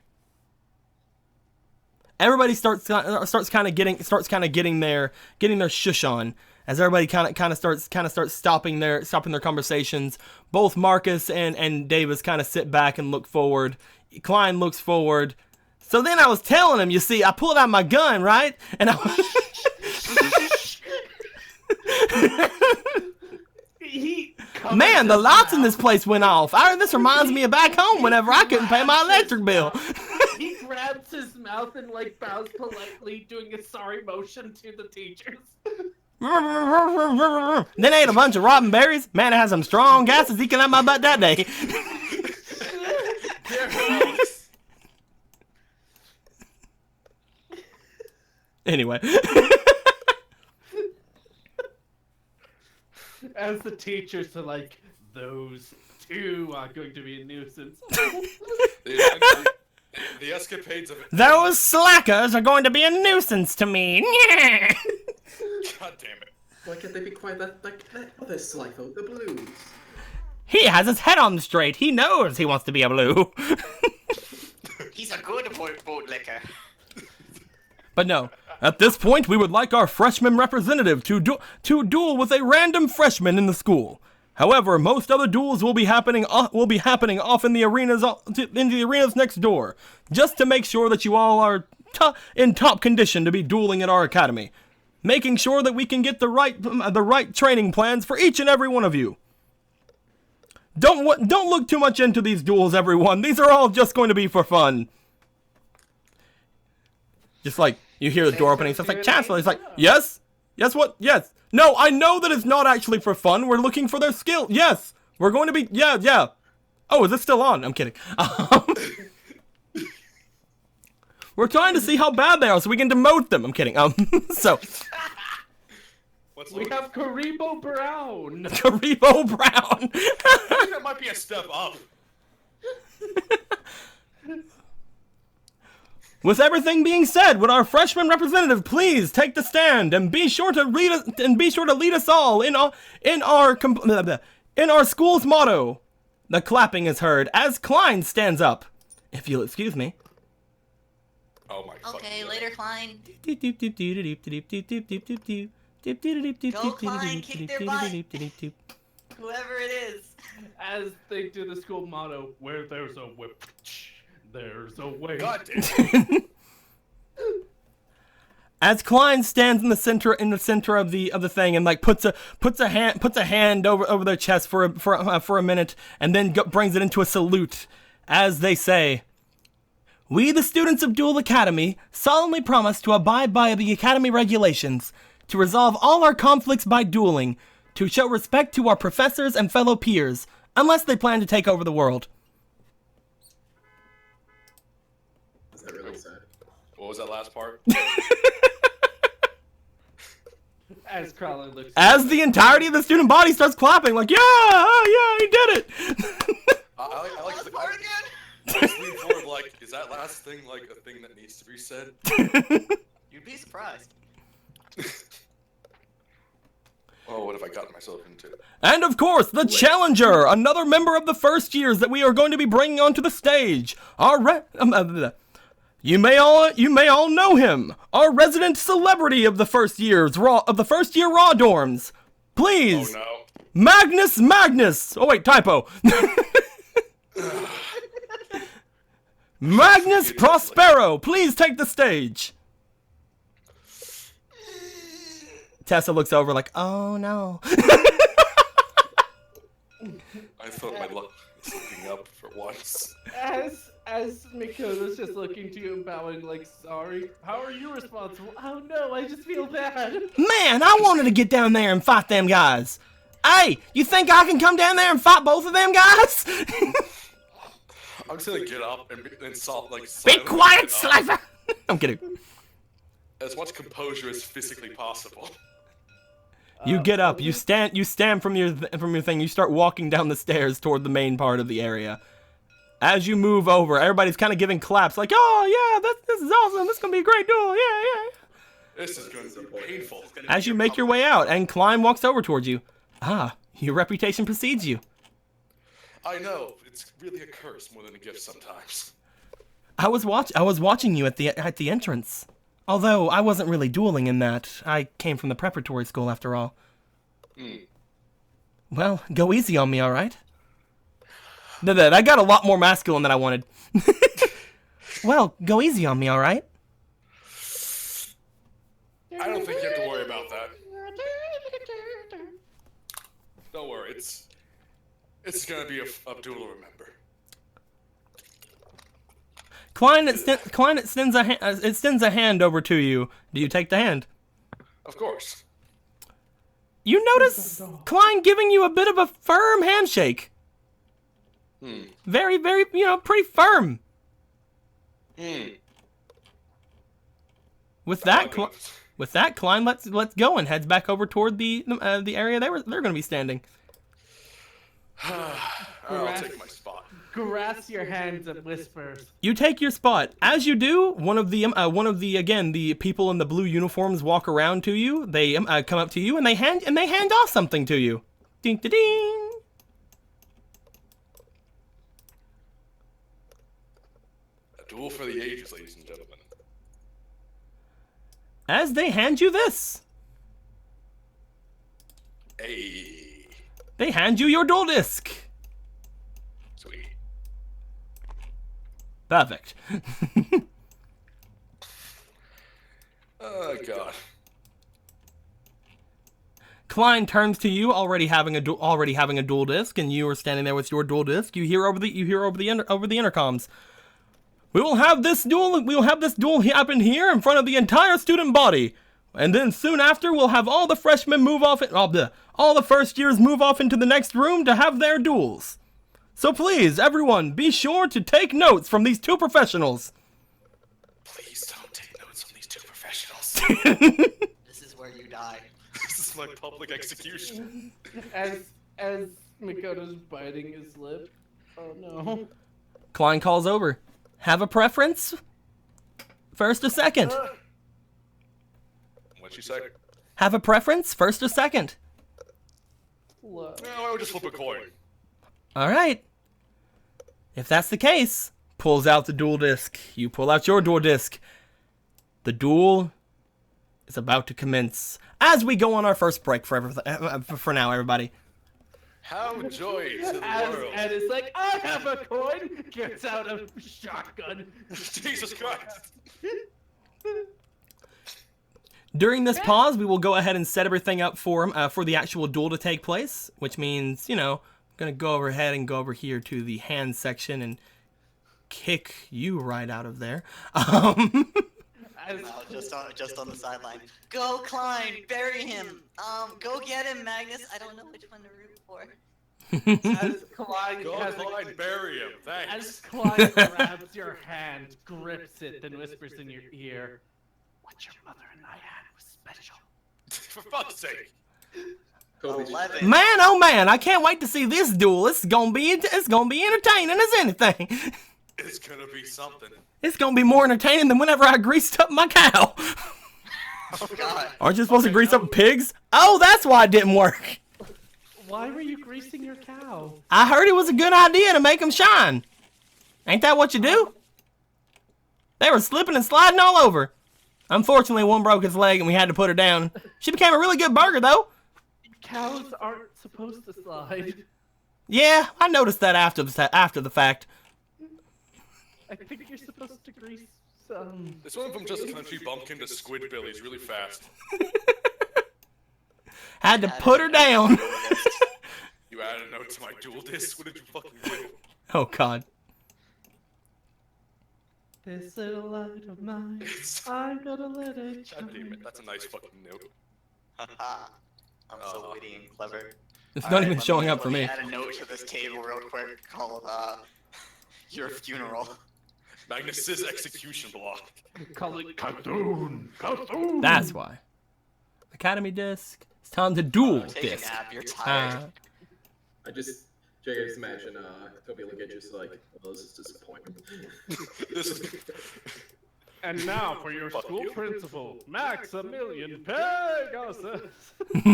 Everybody starts kind of getting their shush on as everybody kind of starts stopping their conversations. Both Marcus and Davis kind of sit back and look forward. Klein looks forward. So then I was telling him, you see, I pulled out my gun, right? And Man, the lights in this place went off. This reminds me of back home whenever I couldn't pay my electric bill. He grabs his mouth and like bows politely, doing a sorry motion to the teachers. Then ate a bunch of rotten berries. Man, I had some strong gases eking out my butt that day. Anyway. As the teachers are like, those two are going to be a nuisance. The escapades of Those slackers are going to be a nuisance to me. God damn it. why can't they be quiet like that other Sligo, the Blues? He has his head on straight. He knows he wants to be a blue. He's a good bootlicker. But no, at this point, we would like our freshman representative to duel with a random freshman in the school. However, most other duels will be happening off in the arenas next door, just to make sure that you all are in top condition to be dueling at our academy, making sure that we can get the right training plans for each and every one of you. Don't look too much into these duels, everyone. These are all just going to be for fun. Just like you hear the door opening, so it's like Chancellor. It's like, yes, what? Yes. No, I know that it's not actually for fun. We're looking for their skill. Yes, we're going to be. Yeah. Oh, is it still on? I'm kidding. We're trying to see how bad they are so we can demote them. I'm kidding. So we have Karibo Brown. Karibo Brown. I think that might be a step up. With everything being said, would our freshman representative please take the stand and be sure to lead us all in our school's motto. The clapping is heard as Klein stands up. If you'll excuse me. Oh my god. Okay, later, Klein. Go, Klein, kick their butt. Whoever it is. As they do the school motto, where there's a whip, there's a way. God damn. As Klein stands in the center of the thing and like puts a hand over their chest for a minute and then brings it into a salute as they say, "We, the students of Duel Academy, solemnly promise to abide by the Academy regulations, to resolve all our conflicts by dueling, to show respect to our professors and fellow peers, unless they plan to take over the world." Is that really sad? What was that last part? As Crowley looks. As the entirety of the student body starts clapping, like, yeah, oh, yeah, he did it. I like the part again? I just lean forward like, is that last thing like a thing that needs to be said? You'd be surprised. Oh, what have I gotten myself into? And of course, the challenger, another member of the first years that we are going to be bringing onto the stage. You may all know him, our resident celebrity of the first year raw dorms. Please, Oh no. Magnus. Oh wait, typo. Magnus Prospero, please take the stage. Tessa looks over like, oh no. I thought my luck was looking up for once. As Makoto's just looking to you and bowing like, sorry. How are you responsible? Oh no, I just feel bad. Man, I wanted to get down there and fight them guys. Hey, you think I can come down there and fight both of them guys? I'm just gonna get up and Be silently quiet, get up. Slifer. I'm kidding. As much composure as physically possible. You get up. You stand from your thing. You start walking down the stairs toward the main part of the area. As you move over, everybody's kind of giving claps, like, "Oh yeah, this is awesome. This is gonna be a great duel. Yeah." This is gonna be painful. As you make your way out, and Klein walks over towards you. Ah, your reputation precedes you. I know, it's really a curse more than a gift sometimes. I was watching you at the entrance. Although I wasn't really dueling in that. I came from the preparatory school after all. Well, go easy on me, all right? I got a lot more masculine than I wanted. Well, go easy on me, all right? I don't think you have to worry about that. Don't worry, it's gonna be a duel to remember. Klein extends a hand over to you. Do you take the hand? Of course. You notice Klein giving you a bit of a firm handshake. Very, very, pretty firm. With that, Klein let's go and heads back over toward the area they're going to be standing. I'll take my spot. Grasp your hands and whispers. You take your spot. As you do, one of the people in the blue uniforms walk around to you. They come up to you and they hand off something to you. Ding da ding. A duel for the ages, ladies and gentlemen. As they hand you this. Hey. They hand you your duel disc. Sweet. Perfect. Oh god. Klein turns to you, already having a duel disc, and you are standing there with your duel disc. You hear over the intercoms. We will have this duel happen here in front of the entire student body, and then soon after we'll have all the freshmen move off. All the first years move off into the next room to have their duels. So please, everyone, be sure to take notes from these two professionals. Please. This is where you die. This is my public execution. As Makoto's biting his lip. Oh no. Klein calls over. Have a preference? First or second? What'd she say? Have a preference? First or second? Look. No, I would just flip a coin. All right. If that's the case, pulls out the duel disc. You pull out your duel disc. The duel is about to commence as we go on our first break for now, everybody. How joy to the world. And it's like, I have a coin! Gets out a shotgun. Jesus Christ. During this pause, we will go ahead and set everything up for the actual duel to take place, which means, you know, I'm going to go overhead and go over here to the hand section and kick you right out of there. No, just on the sideline. Go, Klein! Bury him! Go get him, Magnus! I don't know which one to root for. As Klein Go has Klein, bury him. as Thanks. Klein grabs your hand, grips it, then whispers in your ear, "What your mother and I had was special." For fuck's sake. Kobe, 11. Man, oh man, I can't wait to see this duel. It's gonna be entertaining as anything. It's gonna be something. It's gonna be more entertaining than whenever I greased up my cow. Oh god. Aren't you supposed to grease up pigs? Oh, that's why it didn't work. Why were you greasing your cow? I heard it was a good idea to make them shine. Ain't that what you do? They were slipping and sliding all over. Unfortunately, one broke his leg and we had to put her down. She became a really good burger, though. Cows aren't supposed to slide. Yeah, I noticed that after the fact. I think you're supposed to grease some. This went from just country bumpkin to Squidbillies really fast. Had to put her down. You added a note to my dual disc. What did you fucking do? Oh, God. This little light of mine, I'm gonna let it God damn shine. it, that's a nice fucking note. Haha. I'm so witty and clever. It's All not right, even let showing up for let me. Add a note to this table real quick called your funeral. Magnus's execution block. Call it cartoon. Cartoon. That's why. Academy disc. It's time to duel Take disc. a nap. You're tired. I just imagine Toby look at you just like, well, this is disappointing. This is. And now for your Fuck school you. principal, Maximilian Pegasus.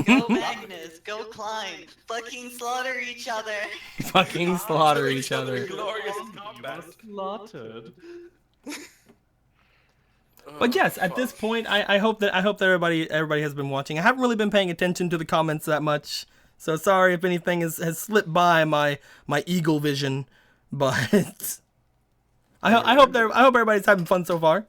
Go Magnus. Go Klein. Fucking slaughter each other. Fucking slaughter each other. Glorious You combat. are slaughtered. But yes, at this point, I hope that everybody has been watching. I haven't really been paying attention to the comments that much, so sorry if anything has slipped by my eagle vision. But I hope everybody's having fun so far.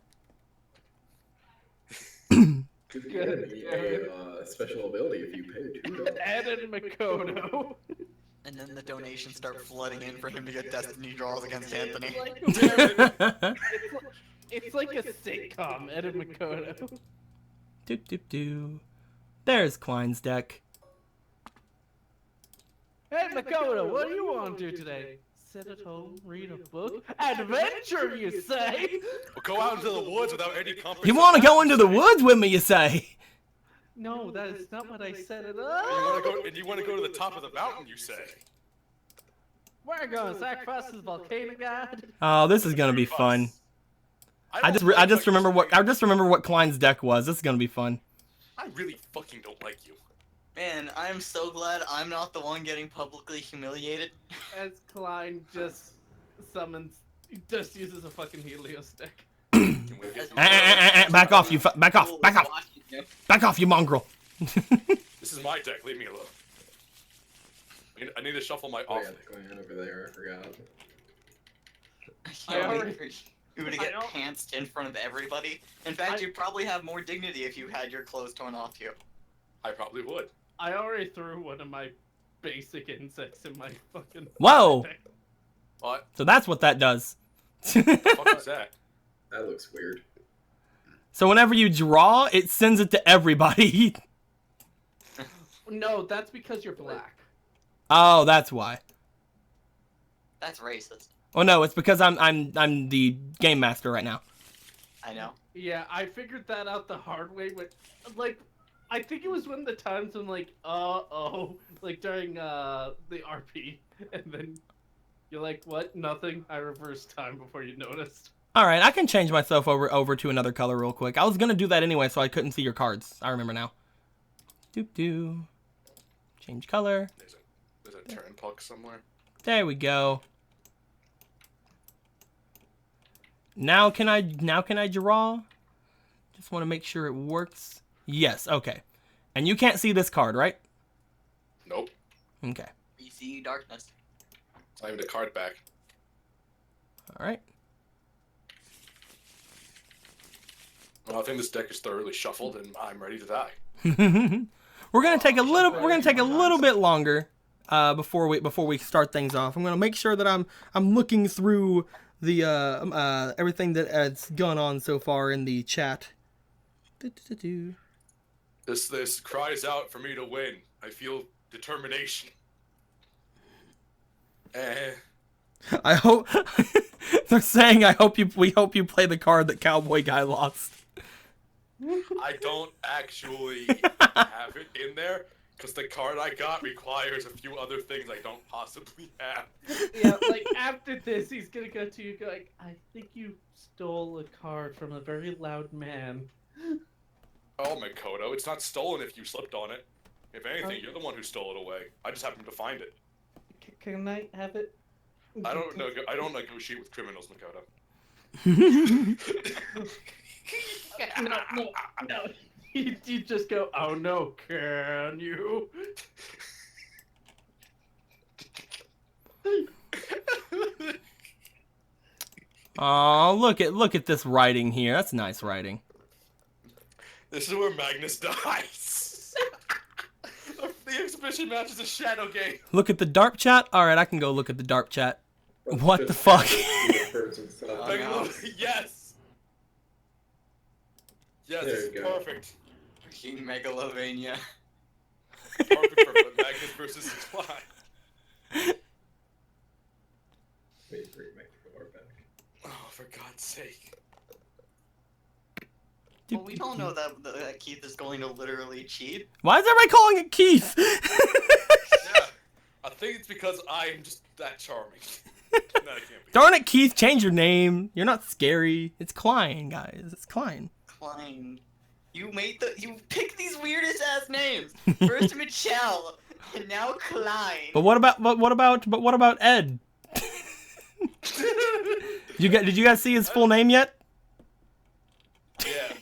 You could get me a special ability if you pay $2. Ed and Makoto. And then the donations start flooding in for him to get destiny draws against Anthony. It's like a sitcom, Ed and Makoto. Doop doop doo. There's Klein's deck. Hey Makoto, what do you want to do today? Sit at home, read a book? Adventure, you say? We'll go out into the woods without any compass. You want to go into the woods with me, you say? No, that is not what I said at And all. you want to go to the top of the mountain, you say? We're gonna sacrifice this volcano god. Oh, this is gonna be fun. I just remember what Klein's deck was. This is gonna be fun. I really fucking don't like you. Man, I'm so glad I'm not the one getting publicly humiliated. As Klein just uses a fucking Helios stick. Can we get Back off, you back off, back off, you mongrel. This is my deck. Leave me alone. I need to shuffle my Oh off. yeah, the coin over there, I forgot. I can't I wait already- for you to get I al- pantsed in front of everybody. In fact, you'd probably have more dignity if you had your clothes torn off you. I probably would. I already threw one of my basic insects in my fucking. Whoa. deck. What? So that's what that does. The fuck is that? That looks weird. So whenever you draw, it sends it to everybody. No, that's because you're black. Oh, that's why. That's racist. Oh no, it's because I'm the game master right now. I know. Yeah, I figured that out the hard way, but like, I think it was one of the times when like, like during the RP, and then you're like, what? Nothing. I reversed time before you noticed. All right, I can change myself over to another color real quick. I was gonna do that anyway, so I couldn't see your cards. I remember now. Doop doo. Change color. There's a turn puck somewhere. There we go. Now can I draw? Just want to make sure it works. Yes, okay. And you can't see this card, right? Nope. Okay. We see darkness. It's not even a card back. All right. Well, I think this deck is thoroughly shuffled, and I'm ready to die. We're gonna take a little bit longer before we start things off. I'm gonna make sure that I'm looking through the everything that has gone on so far in the chat. This cries out for me to win. I feel determination. I hope they're saying we hope you play the card that Cowboy Guy lost. I don't actually have it in there because the card I got requires a few other things I don't possibly have. Yeah, like after this, he's gonna go to you like, I think you stole a card from a very loud man. Oh, Makoto, it's not stolen if you slipped on it. If anything, you're the one who stole it away. I just happened to find it. Can I have it? I don't negotiate with criminals, Makoto. No. You just go, oh no, can you? Oh, look at this writing here. That's nice writing. This is where Magnus dies. The exhibition match is a shadow game. Look at the DARP chat. All right, I can go look at the DARP chat. What the fuck? Yes. Yes, this is perfect. King Megalovania. Perfect for Magnus versus Clyde. Wait, bring my car back. Oh, for God's sake. Well, we don't know that Keith is going to literally cheat. Why is everybody calling it Keith? Yeah, I think it's because I'm just that charming. No, it can't be. Darn it, Keith, change your name. You're not scary. It's Klein, guys. It's Klein. Klein. You picked these weirdest ass names. First Michelle, and now Klein. But what about Ed? Did you guys see his full name yet? Yeah.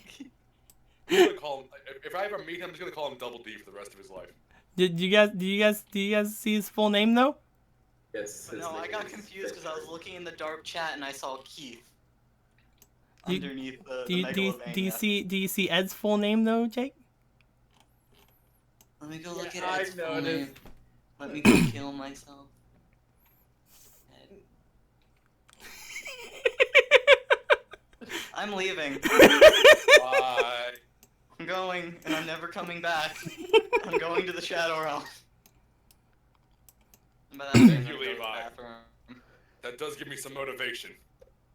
I'm gonna call him, if I ever meet him, I'm just gonna call him Double D for the rest of his life. Did you guys see his full name though? Yes. No, I got confused because I was looking in the dark chat and I saw Keith underneath the Do you see Ed's full name though, Jake? Let me go look Yeah, at Ed's I full noticed. name. Let me go kill myself. Ed. I'm leaving. Bye. I'm going, and I'm never coming back. I'm going to the Shadow Realm. And by that, I'm gonna You go leave, to the I. bathroom. That does give me some motivation.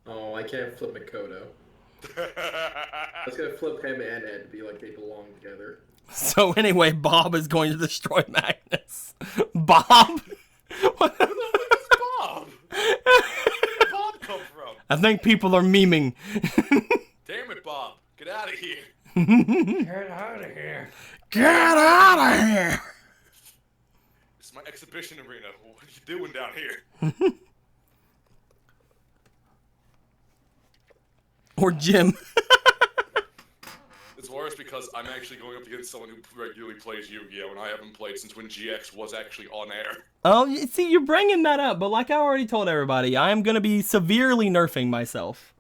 Oh, I can't flip Makoto. I was gonna flip him and Ed to be like they belong together. So anyway, Bob is going to destroy Magnus. Bob? What? Who the fuck is Bob? Where did Bob come from? I think people are memeing. Damn it, Bob. Get out of here. Get out of here. Get out of here! This is my exhibition arena. What are you doing down here? Or Jim. It's worse because I'm actually going up against someone who regularly plays Yu-Gi-Oh! And I haven't played since when GX was actually on air. Oh, see, you're bringing that up, but like I already told everybody, I am going to be severely nerfing myself.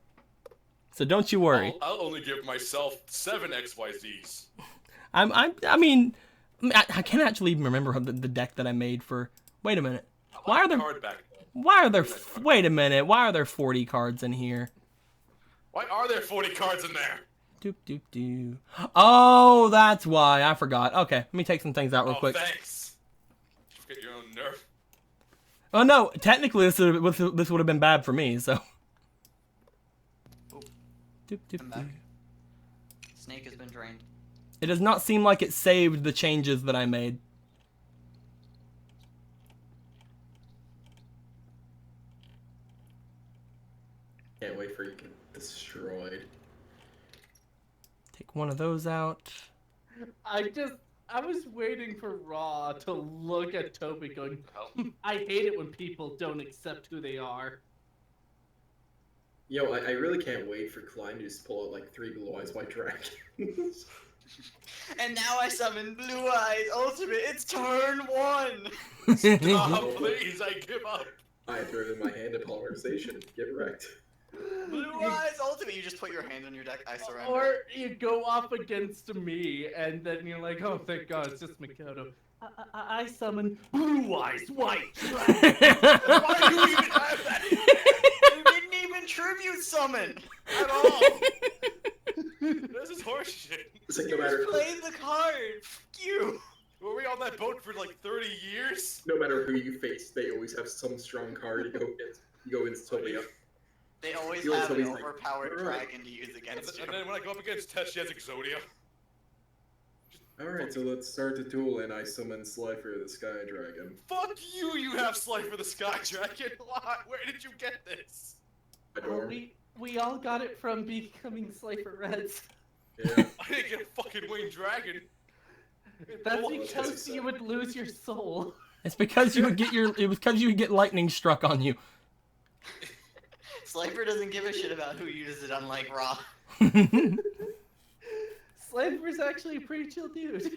So don't you worry. I'll only give myself 7 XYZs. I mean, I can't actually even remember the deck that I made for. Wait a minute. Why are there? Card back. Why are there? Wait a minute. Why are there 40 cards in here? Why are there 40 cards in there? Doop doop doo. Oh, that's why. I forgot. Okay, let me take some things out real quick. Thanks. You get your own nerf. Oh no, technically this would have been bad for me. So. I'm back. Snake has been drained. It does not seem like it saved the changes that I made. Can't wait for you to get destroyed. Take one of those out. I was waiting for Raw to look at Toby going, I hate it when people don't accept who they are. Yo, I really can't wait for Klein to just pull out like 3 Blue Eyes White Dragons. And now I summon Blue Eyes Ultimate. It's turn 1. Stop, please, I give up. I threw in my hand to polymerization. Get wrecked. Blue Eyes Ultimate. You just put your hand on your deck. I surrender. Or you go up against me, and then you're like, oh, thank God, it's just Makoto. I summon Blue Eyes White Dragon. Why do you even have that? You didn't even tribute summon at all. This is horseshit. It's like no You matter, just played the card. Fuck you. Were we on that boat for like 30 years? no matter who you face, they always have some strong card to go against. You go against Tobia. They always You always have an like, overpowered "Alright." dragon to use against you. And then when I go up against Tess, she has Exodia. Alright, so let's start the duel, and I summon Slifer, the Sky Dragon. Fuck you, you have Slifer the Sky Dragon. Why? Where did you get this? My Well, dorm. we all got it from becoming Slifer Reds. Yeah. I didn't get fucking Winged Dragon. That's Bull- because you would lose your soul. It's because you would get lightning struck on you. Slifer doesn't give a shit about who uses it, unlike Raw. Slifer's actually a pretty chill dude.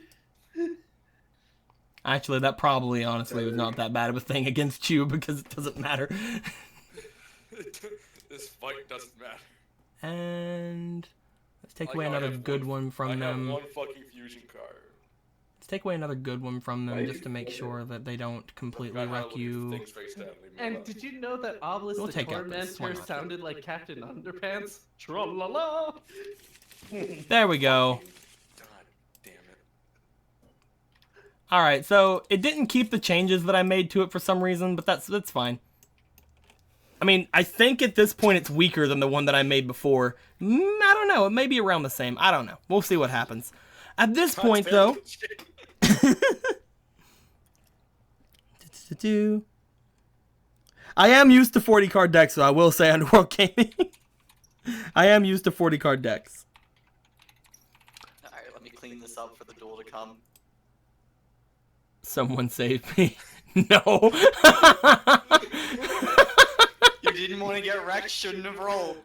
Actually, that probably, honestly, was not that bad of a thing against you because it doesn't matter. This fight doesn't matter. And let's take Like away how I another have good one- one from I them. have one fucking fusion card. Let's take away another good one from them Why just to make you- sure that they don't completely Forgot how to wreck look at you. things face down, leave me And alone. did you know that Obelisk We'll the take out this, why Tormentor not? sounded like Captain Underpants? Tra-la-la! There we go. God damn it. Alright, so it didn't keep the changes that I made to it for some reason, but that's fine. I mean, I think at this point it's weaker than the one that I made before. I don't know, it may be around the same. I don't know. We'll see what happens. At this point, though... I am used to 40 card decks, so I will say Underworld Gaming. I am used to 40 card decks. Alright, let me clean this up for the duel to come. Someone save me. No. You didn't want to get wrecked, shouldn't have rolled.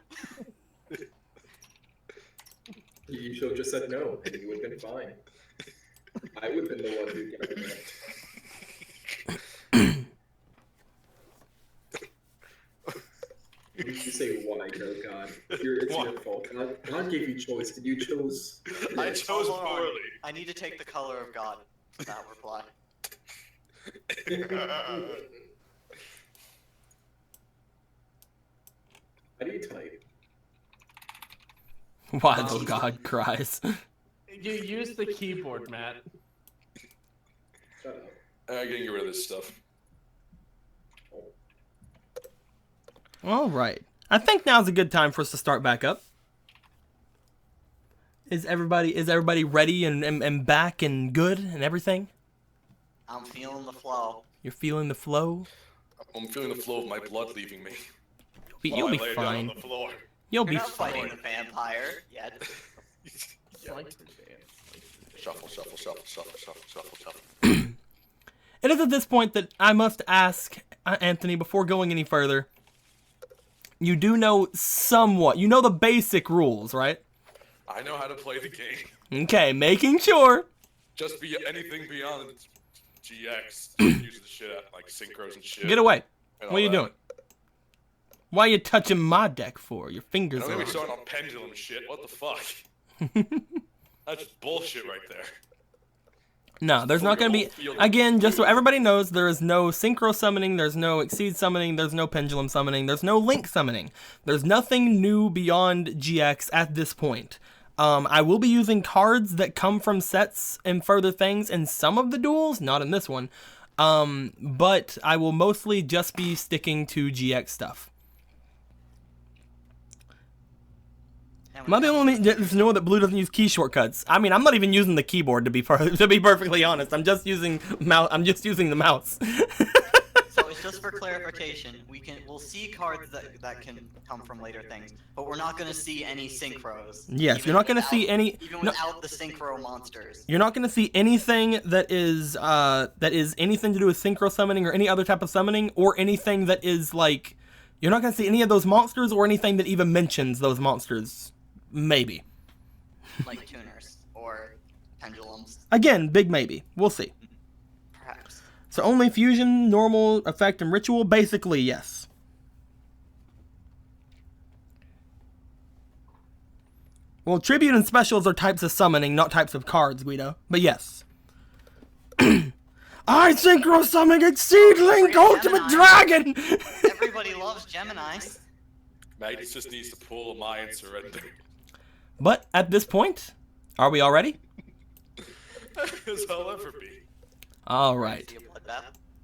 You should have just said no, and you would have been fine. I would have been the one who got wrecked. You say why, no God. It's your fault. God gave you choice, and you chose. I chose Hold on. poorly. I need to take the color of God. That reply. How do you type? Why the god cries. You use the keyboard, Matt. Shut up. I gotta get rid of this stuff. Alright. I think now's a good time for us to start back up. Is everybody ready and back and good and everything? I'm feeling the flow. You're feeling the flow? I'm feeling the flow of my blood leaving me. You'll While be I lay down fine. on the floor. You'll You're be not fine. fighting the vampire yet. Shuffle, shuffle, shuffle, shuffle, shuffle, shuffle, shuffle. It is at this point that I must ask, Anthony, before going any further. You do know somewhat. You know the basic rules, right? I know how to play the game. Okay, making sure. Just be anything beyond GX. Use the shit out, like synchros and shit. Get away. and What are you all that. doing? Why are you touching my deck for? Your And fingers I'm are gonna on be it. starting on pendulum shit. What the fuck? That's just bullshit right there. No, there's not going to be... Again, just so everybody knows, there is no synchro summoning, there's no exceed summoning, there's no pendulum summoning, there's no link summoning. There's nothing new beyond GX at this point. I will be using cards that come from sets and further things in some of the duels, not in this one. But I will mostly just be sticking to GX stuff. Am I the only to know that blue doesn't use key shortcuts? I mean, I'm not even using the keyboard to be perfectly honest. I'm just using the mouse. So it's just for clarification. We'll see cards that can come from later things, but we're not gonna see any synchros. Yes, you're not gonna see any even without the synchro monsters. You're not gonna see anything that is anything to do with synchro summoning or any other type of summoning or anything that is like. You're not gonna see any of those monsters or anything that even mentions those monsters. Maybe. Like tuners or pendulums. Again, big maybe. We'll see. Perhaps. So only fusion, normal, effect, and ritual? Basically, yes. Well, tribute and specials are types of summoning, not types of cards, Guido. But yes. I synchro summon Exceedlink Ultimate Dragon! Everybody loves Geminis. Magnus just needs to pull a Mayan surrender. But at this point, are we all ready? As I'll ever be. All right.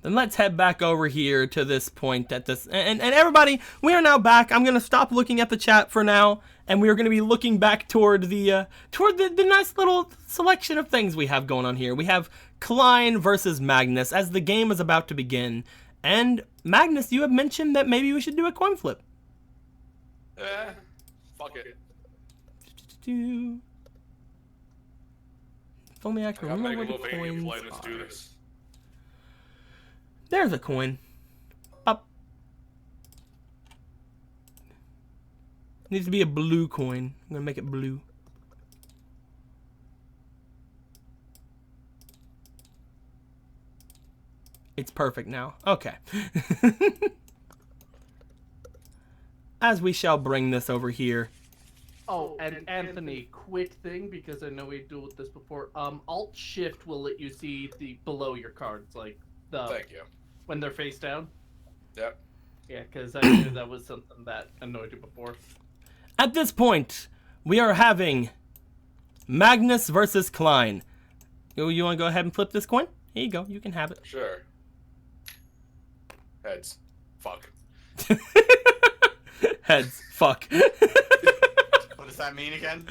Then let's head back over here to this point at this, and everybody, we are now back. I'm gonna stop looking at the chat for now, and we are gonna be looking back toward the nice little selection of things we have going on here. We have Klein versus Magnus as the game is about to begin, and Magnus, you have mentioned that maybe we should do a coin flip. Fuck it. If only I can remember where the coins Let's do are. this. There's a coin. Up. Needs to be a blue coin. I'm gonna make it blue. It's perfect now. Okay. As we shall bring this over here. Oh, and Anthony, quick thing, because I know we dealt with this before. Alt Shift will let you see the below your cards, like the Thank you. when they're face down. Yep. Yeah, because I knew that was something that annoyed you before. At this point, we are having Magnus versus Klein. You want to go ahead and flip this coin? Here you go. You can have it. Sure. Heads. Fuck. Heads. Fuck. What does that mean again?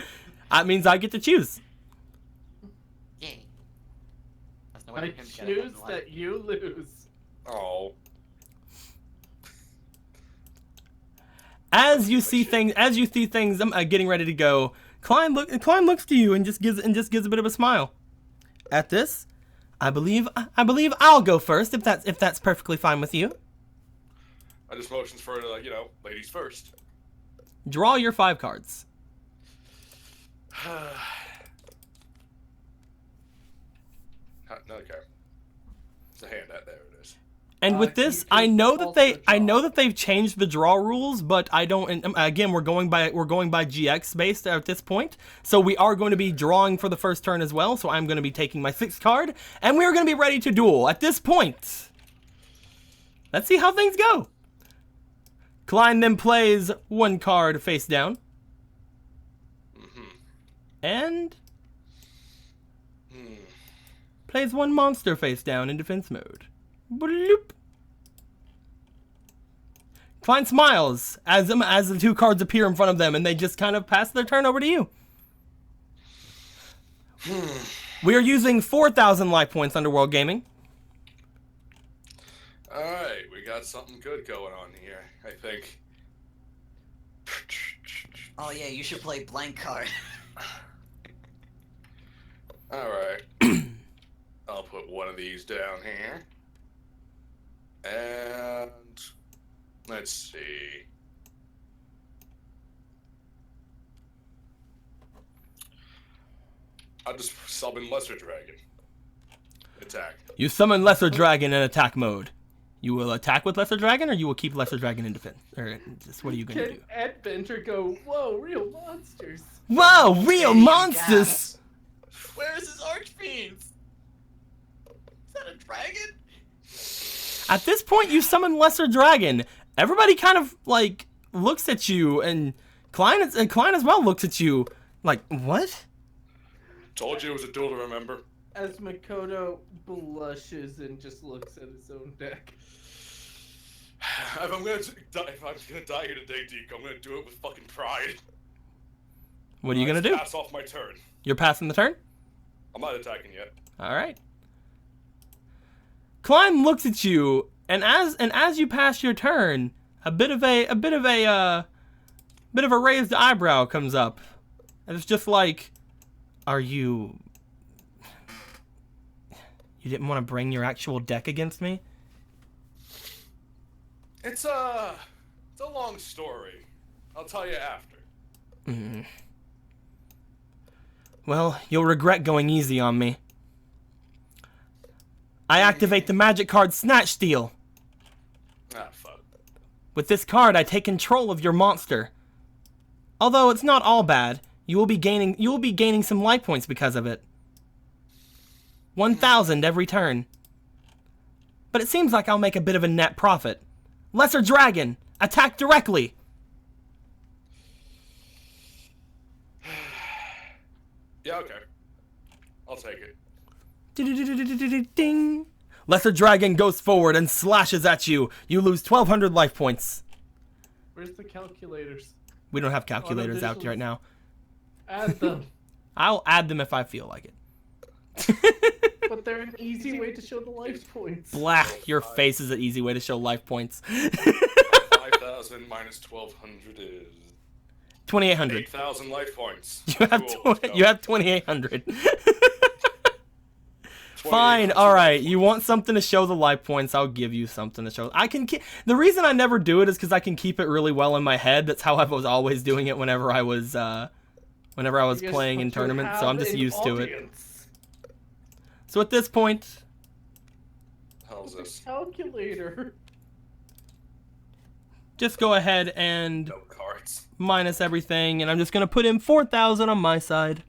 That means I get to choose. Yay. That's no way I for him to get it choose in life. that you lose. Oh. As you see things, getting ready to go, Klein looks to you and just gives a bit of a smile. At this, I believe I'll go first if that's perfectly fine with you. I just motions for ladies first. Draw your 5 cards. Another card. It's a hand. There it is. And with this, I know that they've changed the draw rules, but I don't. And again, we're going by GX based at this point, so we are going to be drawing for the first turn as well. So I'm going to be taking my 6th card, and we are going to be ready to duel at this point. Let's see how things go. Klein then plays 1 card face down, and plays 1 monster face down in defense mode. Bloop. Klein smiles as the 2 cards appear in front of them, and they just kind of pass their turn over to you. We are using 4,000 life points Underworld Gaming. Alright, we got something good going on here, I think. Oh yeah, you should play blank card. Alright. I'll put one of these down here. And let's see. I'll just summon Lesser Dragon. Attack. You summon Lesser Dragon in attack mode. You will attack with Lesser Dragon, or you will keep Lesser Dragon in defense? Or just what are you gonna do? Can Ed Banter go, whoa, real monsters? Whoa, real monsters! Where is his Archfiends? Is that a dragon? At this point, you summon Lesser Dragon. Everybody kind of like looks at you, and Klein as well looks at you like, what? Told you it was a duel to remember. As Makoto blushes and just looks at his own deck. If I'm gonna die here today, Deke, I'm gonna do it with fucking pride. What are you gonna do? Pass off my turn. You're passing the turn? I'm not attacking yet. All right. Klein looks at you, and as you pass your turn, a bit of a raised eyebrow comes up, and it's just like, are you? You didn't want to bring your actual deck against me? It's a long story. I'll tell you after. Well, you'll regret going easy on me. I activate the magic card Snatch Steal. Ah, fuck. With this card, I take control of your monster. Although it's not all bad, you will be gaining some life points because of it. 1,000 every turn. But it seems like I'll make a bit of a net profit. Lesser Dragon, attack directly. Yeah, okay. I'll take it. Ding. Lesser Dragon goes forward and slashes at you. You lose 1,200 life points. Where's the calculators? We don't have calculators out right now. Add them. I'll add them if I feel like it. But they're an easy way to show the life points. Blah, your face is an easy way to show life points. 5,000 minus 1,200 is 2,800. 8,000 life points. You have 2,800. Fine, alright, you want something to show the life points, I'll give you something to show. I can keep, the reason I never do it is because I can keep it really well in my head. That's how I was always doing it whenever I was playing in tournaments, so I'm just used to it. So at this point... How's this? Calculator. Just go ahead and No cards. minus everything, and I'm just going to put in 4,000 on my side.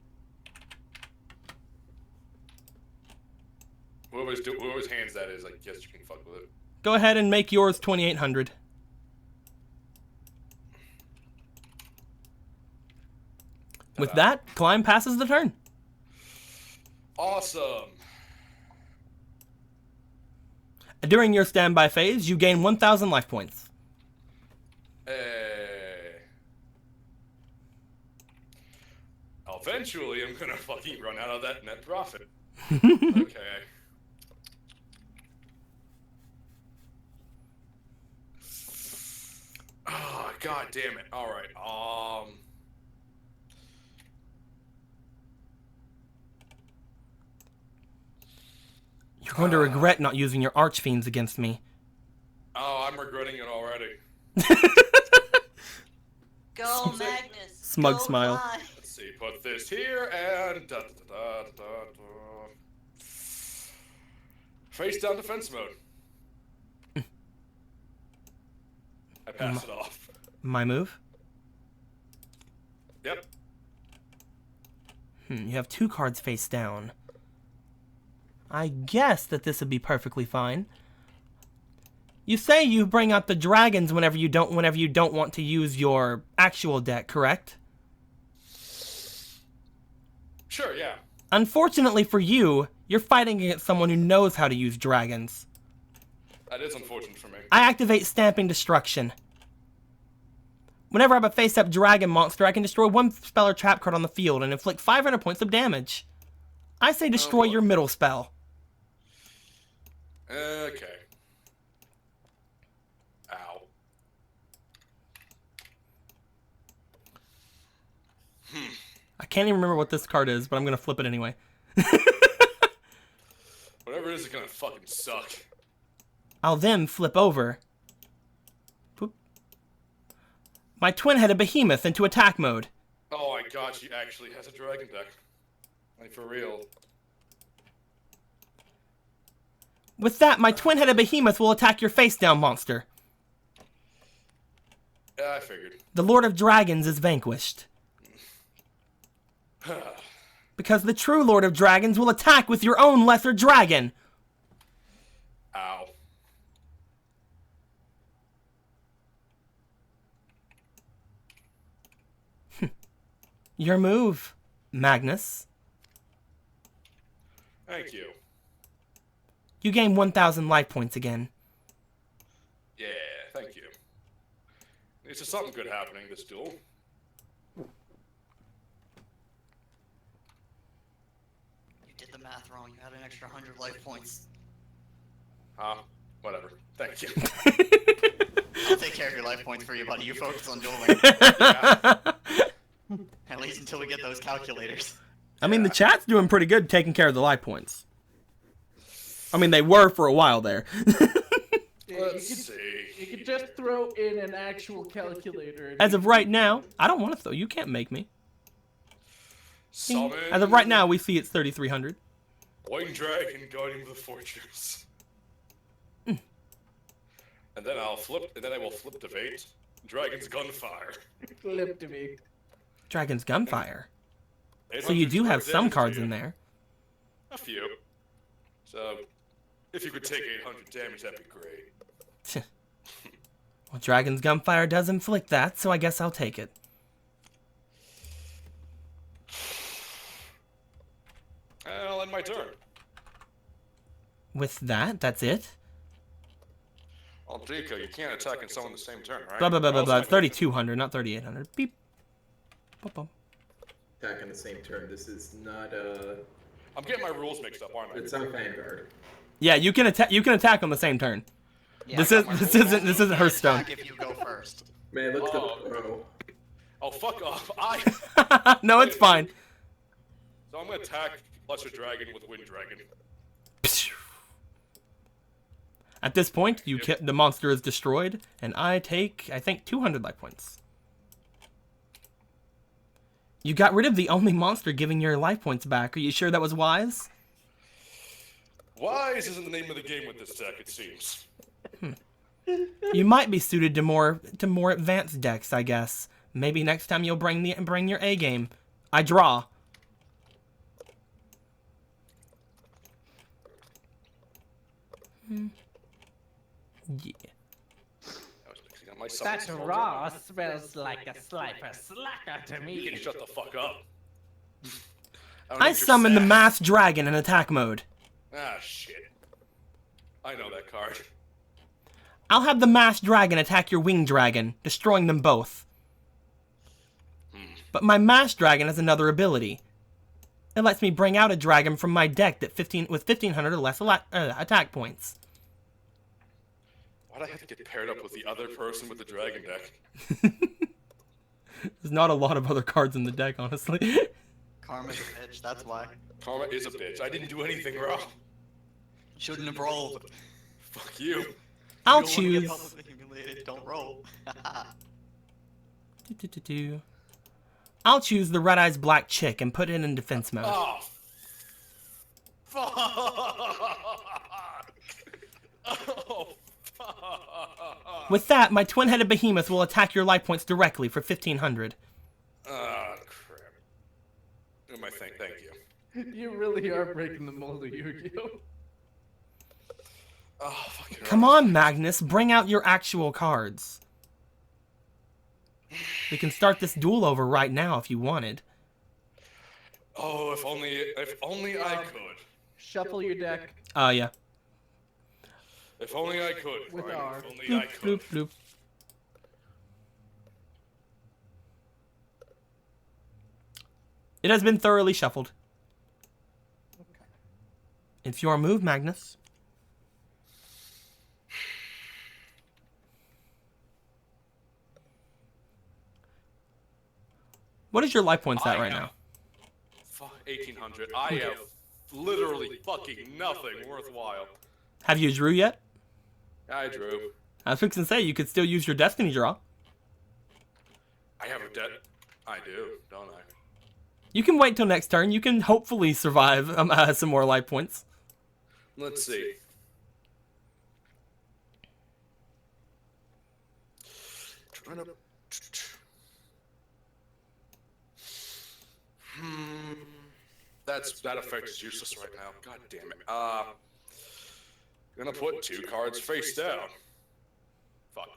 Whoever's hands that is, I guess you can fuck with it. Go ahead and make yours 2,800. With that, Climb passes the turn. Awesome. During your standby phase, you gain 1,000 life points. Eventually, I'm gonna fucking run out of that net profit. Okay. Oh, god damn it. Alright, You're going to regret not using your Archfiends against me. Oh, I'm regretting it already. Go, Magnus. Smug Go smile. fly. Let's see, put this here and face down defense mode. I pass it off. My move? Yep. You have 2 cards face down. I guess that this would be perfectly fine. You say you bring out the dragons whenever you don't want to use your actual deck, correct? Sure, yeah. Unfortunately for you, you're fighting against someone who knows how to use dragons. That is unfortunate for me. I activate Stamping Destruction. Whenever I have a face-up dragon monster, I can destroy 1 spell or trap card on the field and inflict 500 points of damage. I say destroy your middle spell. Okay. Ow. I can't even remember what this card is, but I'm going to flip it anyway. Whatever it is gonna fucking suck. I'll then flip over my twin-headed behemoth into attack mode. Oh my god, she actually has a dragon deck. Like, for real. With that, my twin-headed behemoth will attack your face-down monster. Yeah, I figured. The Lord of Dragons is vanquished. Because the true Lord of Dragons will attack with your own lesser dragon. Ow. Your move, Magnus. Thank you. You gain 1,000 life points again. Yeah, thank you. There's something good happening this duel. wrong. You had an extra 100 life points. Whatever. Thank you. I'll take care of your life points for you, buddy. You focus on dueling. At least until we get those calculators. I mean, the chat's doing pretty good taking care of the life points. I mean, they were for a while there. Let's see. You could just throw in an actual calculator. As of right now, I don't want to throw. You can't make me. Summon. As of right now, we see it's 3,300. White Dragon, Guardian of the Fortress. And then I will flip to Fate. Dragon's Gunfire. Flip to me. Dragon's Gunfire. So you do have some cards in there. A few. So, if you could take 800 damage, that'd be great. Well, Dragon's Gunfire does inflict that, so I guess I'll take it. And I'll end my turn. With that, that's it. Well, Draco, you can't attack and summon the same turn, right? Blah, blah, blah, blah, blah. Also, 3,200, not 3,800. Beep. Bum, bum. Attack on the same turn. This is not I'm getting my rules mixed up, aren't I? it's on Vanguard. Yeah, you can attack. You can attack on the same turn. Yeah, This I is got my this rules. isn't this isn't Hearthstone. Attack if you go first. Man, look at the Oh. pro. Oh, fuck off. No, it's fine. So I'm gonna attack Lesser Dragon with Wind Dragon. At this point, the monster is destroyed, and I take, I think, 200 life points. You got rid of the only monster giving your life points back. Are you sure that was wise? Wise isn't the name of the game with this deck, it seems. You might be suited to more advanced decks, I guess. Maybe next time you'll bring your A game. I draw. Yeah. I was mixing up my That summons. raw smells like a slifer slacker to You can me. shut the fuck up. don't I need your summon the sass. Masked Dragon in attack mode. Ah, shit. I know that card. I'll have the Masked Dragon attack your Winged Dragon, destroying them both. But my Masked Dragon has another ability. It lets me bring out a dragon from my deck with 1,500 or less attack points. Why'd I have to get paired up with the other person with the dragon deck? There's not a lot of other cards in the deck, honestly. Karma's a bitch, that's why. Karma is a bitch. I didn't do anything wrong. Shouldn't have rolled. Fuck you. I'll You don't wanna get choose. publicly humiliated, don't roll. I'll choose the Red Eyes Black Chick and put it in defense mode. Oh. Fuck. Oh, fuck. With that, my twin-headed behemoth will attack your life points directly for 1,500. Ah, crap. Do my thing, thank you. You really are breaking the mold of Yu-Gi-Oh! Oh, fucking Come on, Magnus, bring out your actual cards. We can start this duel over right now if you wanted. Oh, if only I could. Shuffle your deck. Oh, yeah. If only I could. With Ryan, R. If only Bloop, I could. bloop, bloop. It has been thoroughly shuffled. It's your move, Magnus. What is your life points at right now? Fuck, 1,800. I have literally fucking nothing worthwhile. Have you drew yet? I drew. I was fixing to say, you could still use your Destiny draw. I have a debt. I do, don't I? You can wait till next turn. You can hopefully survive some more life points. Let's see. Trying to... That effect is useless right now. God damn it. Gonna put 2 cards face down. Fuck.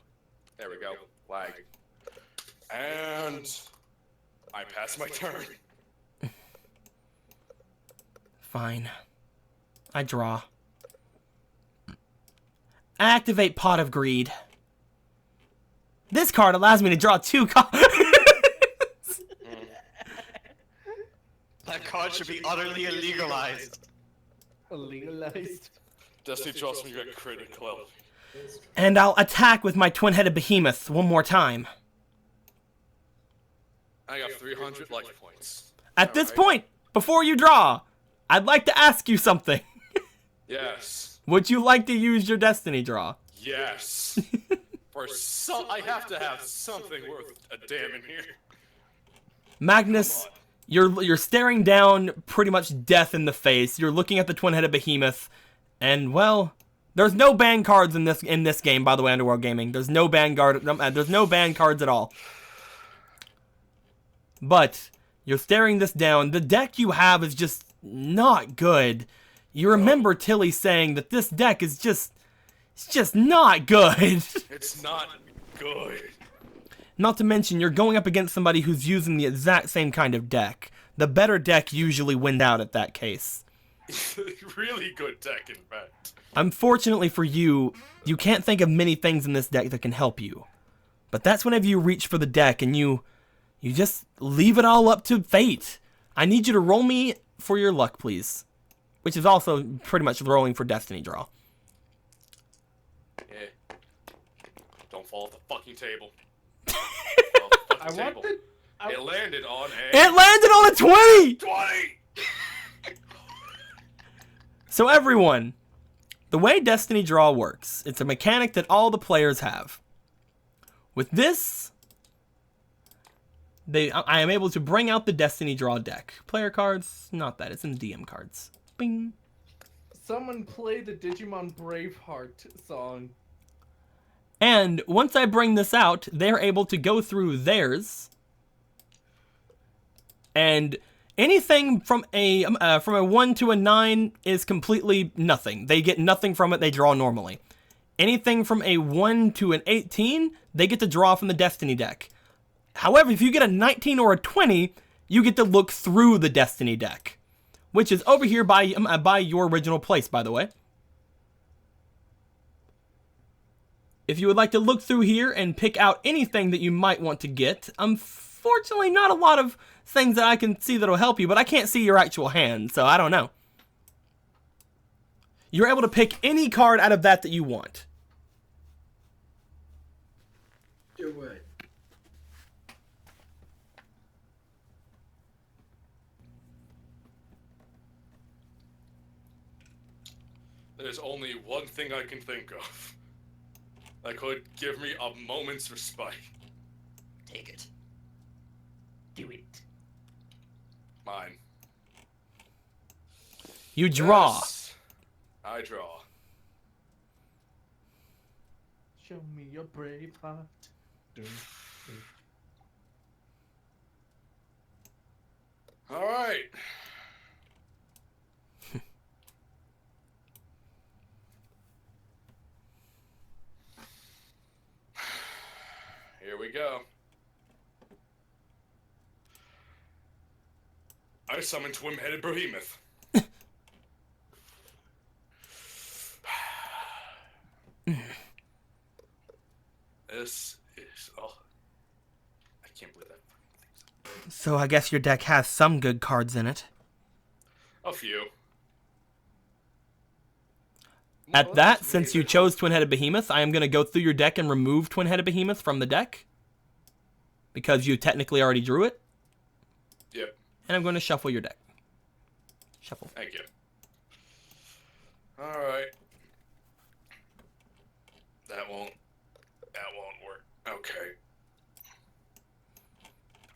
There we go. Lag. And I pass my turn. Fine. I draw. Activate Pot of Greed. This card allows me to draw 2 cards. That card should be utterly illegalized. Legalized. Destiny draws me get critical. And I'll attack with my twin-headed behemoth one more time. I got 300 life points. At this point, before you draw, I'd like to ask you something. Yes. Would you like to use your destiny draw? Yes. I have to have something worth a damn in here. Magnus, you're staring down pretty much death in the face. You're looking at the twin-headed behemoth, and well, there's no ban cards in this game. By the way, Underworld Gaming, there's no ban cards at all. But you're staring this down. The deck you have is just not good. You remember Tilly saying that this deck is just, it's just not good. It's not good. Not to mention, you're going up against somebody who's using the exact same kind of deck. The better deck usually wins out at that case. Really good deck, in fact. Unfortunately for you, you can't think of many things in this deck that can help you. But that's whenever you reach for the deck and you just leave it all up to fate. I need you to roll me for your luck, please. Which is also pretty much rolling for destiny draw. Yeah. Don't fall off the fucking table. I want the. It landed on a... It landed on a 20! 20! So everyone, the way Destiny Draw works, it's a mechanic that all the players have. With this, I am able to bring out the Destiny Draw deck. Player cards, not that, it's in the DM cards. Bing. Someone play the Digimon Braveheart song. And once I bring this out, they're able to go through theirs. And anything from a 1 to a 9 is completely nothing. They get nothing from it, they draw normally. Anything from a 1 to an 18, they get to draw from the Destiny deck. However, if you get a 19 or a 20, you get to look through the Destiny deck. Which is over here by your original place, by the way. If you would like to look through here and pick out anything that you might want to get, unfortunately not a lot of things that I can see that'll help you, but I can't see your actual hand, so I don't know. You're able to pick any card out of that you want. Do it. There's only one thing I can think of that could give me a moment's respite. Take it. Do it. Mine. You draw. Yes, I draw. Show me your brave heart. All right. Here we go. I summon Twin-Headed Behemoth. This is... Oh. I can't believe that. So I guess your deck has some good cards in it. A few. At that, since you chose Twin-Headed Behemoth, I am going to go through your deck and remove Twin-Headed Behemoth from the deck. Because you technically already drew it. Yep. And I'm going to shuffle your deck. Shuffle. Thank you. Alright. That won't work. Okay.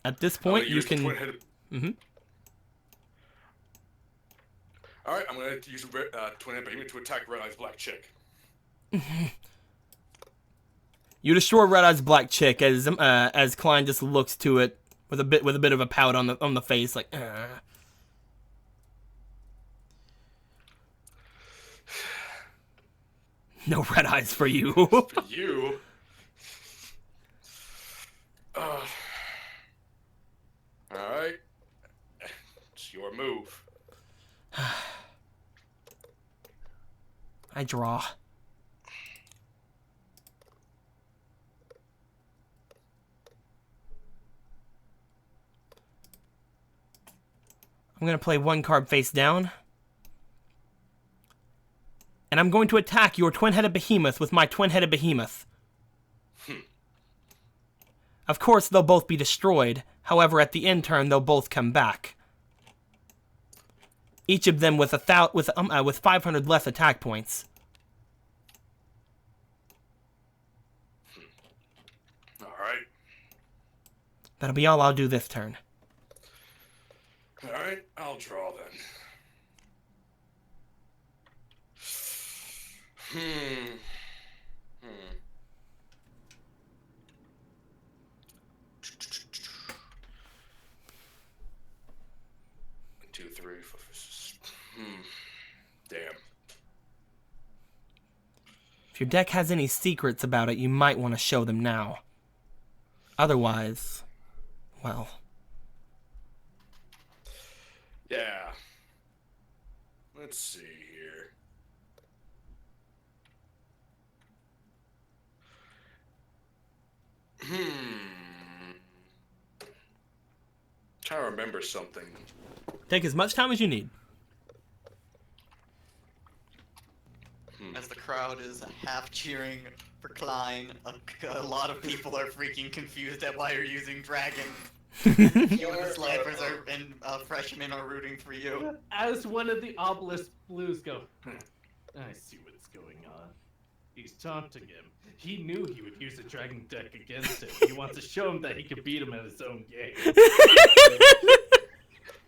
At this point, you can... Alright, I'm going to use Twin-Headed Behemoth to attack Red Eye's Black Chick. You destroy Red Eye's Black Chick as Klein just looks to it with a bit of a pout on the face, like. No red eyes for you. For you? Alright. It's your move. I draw. I'm going to play one card face down. and I'm going to attack your twin-headed behemoth with my twin-headed behemoth. Of course, they'll both be destroyed. However, at the end turn, they'll both come back. Each of them with 500 less attack points. Alright. That'll be all I'll do this turn. Alright, I'll draw then. 2, 3, 4. Damn. If your deck has any secrets about it, you might want to show them now. Otherwise, well... Yeah. Let's see here. Trying to remember something. Take as much time as you need. As the crowd is half cheering for Klein, a lot of people are freaking confused at why you're using dragon. You and the snipers and freshmen are rooting for you. As one of the obelisk blues go, I see what's going on. He's taunting him. He knew he would use the dragon deck against him. He wants to show him that he can beat him at his own game.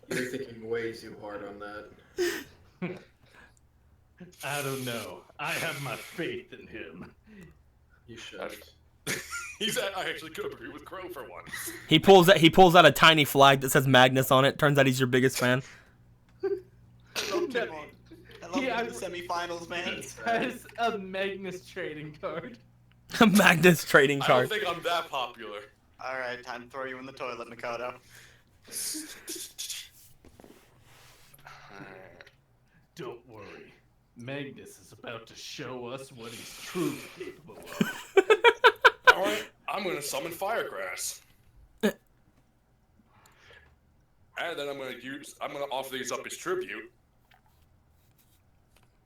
You're thinking way too hard on that. I don't know. I have my faith in him. You should. I actually could agree with Crow for once. He pulls out a tiny flag that says Magnus on it. Turns out he's your biggest fan. I love him in the semifinals, man. Has a Magnus trading card. A Magnus trading I card. don't think I'm that popular. Alright, time to throw you in the toilet, Makoto. Don't worry. Magnus is about to show us what he's truly capable of. Alright, I'm gonna summon Firegrass. And then I'm gonna offer these up as tribute.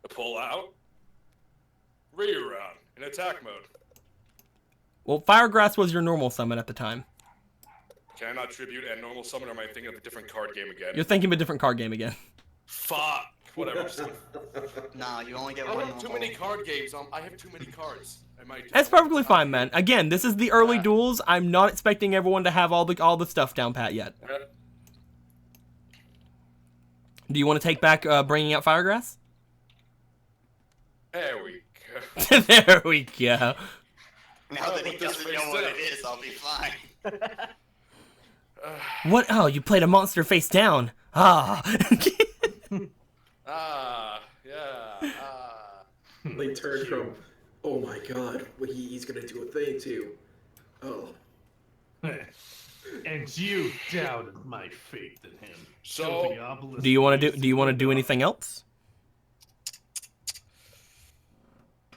Pull out. Rerun in attack mode. Well, Firegrass was your normal summon at the time. Can I not tribute and normal summon, or am I thinking of a different card game again? You're thinking of a different card game again. Fuck! Whatever. Nah, you only get I one have too normal. many card games. I have too many cards. I might That's perfectly fine, man. Again, this is the early duels. I'm not expecting everyone to have all the stuff down pat yet. Do you want to take back bringing out Firegrass? There we go. There we go. Now that he put this doesn't face know what down. it is, I'll be fine. What? Oh, you played a monster face down. Ah. Yeah. They turn from, oh my god, he's gonna do a thing too. Oh. And you doubted my faith in him. So, the obelisk Do you want to blues do anything else?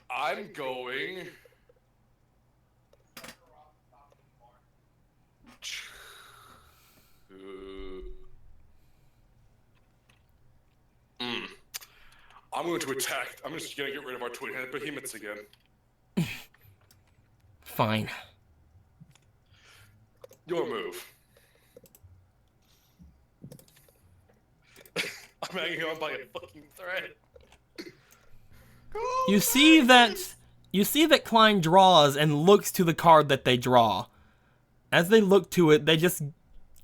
I'm going. I'm going to attack. I'm just going to get rid of our twin-headed behemoths again. Fine. Your move. I'm hanging on by a fucking thread. You see that Klein draws and looks to the card that they draw. As they look to it, they just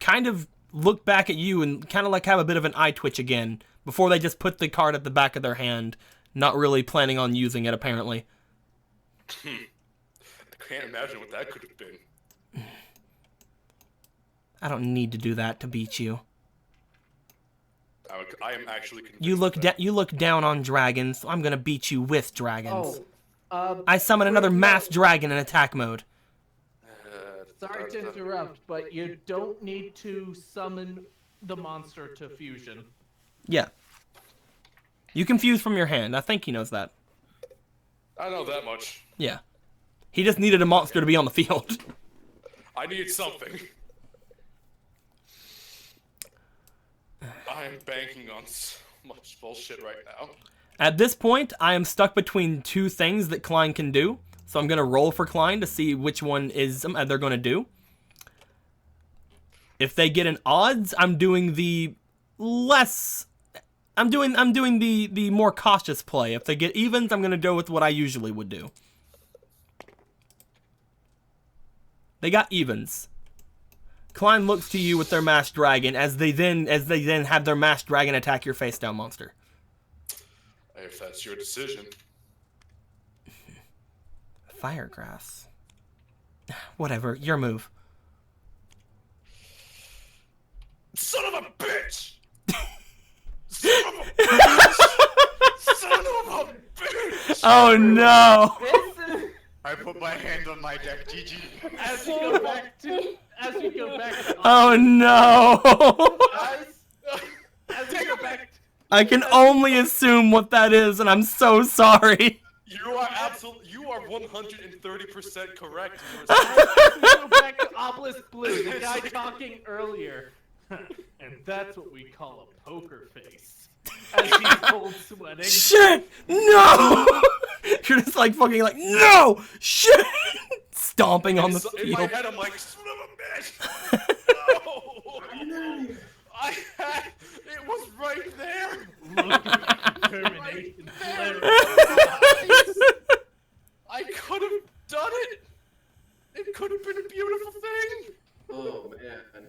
kind of look back at you and kind of like have a bit of an eye twitch again before they just put the card at the back of their hand, not really planning on using it apparently. I can't imagine what that could have been. I don't need to do that to beat you. I am actually convinced. You look down on dragons, so I'm gonna beat you with dragons. Oh, I summon another mass dragon in attack mode. sorry to interrupt, but you don't need to summon the monster to fusion. Yeah. You can fuse from your hand. I think he knows that. I know that much. Yeah. He just needed a monster to be on the field. I need something. I am banking on so much bullshit right now. At this point, I am stuck between two things that Klein can do. So I'm going to roll for Klein to see which one is they're going to do. If they get an odds, I'm doing the less... I'm doing the more cautious play. If they get evens, I'm going to go with what I usually would do. They got evens. Klein looks to you with their masked dragon as they then have their masked dragon attack your face down monster. If that's your decision. Firegrass. Whatever, your move. Son of a bitch! Son of a bitch! Son of a bitch! Oh no! I put my hand on my deck, GG. As we go back to Oh no! as we go back I can only assume what that is, and I'm so sorry. You are 130% correct. as we go back to Obelisk Blue, the guy talking earlier. And that's what we call a poker face. As he's cold sweating. Shit! No! You're just like fucking like, no! Shit! Stomping on the In my field. head, I'm like, son of a bitch! No! It was right there! Look at determination. I could have done it! It could have been a beautiful thing! Oh man.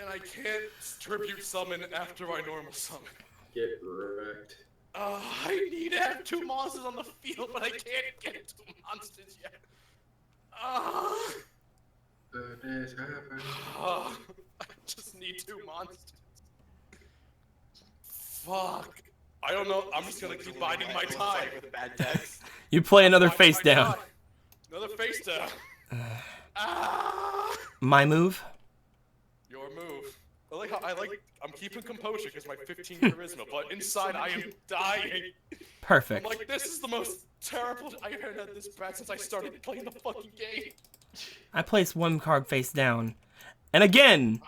And I can't tribute summon after my normal summon. Get wrecked. I need to have 2 monsters on the field, but I can't get 2 monsters yet. Goodness heaven. I just need 2 monsters. Fuck. I don't know. I'm just gonna keep biding my time. With bad decks. You play another Biding face my down. time. Another face down. My move? Your move. I'm keeping composure because my 15 charisma, but inside I am dying. Perfect. I'm like, this is the most terrible. I haven't had this bad since I started playing the fucking game. I place 1 card face down. And again,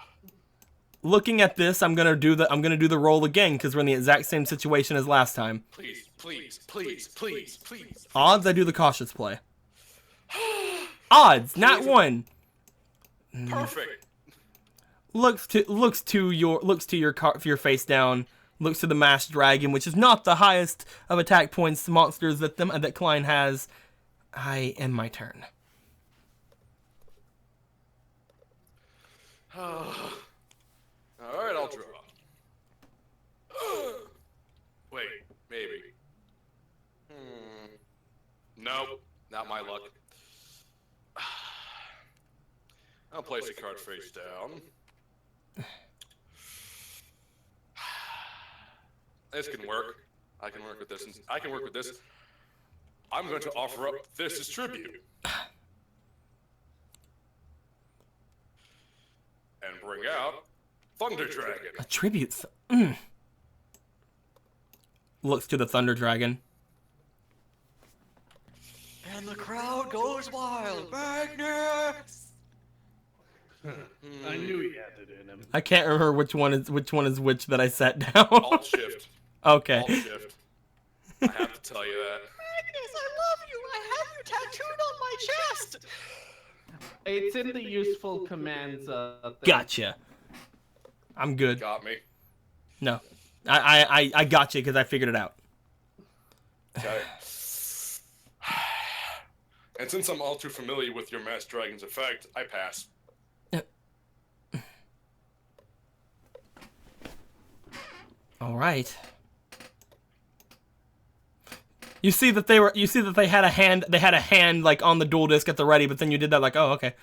looking at this, I'm gonna do the roll again because we're in the exact same situation as last time. Please, please, please, please, please. Odds, I do the cautious play. Odds, not 1. Perfect. Looks to your face down. Looks to the masked dragon, which is not the highest of attack points monsters that Klein has. I end my turn. Alright, I'll draw. Wait, maybe. Nope, not my luck. I'll place a card face down. This can work. I can work with this. I can work with this. I'm going to offer up this as tribute. And bring out Thunder Dragon. A tribute. Looks to the Thunder Dragon. And the crowd goes wild. Magnus! I knew he had it in him. I can't remember which one is which that I set down. Alt Shift. Okay. Alt Shift. I have to tell you that. Magnus, I love you. I have you tattooed on my chest. It's in the useful commands thing. Gotcha. I'm good. Got me. No, I got you because I figured it out. Okay. And since I'm all too familiar with your Masked Dragon's effect, I pass. All right. You see that they had a hand. They had a hand like on the dual disc at the ready, but then you did that like, oh, okay.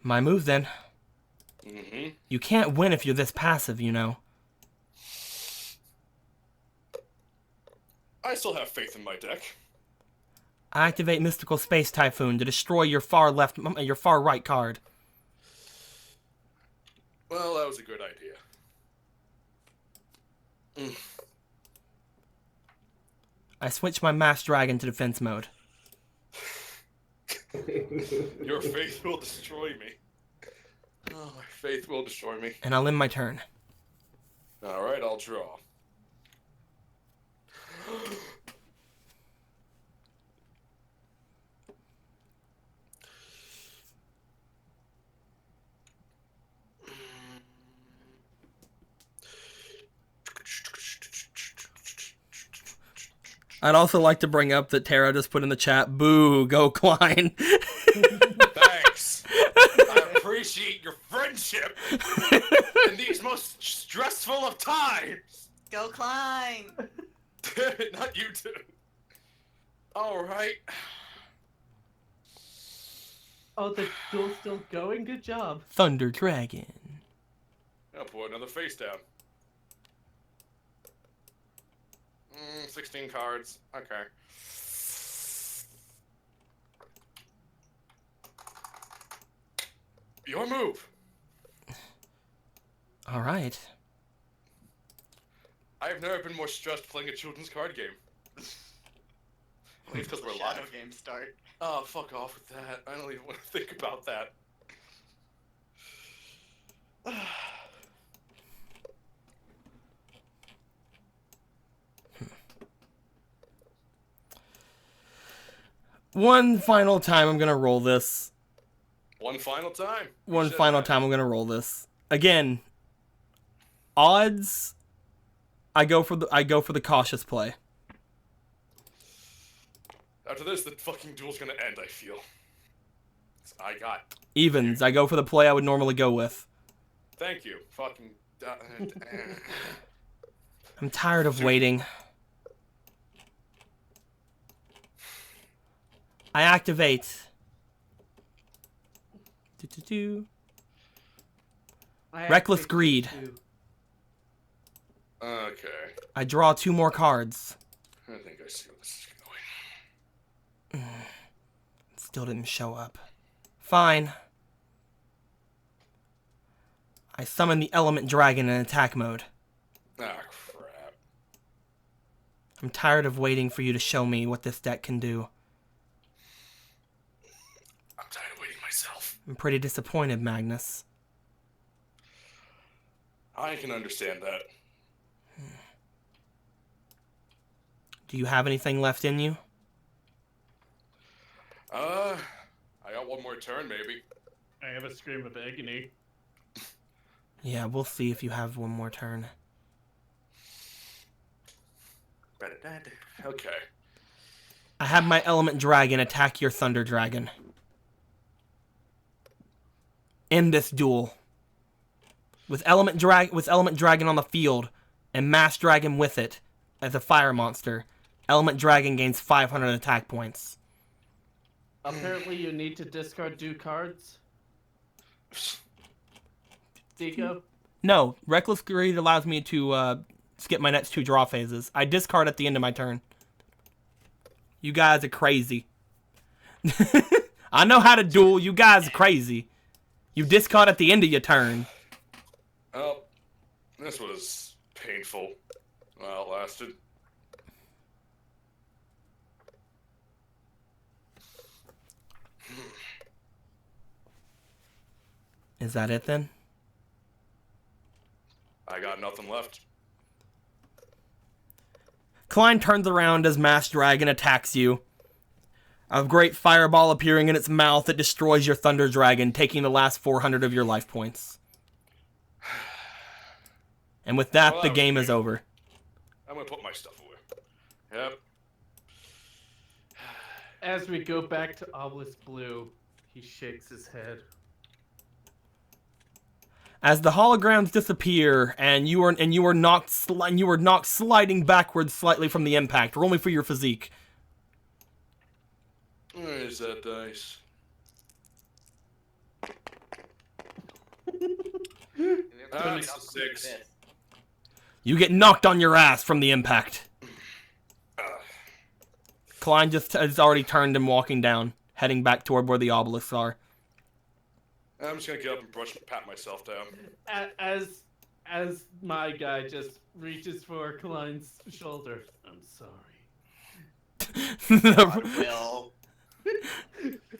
My move then. Mm-hmm. You can't win if you're this passive, you know. I still have faith in my deck. Activate Mystical Space Typhoon to destroy your far right card. Well, that was a good idea. I switch my Masked Dragon to defense mode. Your faith will destroy me. Oh, my faith will destroy me. And I'll end my turn. Alright, I'll draw. I'd also like to bring up that Tara just put in the chat, boo, go Klein. Thanks. I appreciate your friendship in these most stressful of times. Go Klein! Not you two. All right. Oh, the duel's still going? Good job. Thunder Dragon. I'll put another face down. 16 cards. Okay. Your move. All right. I've never been more stressed playing a children's card game. At least because we're Shadow live. game start. Oh, fuck off with that. I don't even want to think about that. One final time I'm going to roll this. One final time. One final time I'm going to roll this. Again, odds, I go for the cautious play. After this, the fucking duel's gonna end, I feel. I got. Evens, I go for the play I would normally go with. Thank you. Fucking. I'm tired of waiting. I activate. Reckless Greed. Okay. I draw 2 more cards. I think I see where this is going. Still didn't show up. Fine. I summon the Element Dragon in attack mode. Ah, crap. I'm tired of waiting for you to show me what this deck can do. I'm tired of waiting myself. I'm pretty disappointed, Magnus. I can understand that. Do you have anything left in you? I got one more turn, maybe. I have a scream of agony. Yeah, we'll see if you have one more turn. Okay. I have my Element Dragon attack your Thunder Dragon. End this duel. With Element Dragon on the field and Mass Dragon with it as a fire monster, Element Dragon gains 500 attack points. Apparently you need to discard 2 cards. Deco? No, Reckless Greed allows me to skip my next 2 draw phases. I discard at the end of my turn. You guys are crazy. I know how to duel. You guys are crazy. You discard at the end of your turn. Oh, this was painful. Well, it lasted. Is that it then? I got nothing left. Klein turns around as Mass Dragon attacks you. A great fireball appearing in its mouth that destroys your Thunder Dragon, taking the last 400 of your life points. And with that, Well, the that was game great. is over. I'm gonna put my stuff away. Yep. As we go back to Obelisk Blue, he shakes his head. As the holograms disappear, and you are knocked sliding backwards slightly from the impact. Roll me for your physique. Where is that dice? That's a 6. You get knocked on your ass from the impact. Klein just has already turned and walking down, heading back toward where the obelisks are. I'm just gonna get up and pat myself down. As my guy just reaches for Klein's shoulder. I'm sorry. Will.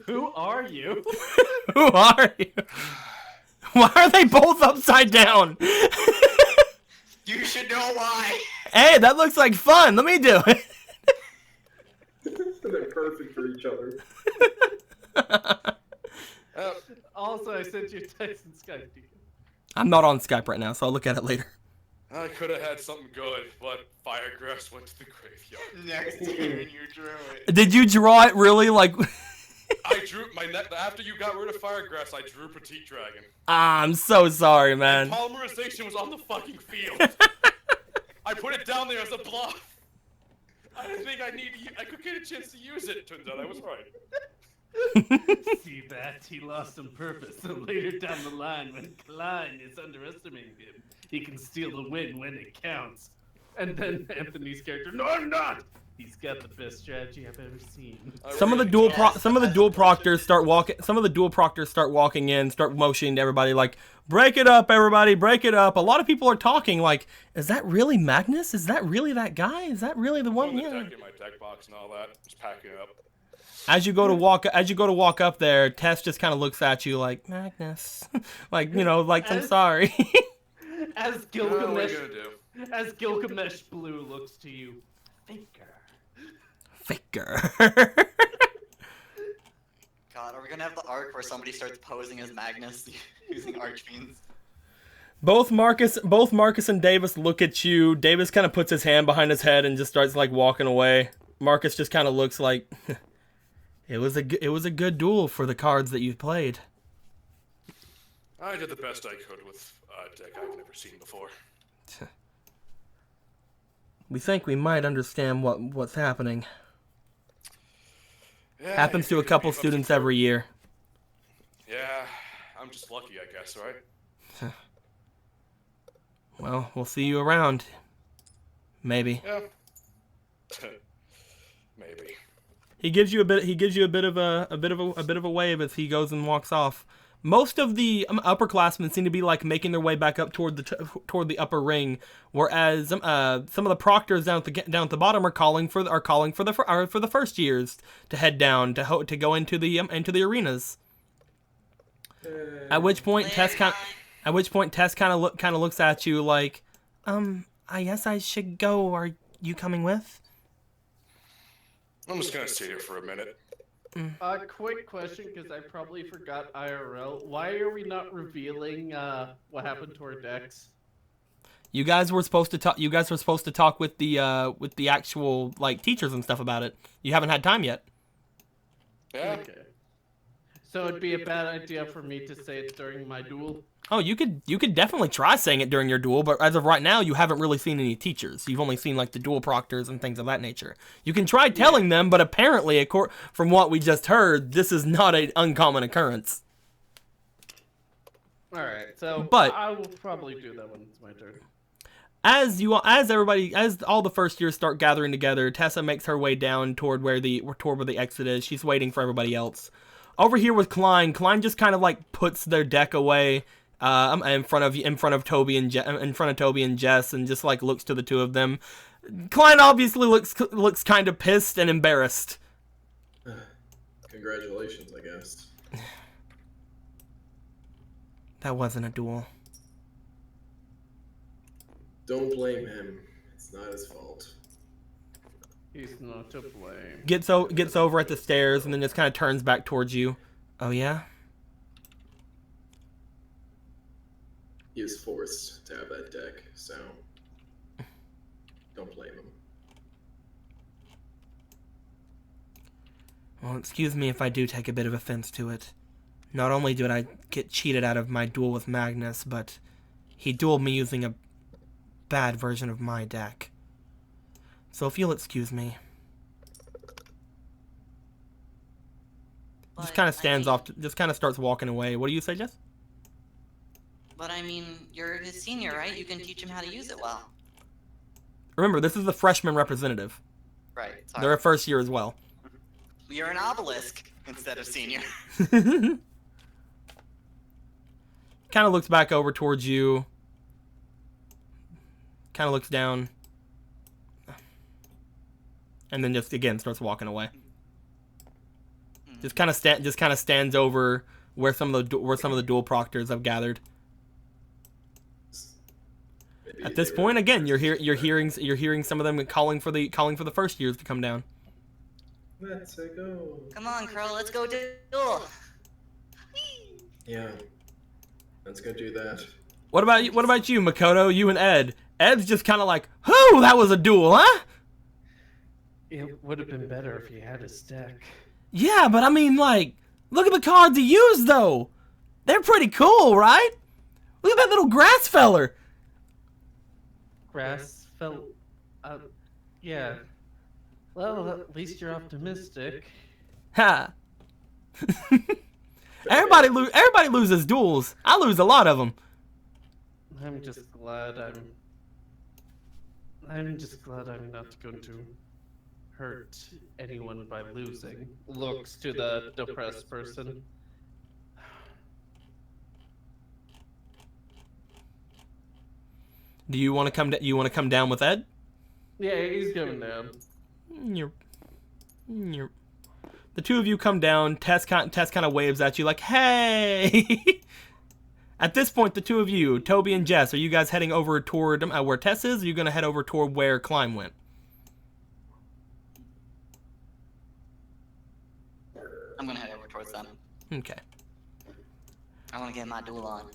Who are you? Who are you? Why are they both upside down? You should know why. Hey, that looks like fun. Let me do it. They're perfect for each other. Also, I sent you a text in Skype. I'm not on Skype right now, so I'll look at it later. I could have had something good, but Firegrass went to the graveyard. Next turn, you drew it. Did you draw it really like? I drew after you got rid of Firegrass. I drew Petite Dragon. I'm so sorry, man. Polymerization was on the fucking field. I put it down there as a bluff. I didn't think I could get a chance to use it. Turns out I was right. See that? He lost on purpose, so later down the line, when Klein is underestimating him, he can steal the win when it counts. And then Anthony's character, no, I'm not! He's got the best strategy I've ever seen. Some of the dual proctors start walking. Some of the dual proctors start walking in, start motioning to everybody like, "Break it up, everybody! Break it up!" A lot of people are talking like, "Is that really Magnus? Is that really that guy? Is that really the one?" Yeah. Deck in my deck box and all that. Just packing it up. As you go to walk up there, Tess just kind of looks at you like, "Magnus," like, you know, like, "I'm sorry." As What are we Gilgamesh, gonna do? as Gilgamesh Blue looks to you, Faker. Faker. God, are we gonna have the arc where somebody starts posing as Magnus using Archfiends? Both Marcus and Davis look at you. Davis kind of puts his hand behind his head and just starts like walking away. Marcus just kind of looks like, it was a good duel for the cards that you played. I did the best I could with a deck I've never seen before. We think we might understand what's happening. Yeah, Happens to a couple students every year. Yeah, I'm just lucky, I guess, right? Well, we'll see you around. Maybe. Yeah. Maybe. He gives you a bit of a wave as he goes and walks off. Most of the upperclassmen seem to be like making their way back up toward the upper ring, whereas some of the proctors down at the bottom are calling for the first years to head down to go into the arenas. At which point Tess kind of looks at you like, I guess I should go. Are you coming with? I'm just gonna sit here for a minute. Quick question, because I probably forgot IRL. Why are we not revealing what happened to our decks? You guys were supposed to talk. You guys were supposed to talk with the actual like teachers and stuff about it. You haven't had time yet. Yeah. Okay. So it'd be a bad idea for me to say it during my duel. Oh, you could definitely try saying it during your duel, but as of right now, you haven't really seen any teachers. You've only seen like the dual proctors and things of that nature. You can try telling them, but apparently, from what we just heard, this is not an uncommon occurrence. All right, so But- I will probably do that when it's my turn. As all the first years start gathering together, Tessa makes her way down toward where the exit is. She's waiting for everybody else. Over here with Klein just kind of like puts their deck away in front of Toby and Jess, and just like looks to the two of them. Klein obviously looks kind of pissed and embarrassed. Congratulations, I guess. That wasn't a duel. Don't blame him. It's not his fault. He's not to blame. Gets over at the stairs and then just kind of turns back towards you. Oh yeah? He was forced to have that deck, so don't blame him. Well, excuse me if I do take a bit of offense to it. Not only did I get cheated out of my duel with Magnus, but he dueled me using a bad version of my deck. So if you'll excuse me. Just kind of stands off, just kind of starts walking away. What do you say, Jess? But I mean, you're his senior, right? You can teach him how to use it well. Remember, this is the freshman representative. Right. Sorry. They're a first year as well. You're an obelisk instead of senior. Kind of looks back over towards you. Kind of looks down. And then just again starts walking away. Just kind of stands over where some of the dual proctors have gathered. Maybe At this they point, were again, you're forced to hearing some of them calling for the first years to come down. Let's go. Come on, Crow, let's go duel. Yeah. Let's go do that. What about you, Makoto? You and Ed. Ed's just kind of like, "Whoo, that was a duel, huh?" It would have been better if he had his deck. Yeah, but I mean, like, look at the cards he used, though. They're pretty cool, right? Look at that little grass feller. Grass fell. Yeah. Well, at least you're optimistic. Ha. Everybody loses duels. I lose a lot of them. I'm just glad I'm just glad I'm not going to hurt anyone by losing. Looks to the depressed person. Do you want to come? You want to come down with Ed? Yeah, he's coming down. The two of you come down. Tess kind of waves at you like, "Hey!" At this point, the two of you, Toby and Jess, are you guys heading over toward where Tess is? Or are you going to head over toward where Climb went? I'm gonna head over towards them. Okay. I want to get my duel on.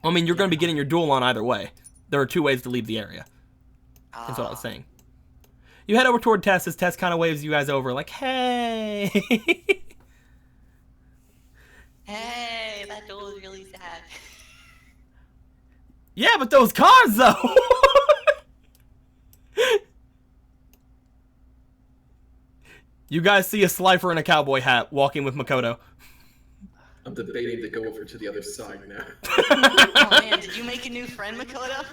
I mean, you're going to be getting your duel on either way. There are two ways to leave the area. That's what I was saying. You head over toward Tess as Tess kind of waves you guys over like, "Hey!" Hey, that duel is really sad. Yeah, but those cards, though! You guys see a Slifer in a cowboy hat walking with Makoto. I'm debating to go over to the other side now. Oh man, did you make a new friend, Makoto?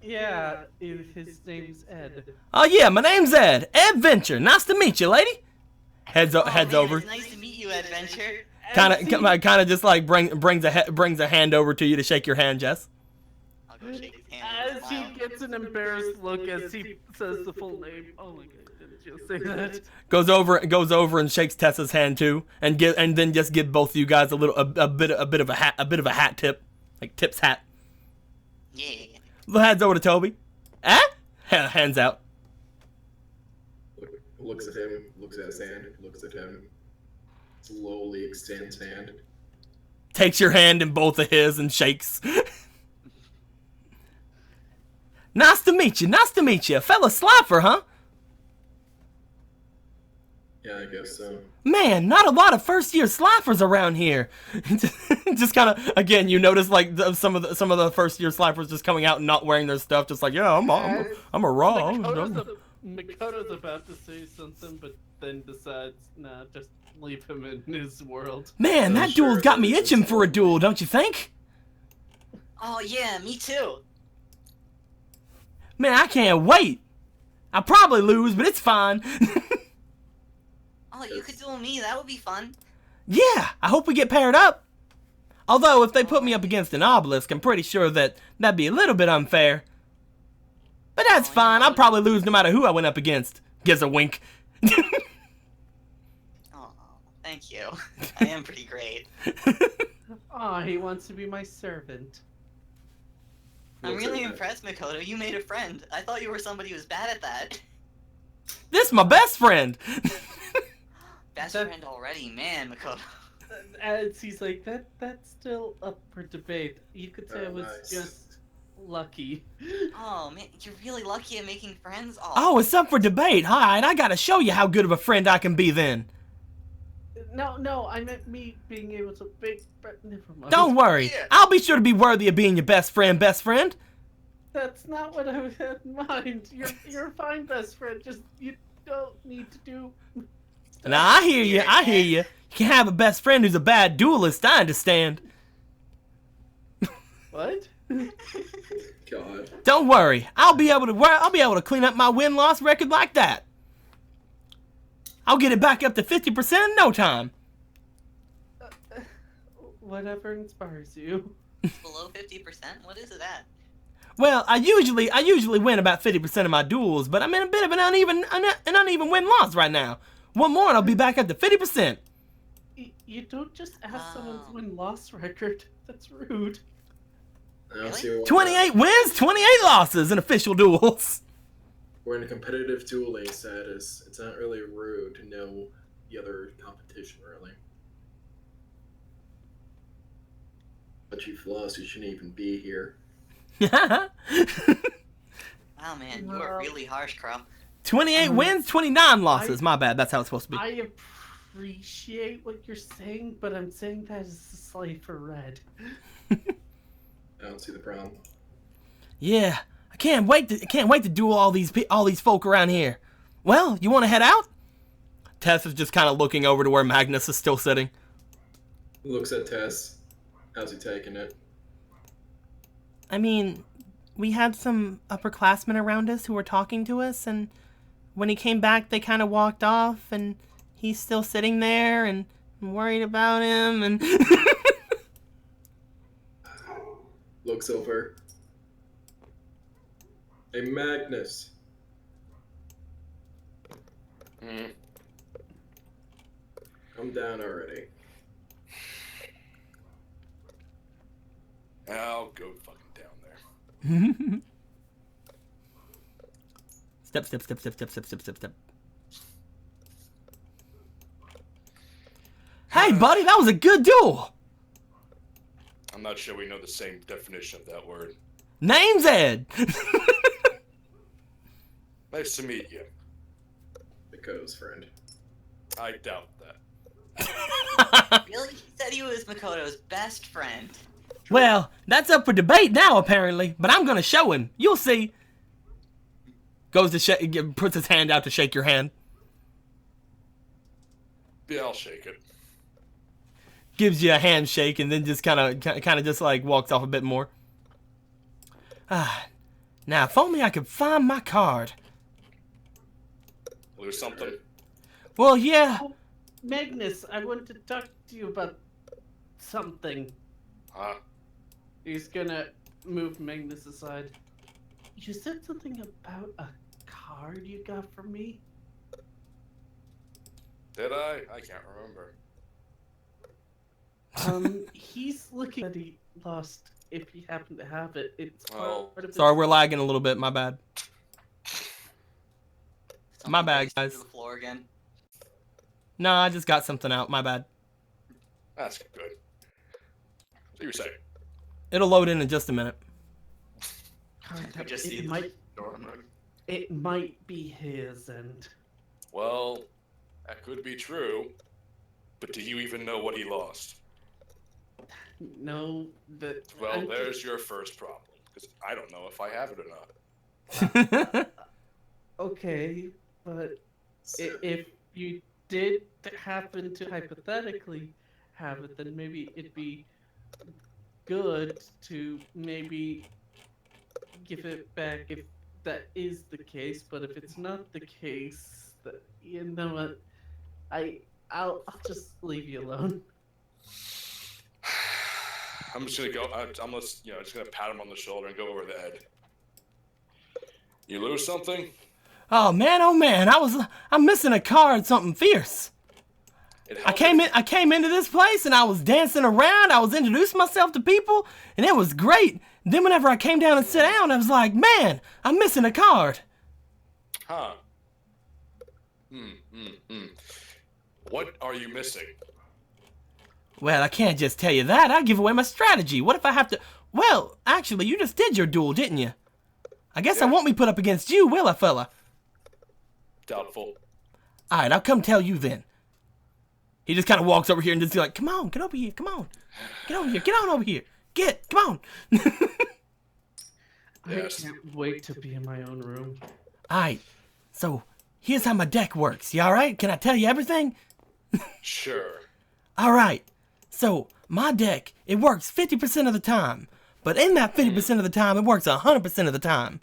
Yeah, his name's Ed. Oh yeah, my name's Ed. Ed Venture. Nice to meet you, lady. Heads Man, over. It's nice to meet you, Adventure. Kind of just like brings a hand over to you to shake your hand, Jess. I'll go shake his hand. As he gets an embarrassed look as he says the full name. Oh my god, didn't you say that? Goes over and shakes Tessa's hand too, and then just give both of you guys a bit of a hat tip, like Tip's hat. Yeah. Heads over to Toby. Hands out. Looks at him, looks at his hand, looks at him, slowly extends hand. Takes your hand in both of his and shakes. Nice to meet you. Fella Slifer, huh? Yeah, I guess so. Man, not a lot of first-year Slifers around here. Just kind of, again, you notice like some of the first-year Slifers just coming out and not wearing their stuff, just like, yeah, I'm a raw. Makoto's about to say something, but then decides, nah, just leave him in his world. Man, that duel's got me itching for a duel, don't you think? Oh yeah, me too. Man, I can't wait. I'll probably lose, but it's fine. Oh, you could duel me. That would be fun. Yeah, I hope we get paired up. Although, if they put me up against an obelisk, I'm pretty sure that'd be a little bit unfair. But that's fine. I'll probably lose no matter who I went up against. Gives a wink. Oh, thank you. I am pretty great. Aw, he wants to be my servant. I'm really impressed, Makoto. You made a friend. I thought you were somebody who was bad at that. This my best friend. Best friend already, man, Makoto. As he's like, that's still up for debate. You could say I was just lucky. Oh man, you're really lucky at making friends. Oh, it's up for debate. Alright, I gotta show you how good of a friend I can be then. No, I meant me being able to make. Never mind. Don't worry. Yeah. I'll be sure to be worthy of being your best friend. That's not what I had in mind. You're a fine best friend. Just you don't need to do. Now, I hear you. You can have a best friend who's a bad duelist, I understand. What? God. Don't worry. I'll be able to clean up my win-loss record like that. I'll get it back up to 50% in no time. Whatever inspires you. Below 50%? What is it at? Well, I usually win about 50% of my duels, but I'm in a bit of an uneven win-loss right now. One more and I'll be back up to 50%. You don't just ask someone's win-loss record. That's rude. Really? 28 wins, 28 losses in official duels. We're in a competitive dueling status. It's not really rude to know the other competition, really. But you've lost, you shouldn't even be here. Wow, man, you are really harsh, Crow. 28 wins, 29 losses. My bad. That's how it's supposed to be. I appreciate what you're saying, but I'm saying that is slightly for red. I don't see the problem. Yeah, I can't wait to duel all these folk around here. Well, you want to head out? Tess is just kind of looking over to where Magnus is still sitting. Looks at Tess. How's he taking it? I mean, we had some upperclassmen around us who were talking to us, and when he came back, they kind of walked off, and he's still sitting there, and I'm worried about him, and... Looks over. Hey, Magnus. Come down already. I'll go fucking down there. Step, step, step, step, step, step, step, step, step. Hey, buddy, that was a good duel. I'm not sure we know the same definition of that word. Name's Ed. Nice to meet you. Makoto's friend. I doubt that. Really? He said he was Makoto's best friend. Well, that's up for debate now, apparently. But I'm gonna show him. You'll see. Goes to puts his hand out to shake your hand. Yeah, I'll shake it. Gives you a handshake and then just kind of just like walks off a bit more. Now if only I could find my card. Lose something? Well, yeah. Oh, Magnus, I wanted to talk to you about something. Huh? He's gonna move Magnus aside. You said something about a card you got from me? Did I? I can't remember. He's looking that he lost if he happened to have it. It's Oh. part of Sorry, his- we're lagging a little bit. My bad. My bad, Something breaks guys. through the floor again. No, I just got something out. My bad. That's good. So you were saying? It'll load in just a minute. I just see It the might, door mode. it might be his, and Well, that could be true. But do you even know what he lost? no, that. Well, there's your first problem. Because I don't know if I have it or not. Okay, but if you did happen to hypothetically have it, then maybe it'd be good to maybe give it back if that is the case. But if it's not the case, that you know what, I'll just leave you alone. I'm just gonna go. I'm just gonna pat him on the shoulder and go over to Ed. You lose something? Oh man, I'm missing a card, something fierce. I came into this place and I was dancing around, I was introducing myself to people, and it was great. Then whenever I came down and sat down, I was like, man, I'm missing a card. Huh. What are you missing? Well, I can't just tell you that. I'd give away my strategy. What if I have to... Well, actually, you just did your duel, didn't you? I guess I won't be put up against you, will I, fella? Doubtful. Alright, I'll come tell you then. He just kind of walks over here and just like, come on, get over here, come on. Get over here, get on over here. Come on. Yes. I can't wait to be in my own room. Alright, so here's how my deck works. You alright? Can I tell you everything? Sure. Alright, so my deck, it works 50% of the time. But in that 50% of the time, it works 100% of the time.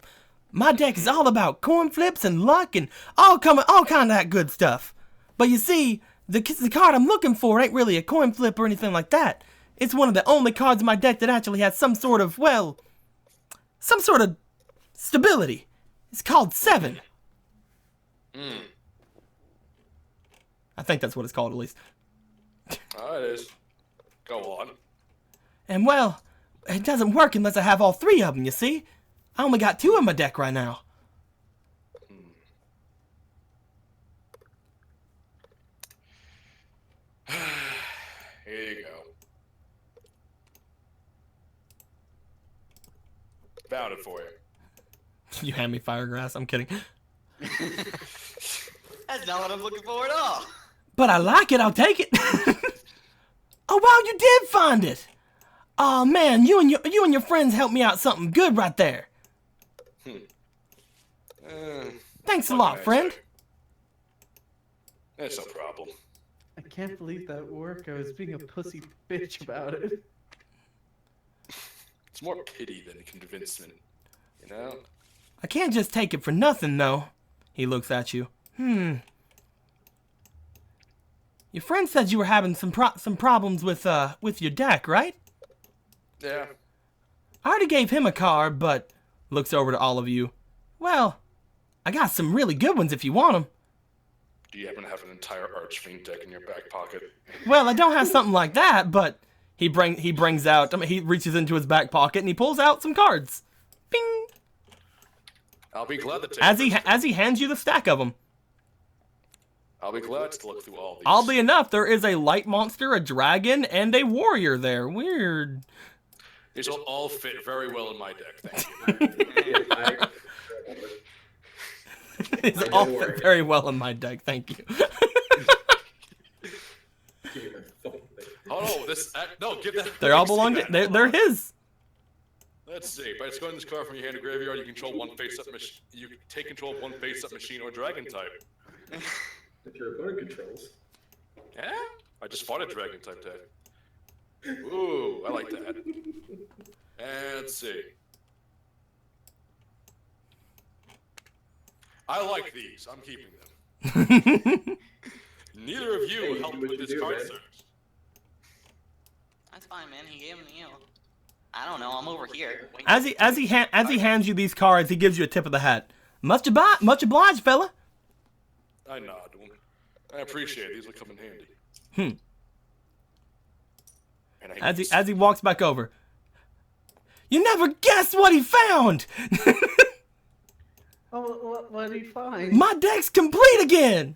My deck is all about coin flips and luck and all kind of that good stuff. But you see, the card I'm looking for ain't really a coin flip or anything like that. It's one of the only cards in my deck that actually has some sort of stability. It's called 7. I think that's what it's called, at least. It is. Go on. And well, it doesn't work unless I have all 3 of them, you see? I only got 2 in my deck right now. Here you go. Found it for you. You hand me firegrass. I'm kidding. That's not what I'm looking for at all. But I like it. I'll take it. Oh wow, you did find it. Oh man, you and your friends helped me out something good right there. Thanks a lot, friend. That's no problem. I can't believe that work. I was being a pussy bitch about it. It's more pity than convincement, you know? I can't just take it for nothing, though. He looks at you. Your friend said you were having some problems with your deck, right? Yeah. I already gave him a card, but looks over to all of you. Well, I got some really good ones if you want them. Do you happen to have an entire Archfiend deck in your back pocket? Well, I don't have something like that, but he brings out. I mean, he reaches into his back pocket and he pulls out some cards. Bing. I'll be glad to take As he hands you the stack of them. I'll be glad to look through all these. Oddly enough, there is a light monster, a dragon, and a warrior there. Weird. These will all fit very well in my deck, thank you. These all fit very well in my deck, thank you. Oh no, give that. They all belong to. They're his. Let's see. By discarding this card from your hand to graveyard, you control one face-up machine. You take control of one face-up machine or dragon type. If your opponent controls. Yeah, I just fought a dragon type deck. Ooh, I like that. And let's see. I like these. I'm keeping them. Neither of you helped with this card search. That's fine, man. He gave them to you. I don't know. I'm over here. As he hands you these cards, he gives you a tip of the hat. Much obliged, fella. I nod. I appreciate it. These will come in handy. And As he walks back over. You never guessed what he found. Oh, what did he find? My deck's complete again.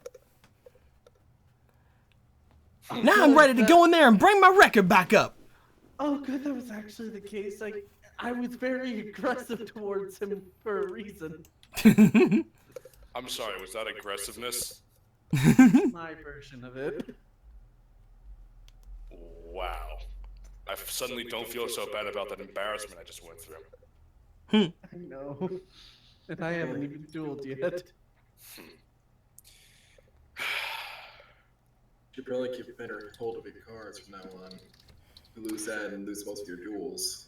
Now I'm ready to go in there and bring my record back up. Oh, good. That was actually the case. I was very aggressive towards him for a reason. I'm sorry. Was that aggressiveness? My version of it. Wow. I suddenly don't feel so bad about that embarrassment I just went through. I know. And I haven't even dueled yet. Should probably keep better hold of your cards from now on. You lose that and lose most of your duels.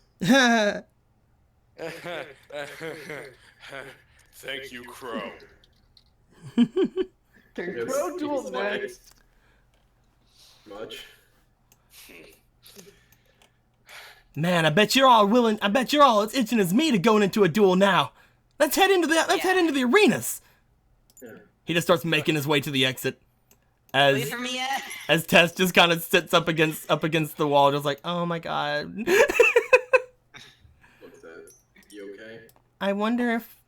Thank you, Crow. Can Crow duel next? Much. Man, I bet you're all as itching as me to going into a duel now. Let's head into the arenas. Yeah. He just starts making his way to the exit. Wait for me, Ed. As Tess just kind of sits up against the wall, just like, oh my god. What's that? You okay? I wonder if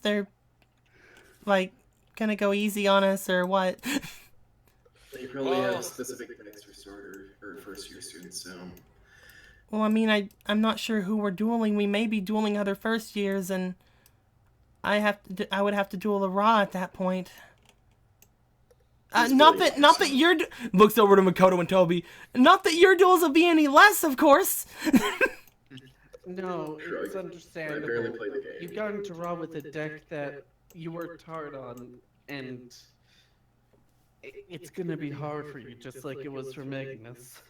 they're like gonna go easy on us or what. They probably have specific decks for starter or first year students, so. Well, I mean, I'm not sure who we're dueling. We may be dueling other first years, and I would have to duel a Ra at that point. Not that your looks over to Makoto and Toby. Not that your duels will be any less, of course. No, Sure, it's I understandable. barely play the game. You've gotten to Raw with a deck that you worked hard on, and it's gonna be hard for you, just like it was for Magnus.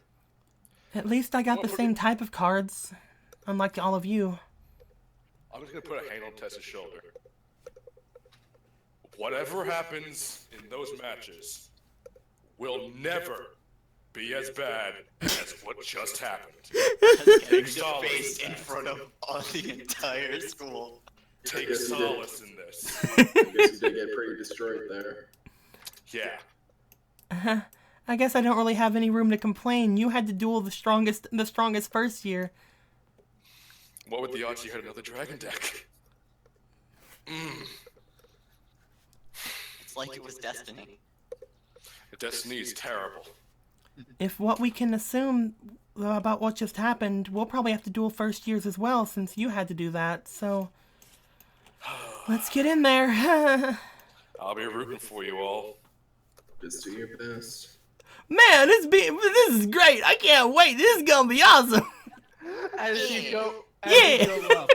At least I got the same type of cards, unlike all of you. I'm just gonna put a hand on Tess's shoulder. Whatever happens in those matches will never be as bad as what just happened. Getting defaced in front of all the entire school. Take solace in this. I guess you did get pretty destroyed there. Yeah. I guess I don't really have any room to complain. You had to duel the strongest first year. What would the odds you had another dragon deck? It's like it was destiny. The destiny is terrible. if what we can assume about what just happened, we'll probably have to duel first years as well, since you had to do that. So let's get in there. I'll be rooting for you all. Just do your best. Man, this is great. I can't wait. This is gonna be awesome. As you go, Yeah. you go up,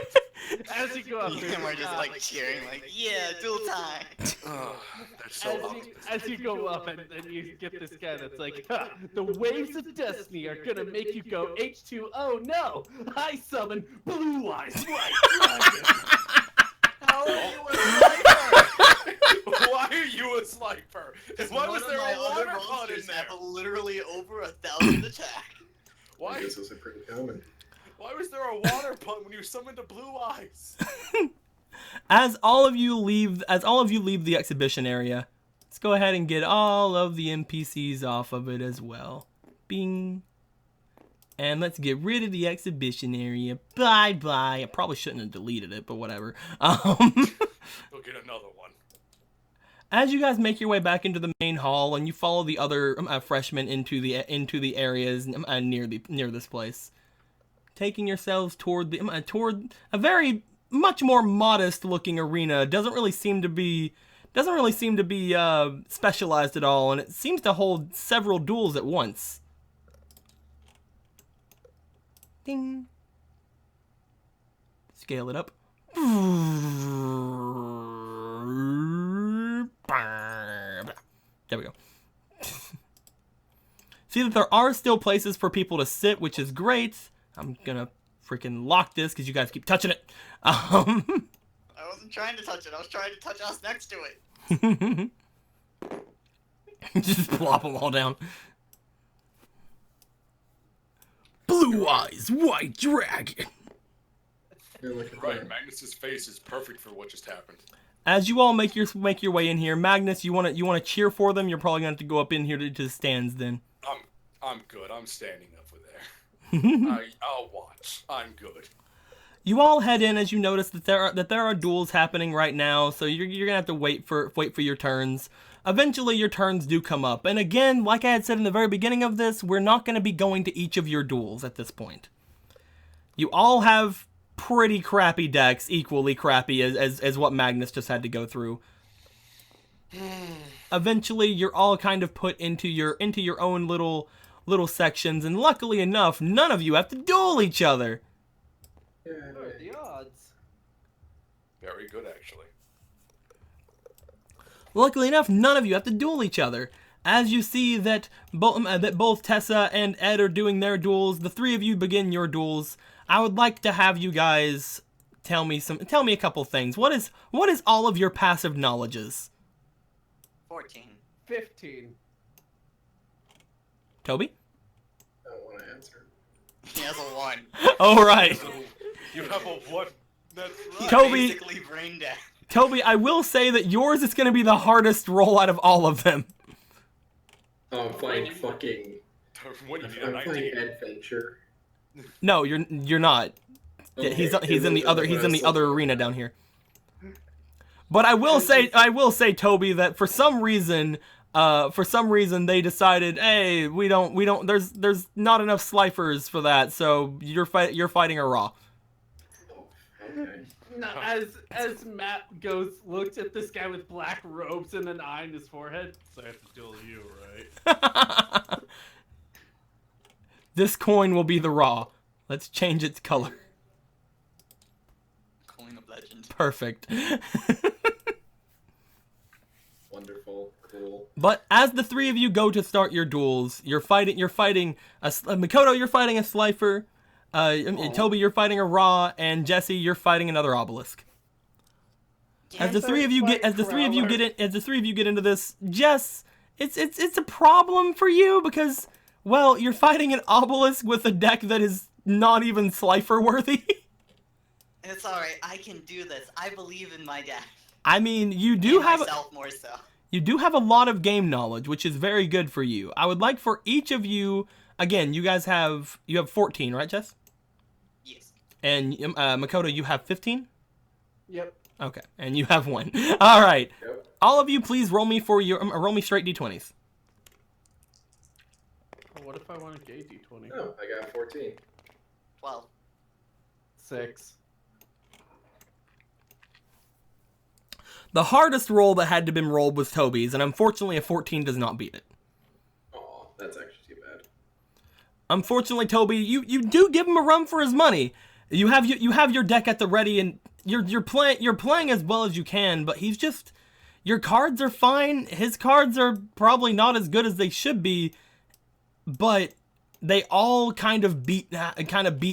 as you go up, And we're just like cheering, like, yeah, duel time. Oh, they're so up. as you go up and you get this guy that's like, "Ha, the waves of destiny are gonna make you go H2O. No, I summon Blue Eyes White Dragon." How are you a sniper? Why are you a sniper? Why was there a water pot in there? Have literally over 1,000 attack. I Why? guess those are pretty common. Why was there a water pot when you summoned a Blue Eyes? As all of you leave the exhibition area, let's go ahead and get all of the NPCs off of it as well. Bing. And let's get rid of the exhibition area. Bye bye. I probably shouldn't have deleted it, but whatever. Go get another one. As you guys make your way back into the main hall and you follow the other freshmen into the areas near this place, taking yourselves toward a very much more modest looking arena. Doesn't really seem to be specialized at all, and it seems to hold several duels at once. Ding. Scale it up. There we go. See that there are still places for people to sit, which is great. I'm gonna freaking lock this because you guys keep touching it. I wasn't trying to touch it. I was trying to touch us next to it. Just plop them all down. Blue Eyes White Dragon. You're looking Right, Magnus's face is perfect for what just happened. As you all make your way in here, Magnus, you wanna cheer for them. You're probably gonna have to go up in here to the stands then. I'm good. I'm standing over there. I'll watch. I'm good. You all head in as you notice that there are duels happening right now, so you're gonna have to wait for your turns. Eventually, your turns do come up, and again, like I had said in the very beginning of this, we're not gonna be going to each of your duels at this point. You all have pretty crappy decks, equally crappy as what Magnus just had to go through. Eventually, you're all kind of put into your own little sections, and luckily enough, none of you have to duel each other. Yeah, What are the odds? Very good, actually. Luckily enough, none of you have to duel each other. As you see that both Tessa and Ed are doing their duels, the three of you begin your duels. I would like to have you guys tell me a couple things. What is all of your passive knowledges? 14. 15. Toby? I don't want to answer. He has a 1. All right. So, you have a what? That's right. Toby- Basically brain dead. Toby, I will say that yours is going to be the hardest roll out of all of them. Oh, I'm playing fucking. What do you need a I'm 19? playing Adventure. No, you're not. Okay, He's in it the was other arena down here. But I will say, Toby, that for some reason they decided, hey, we don't. There's not enough slifers for that, so you're fighting a raw. Oh, okay. No, as Matt looks at this guy with black robes and an eye in his forehead. So I have to duel you, right? This coin will be the raw. Let's change its color. Coin of legend. Perfect. Wonderful, cool. But as the three of you go to start your duels, you're fighting Makoto, you're fighting a slifer. Toby, you're fighting a raw, and Jesse, you're fighting another obelisk. As the three of you get into this, Jess, it's a problem for you because, well, you're fighting an obelisk with a deck that is not even slifer worthy. It's alright, I can do this. I believe in my deck. I mean, you do And have myself more so. You do have a lot of game knowledge, which is very good for you. I would like for each of you, again, you have 14, right, Jess? Yes. And Makoto, you have 15? Yep. Okay, and you have 1. All right. Yep. All of you, please roll me straight d20s. What if I want a gay d20? Oh, I got 14. 12. 6. The hardest roll that had to been rolled was Toby's, and unfortunately a 14 does not beat it. Oh, that's actually too bad. Unfortunately, Toby, you do give him a run for his money. You have your deck at the ready, and you're playing as well as you can, but he's just, your cards are fine. His cards are probably not as good as they should be, but they all kind of beat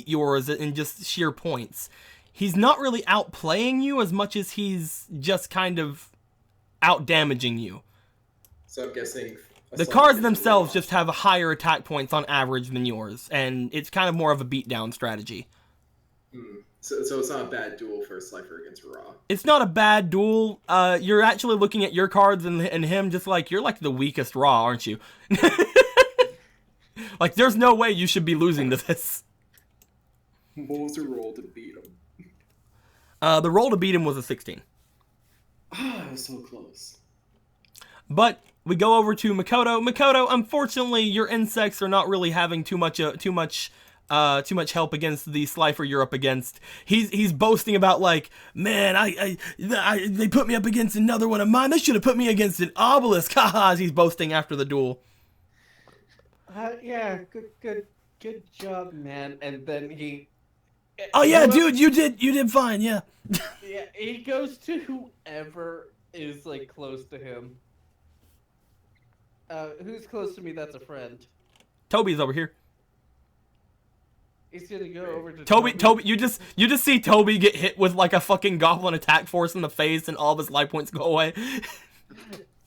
yours in just sheer points. He's not really outplaying you as much as he's just kind of out damaging you. So I'm guessing the cards themselves just have higher attack points on average than yours, and it's kind of more of a beatdown strategy. So it's not a bad duel for a Slifer against Ra. It's not a bad duel. You're actually looking at your cards and him just like, you're like the weakest Ra, aren't you? Like, there's no way you should be losing to this. What was the roll to beat him? The roll to beat him was a 16. Ah, I was so close. But we go over to Makoto. Makoto, unfortunately, your insects are not really having too much help against the Slifer you're up against. He's boasting about like, man, they put me up against another one of mine. They should have put me against an obelisk. Haha, he's boasting after the duel. Yeah, good job, man. And then he. Oh yeah, dude, you did fine. Yeah. Yeah, he goes to whoever is like close to him. Who's close to me? That's a friend. Toby's over here. He's gonna go over to Toby, you just see Toby get hit with like a fucking goblin attack force in the face, and all of his life points go away.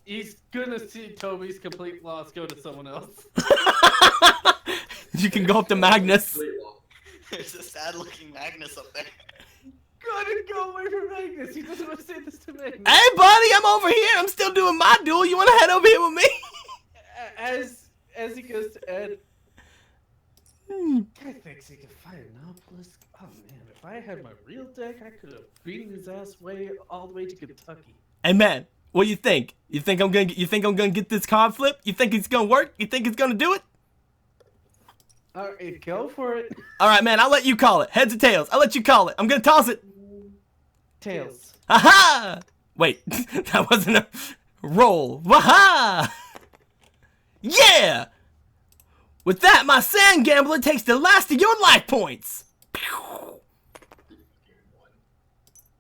He's gonna see Toby's complete loss go to someone else. You can go up to Magnus. There's a sad-looking Magnus up there. Gotta go away from Magnus. He doesn't want to say this to Magnus. Hey, buddy, I'm over here. I'm still doing my duel. You want to head over here with me? As he goes to Ed. Guy thinks he can fight an obelisk. Oh man, if I had my real deck, I could have beaten his ass all the way to Kentucky. Hey man, what do you think? You think I'm gonna get this card flip? You think it's gonna work? You think it's gonna do it? Alright, go for it. Alright man, I'll let you call it. Heads or tails? I'll let you call it. I'm gonna toss it. Tails. Aha! Wait, that wasn't a roll. Waha! Yeah! With that, my sand gambler takes the last of your life points.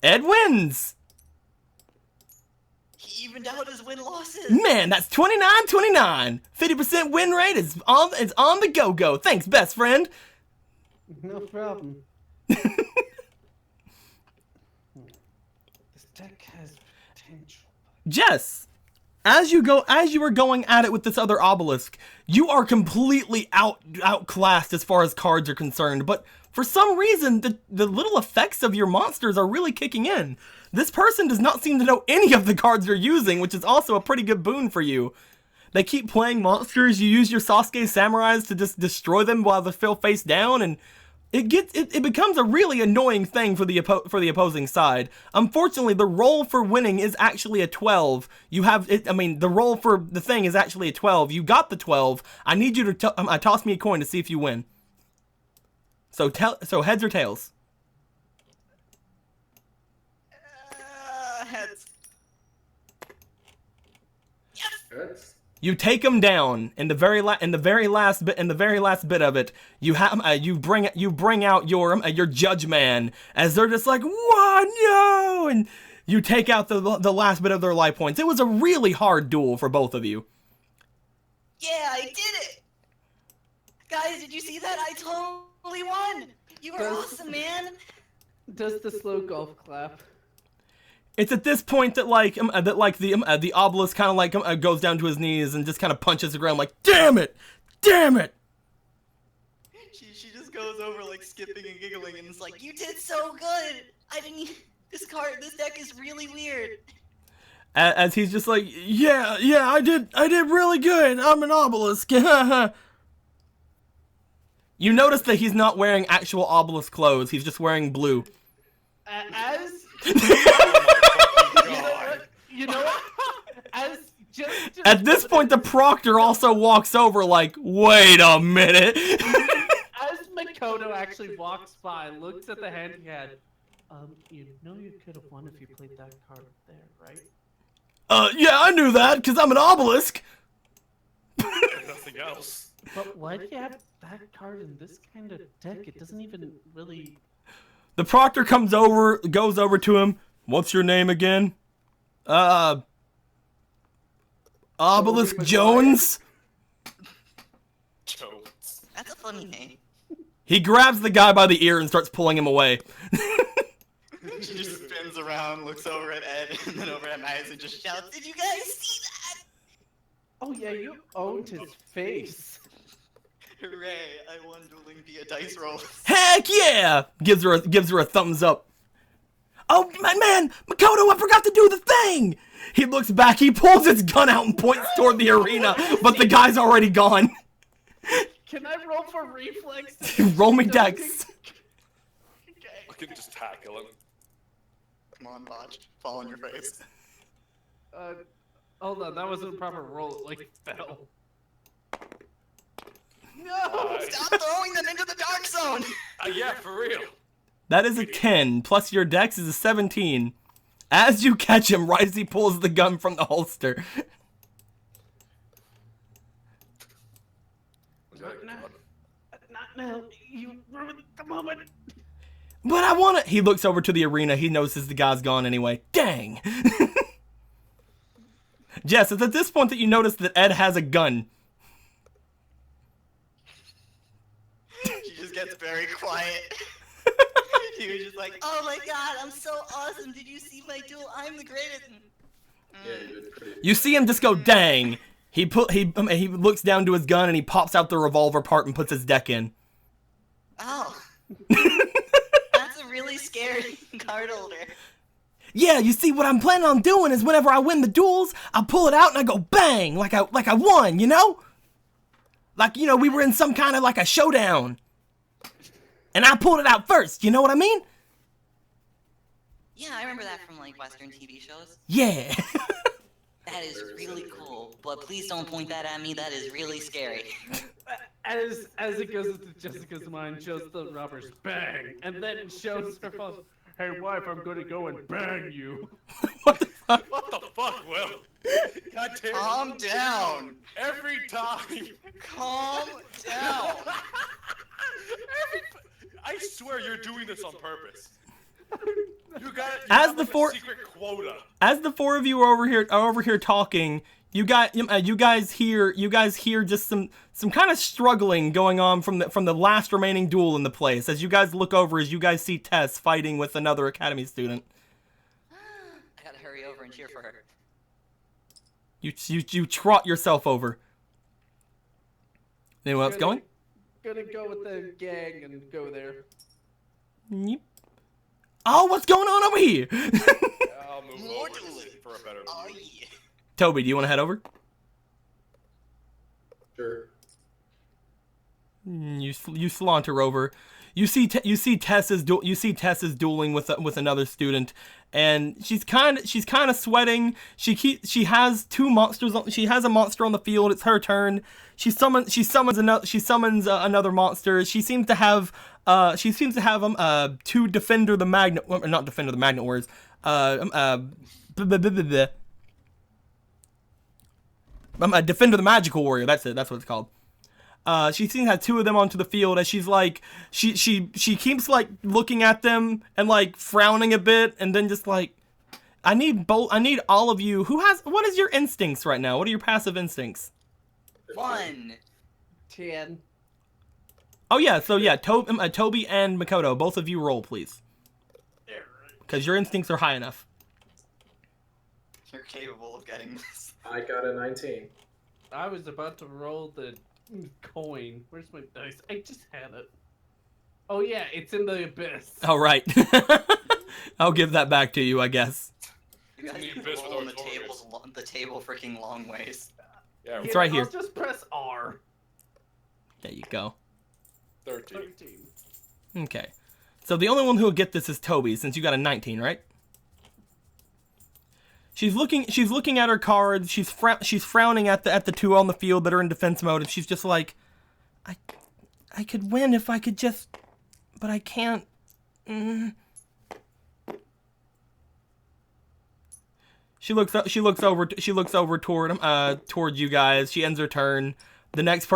Ed wins. He evened out his win-losses. Man, that's 29-29. 50% win rate is on the go-go. Thanks, best friend. No problem. This deck has potential. Jess, as you were going at it with this other obelisk, you are completely outclassed as far as cards are concerned, but for some reason, the little effects of your monsters are really kicking in. This person does not seem to know any of the cards you're using, which is also a pretty good boon for you. They keep playing monsters, you use your Sasuke Samurais to just destroy them while they're still face down, and it becomes a really annoying thing for the opposing side. Unfortunately, the roll for winning is actually a 12. The roll for the thing is actually a 12. You got the 12. I need you to toss me a coin to see if you win. So heads or tails? Heads. Heads. You take them down in the very last bit of it. You bring out your judge man as they're just like, "What? No!" and you take out the last bit of their life points. It was a really hard duel for both of you. Yeah, I did it! Guys, did you see that? I totally won! You were awesome, man! Does the slow golf clap? It's at this point that the obelisk kind of like goes down to his knees and just kind of punches the ground like, damn it! She just goes over like skipping and giggling and it's like, you did so good! This deck is really weird. As he's just like, yeah, I did really good. I'm an obelisk. You notice that he's not wearing actual obelisk clothes. He's just wearing blue. You know what? Just At this point, the proctor also walks over like, wait a minute. As Makoto actually walks by, looks at the hand he had. You know you could have won if you played that card there, right? Yeah, I knew that, because I'm an obelisk. Nothing else. But why do you have that card in this kind of deck? It doesn't even really... The proctor goes over to him. What's your name again? Obelisk Jones? Jones. That's a funny name. He grabs the guy by the ear and starts pulling him away. She just spins around, looks over at Ed, and then over at Max and just shouts, "Did you guys see that?" Oh yeah, you owned his face. Hooray, I won dueling via dice rolls. Heck yeah! Gives her a thumbs up. Oh man, Makoto, I forgot to do the thing! He looks back, he pulls his gun out and points toward the arena, but the guy's already gone. Can I roll for reflex? Roll me dex. I can just tackle him. Come on, Botch. Fall on your face. Hold on, that wasn't a proper roll. It like fell. No! Stop throwing them into the dark zone! Yeah, for real. That is a 10, plus your dex is a 17. As you catch him, right as he pulls the gun from the holster. Not now. You ruined the moment. But I wanna... He looks over to the arena. He notices the guy's gone anyway. Dang. Jess, it's at this point that you notice that Ed has a gun. She just gets very quiet. She was just like, "Oh my god, I'm so awesome. Did you see my duel? I'm the greatest." Yeah, you did pretty. You see him just go, dang. He looks down to his gun and he pops out the revolver part and puts his deck in. Oh. That's a really scary card holder. Yeah, you see, what I'm planning on doing is whenever I win the duels, I'll pull it out and I go bang, like I won, you know? Like, you know, we were in some kind of like a showdown. And I pulled it out first, you know what I mean? Yeah, I remember that from like Western TV shows. Yeah. That is really cool, but please don't point that at me. That is really scary. As it goes into Jessica's mind, shows the robbers bang, and then it shows her father, "Hey wife, I'm gonna go and bang you." What the fuck? What the fuck, Will? God damn. Calm down. Every time. Calm down. I swear you're doing this on purpose. You got As the four- secret quota. As the four of you are over here talking, you guys hear just some kind of struggling going on from the last remaining duel in the place. As you guys look over, as you guys see Tess fighting with another academy student. I gotta hurry over and cheer for her. You trot yourself over. Anyone else going? Gonna go with the gang and go there. Yep. Oh, what's going on over here? I'll move More over dueling. for a better Oh view. yeah. Toby, do you want to head over? Sure. You saunter over. You see Tess is dueling with another student, and she's kind of sweating. She has two monsters. She has a monster on the field. It's her turn. She summons another monster. She seems to have two Defender the Magnet, not Defender the Magnet Wars. Defender the Magical Warrior. That's it. That's what it's called. She seems to have two of them onto the field, as she's like, she keeps like looking at them and like frowning a bit, and then just like, I need all of you. What is your instincts right now? What are your passive instincts? 1. 10. Oh yeah, so yeah, Toby and Makoto, both of you roll, please, because your instincts are high enough. You're capable of getting this. I got a 19. I was about to roll the coin. Where's my dice? I just had it. Oh yeah, it's in the abyss. All right, I'll give that back to you, I guess. You guys Need can this roll on with our the table freaking long ways. Yeah, It's right here. I'll just press R. There you go. 13. 13. Okay, so the only one who'll get this is Toby, since you got a 19, right? She's looking at her cards. She's frowning at the two on the field that are in defense mode, and she's just like, I could win if I could just, but I can't. She looks over toward you guys. She ends her turn. The next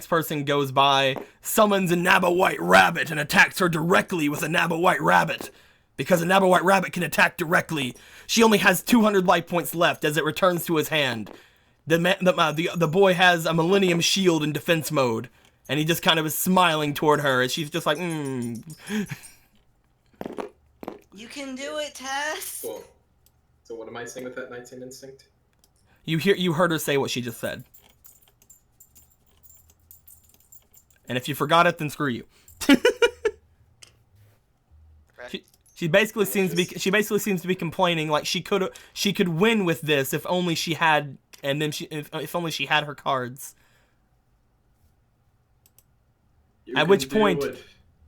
person goes by, summons a Naba White Rabbit and attacks her directly with a Naba White Rabbit. Because a Naba White Rabbit can attack directly. She only has 200 life points left as it returns to his hand. The boy has a Millennium Shield in defense mode, and he just kind of is smiling toward her as she's just like, You can do it, Tess. Cool. So what am I saying with that 19 instinct? You heard her say what she just said. And if you forgot it, then screw you. She basically seems to be complaining like she could win with this if only she had if only she had her cards. At which point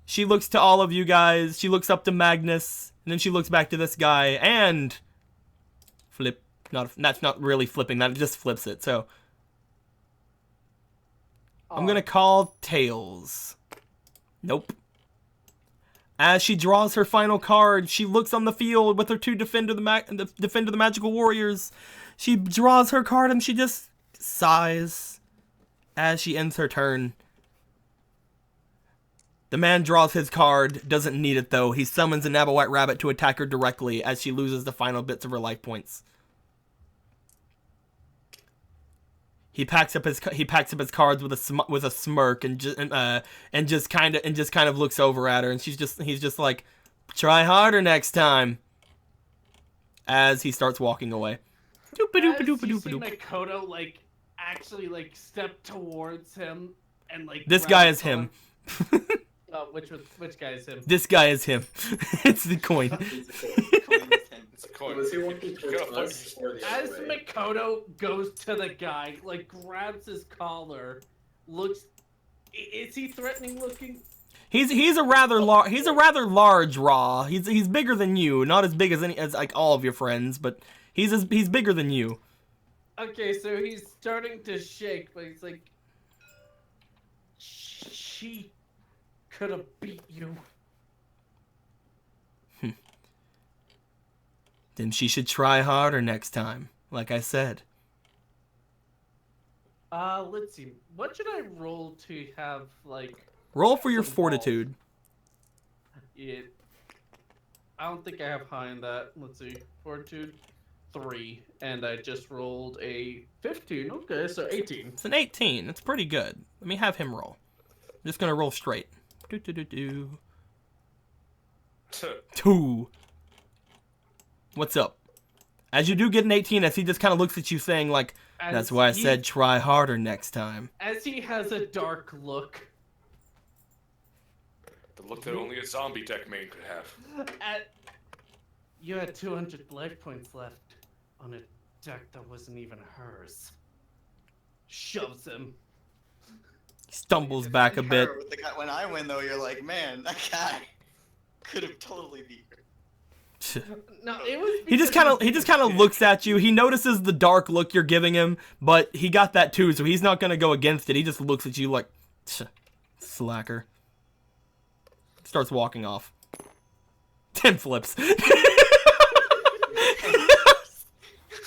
she looks to all of you guys, she looks up to Magnus, and then she looks back to this guy and flip. That's not really flipping, that just flips it. So I'm gonna call tails. Nope. As she draws her final card, she looks on the field with her two Defender the Magical Warriors. She draws her card and she just sighs as she ends her turn. The man draws his card, doesn't need it though. He summons a Naba White Rabbit to attack her directly as she loses the final bits of her life points. He packs up his cards with a smirk and just kind of looks over at her, and he's just like, try harder next time. As he starts walking away. You see Makoto actually step towards him and this guy is him. Which guy is him? This guy is him. It's the coin. It's a coin. Was he walking towards us or the As other way? Makoto goes to the guy, grabs his collar, looks. Is he threatening looking? He's a rather large Raw. He's bigger than you, not as big as all of your friends, but he's bigger than you. Okay, so he's starting to shake, but he's like, she could have beat you. Then she should try harder next time, like I said. Let's see. What should I roll to have Roll for your some fortitude. balls? I don't think I have high in that. Let's see. Fortitude 3, and I just rolled a 15. Okay, so 18. It's an 18. That's pretty good. Let me have him roll. I'm just gonna roll straight. 2. What's up? As you do get an 18, as he just kind of looks at you saying that's why I said try harder next time. As he has a dark look. The look that only a zombie deck main could have. You had 200 life points left on a deck that wasn't even hers. Shoves him. Stumbles back a bit. With the guy, when I win, though, you're like, man, that guy could have totally beat her. No, it was. He just kind of looks at you. He notices the dark look you're giving him, but he got that too, so he's not gonna go against it. He just looks at you like, slacker. Starts walking off. 10 flips.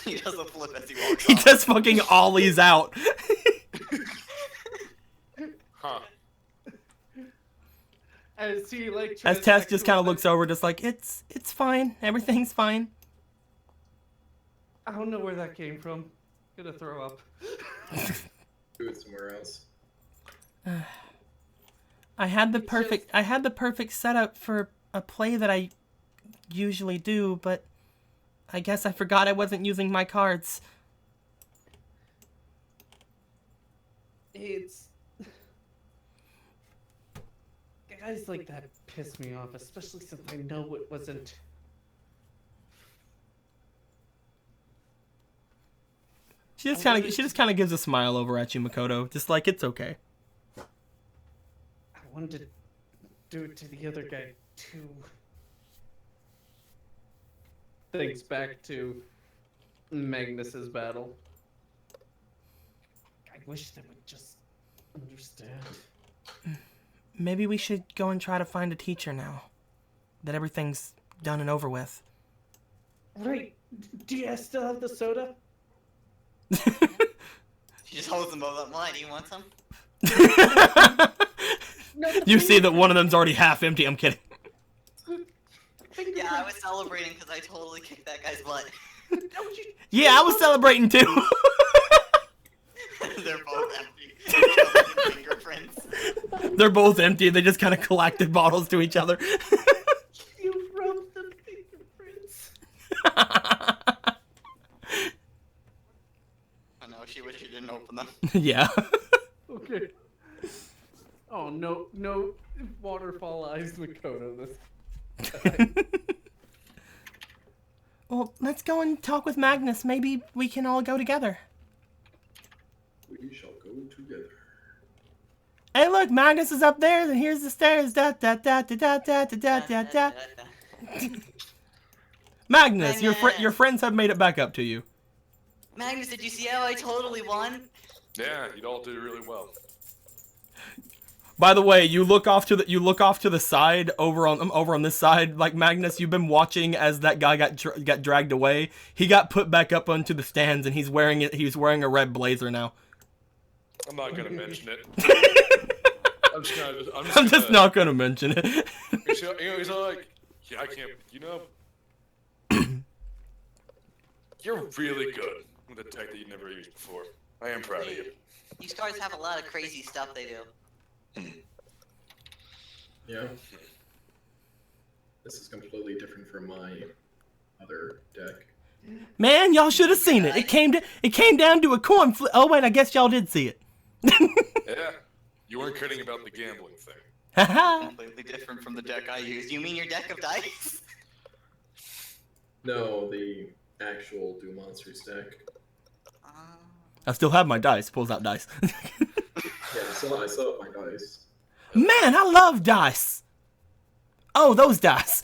He does a flip as he walks He off. just fucking ollies out. Huh. As he As Tess just kind of looks over, just like, it's fine. Everything's fine. I don't know where that came from. Gonna throw up. Do it somewhere else. I had the perfect setup for a play that I usually do, but I guess I forgot I wasn't using my cards. It's guys like that piss me off, especially since I know it wasn't. She just kind of gives a smile over at you, Makoto, just like it's okay. I wanted to do it to the other guy too. Thinks back to Magnus's battle. I wish they would just understand. Maybe we should go and try to find a teacher now that everything's done and over with. Right. Do you guys still have the soda? She just holds them both up. Why? Do you want some? You see that one of them's already half empty. I'm kidding. Yeah, I was celebrating because I totally kicked that guy's butt. Yeah, I was celebrating too. They're both empty. Fingerprints. They're both empty. They just kind of collected bottles to each other. You rubbed the fingerprints. Oh no, she wished she didn't open them. Yeah. Okay. Oh no, no waterfall eyes Makoto this time. Well, let's go and talk with Magnus. Maybe we can all go together. We shall go together. Hey, look, Magnus is up there, and here's the stairs. Da da da da da da da da da. Magnus, your friends have made it back up to you. Magnus, did you see how I totally won? Yeah, you all did really well. By the way, you look off to the side over on this side. Like Magnus, you've been watching as that guy got dragged away. He got put back up onto the stands, and he's wearing a red blazer now. I'm not gonna mention it. I'm just not gonna mention it. He's like, yeah, I can't. You're really good with a tech that you never used before. I am proud of you. These cards have a lot of crazy stuff they do. Yeah. This is completely different from my other deck. Man, y'all should have seen it. It came down to a coin flip. Oh wait, I guess y'all did see it. Yeah, you weren't kidding about the gambling thing. Haha. Completely different from the deck I used. You mean your deck of dice? No, the actual Do Monsters deck. I still have my dice. Pulls out dice. Yeah, I saw my dice. Man, I love dice. Oh, those dice.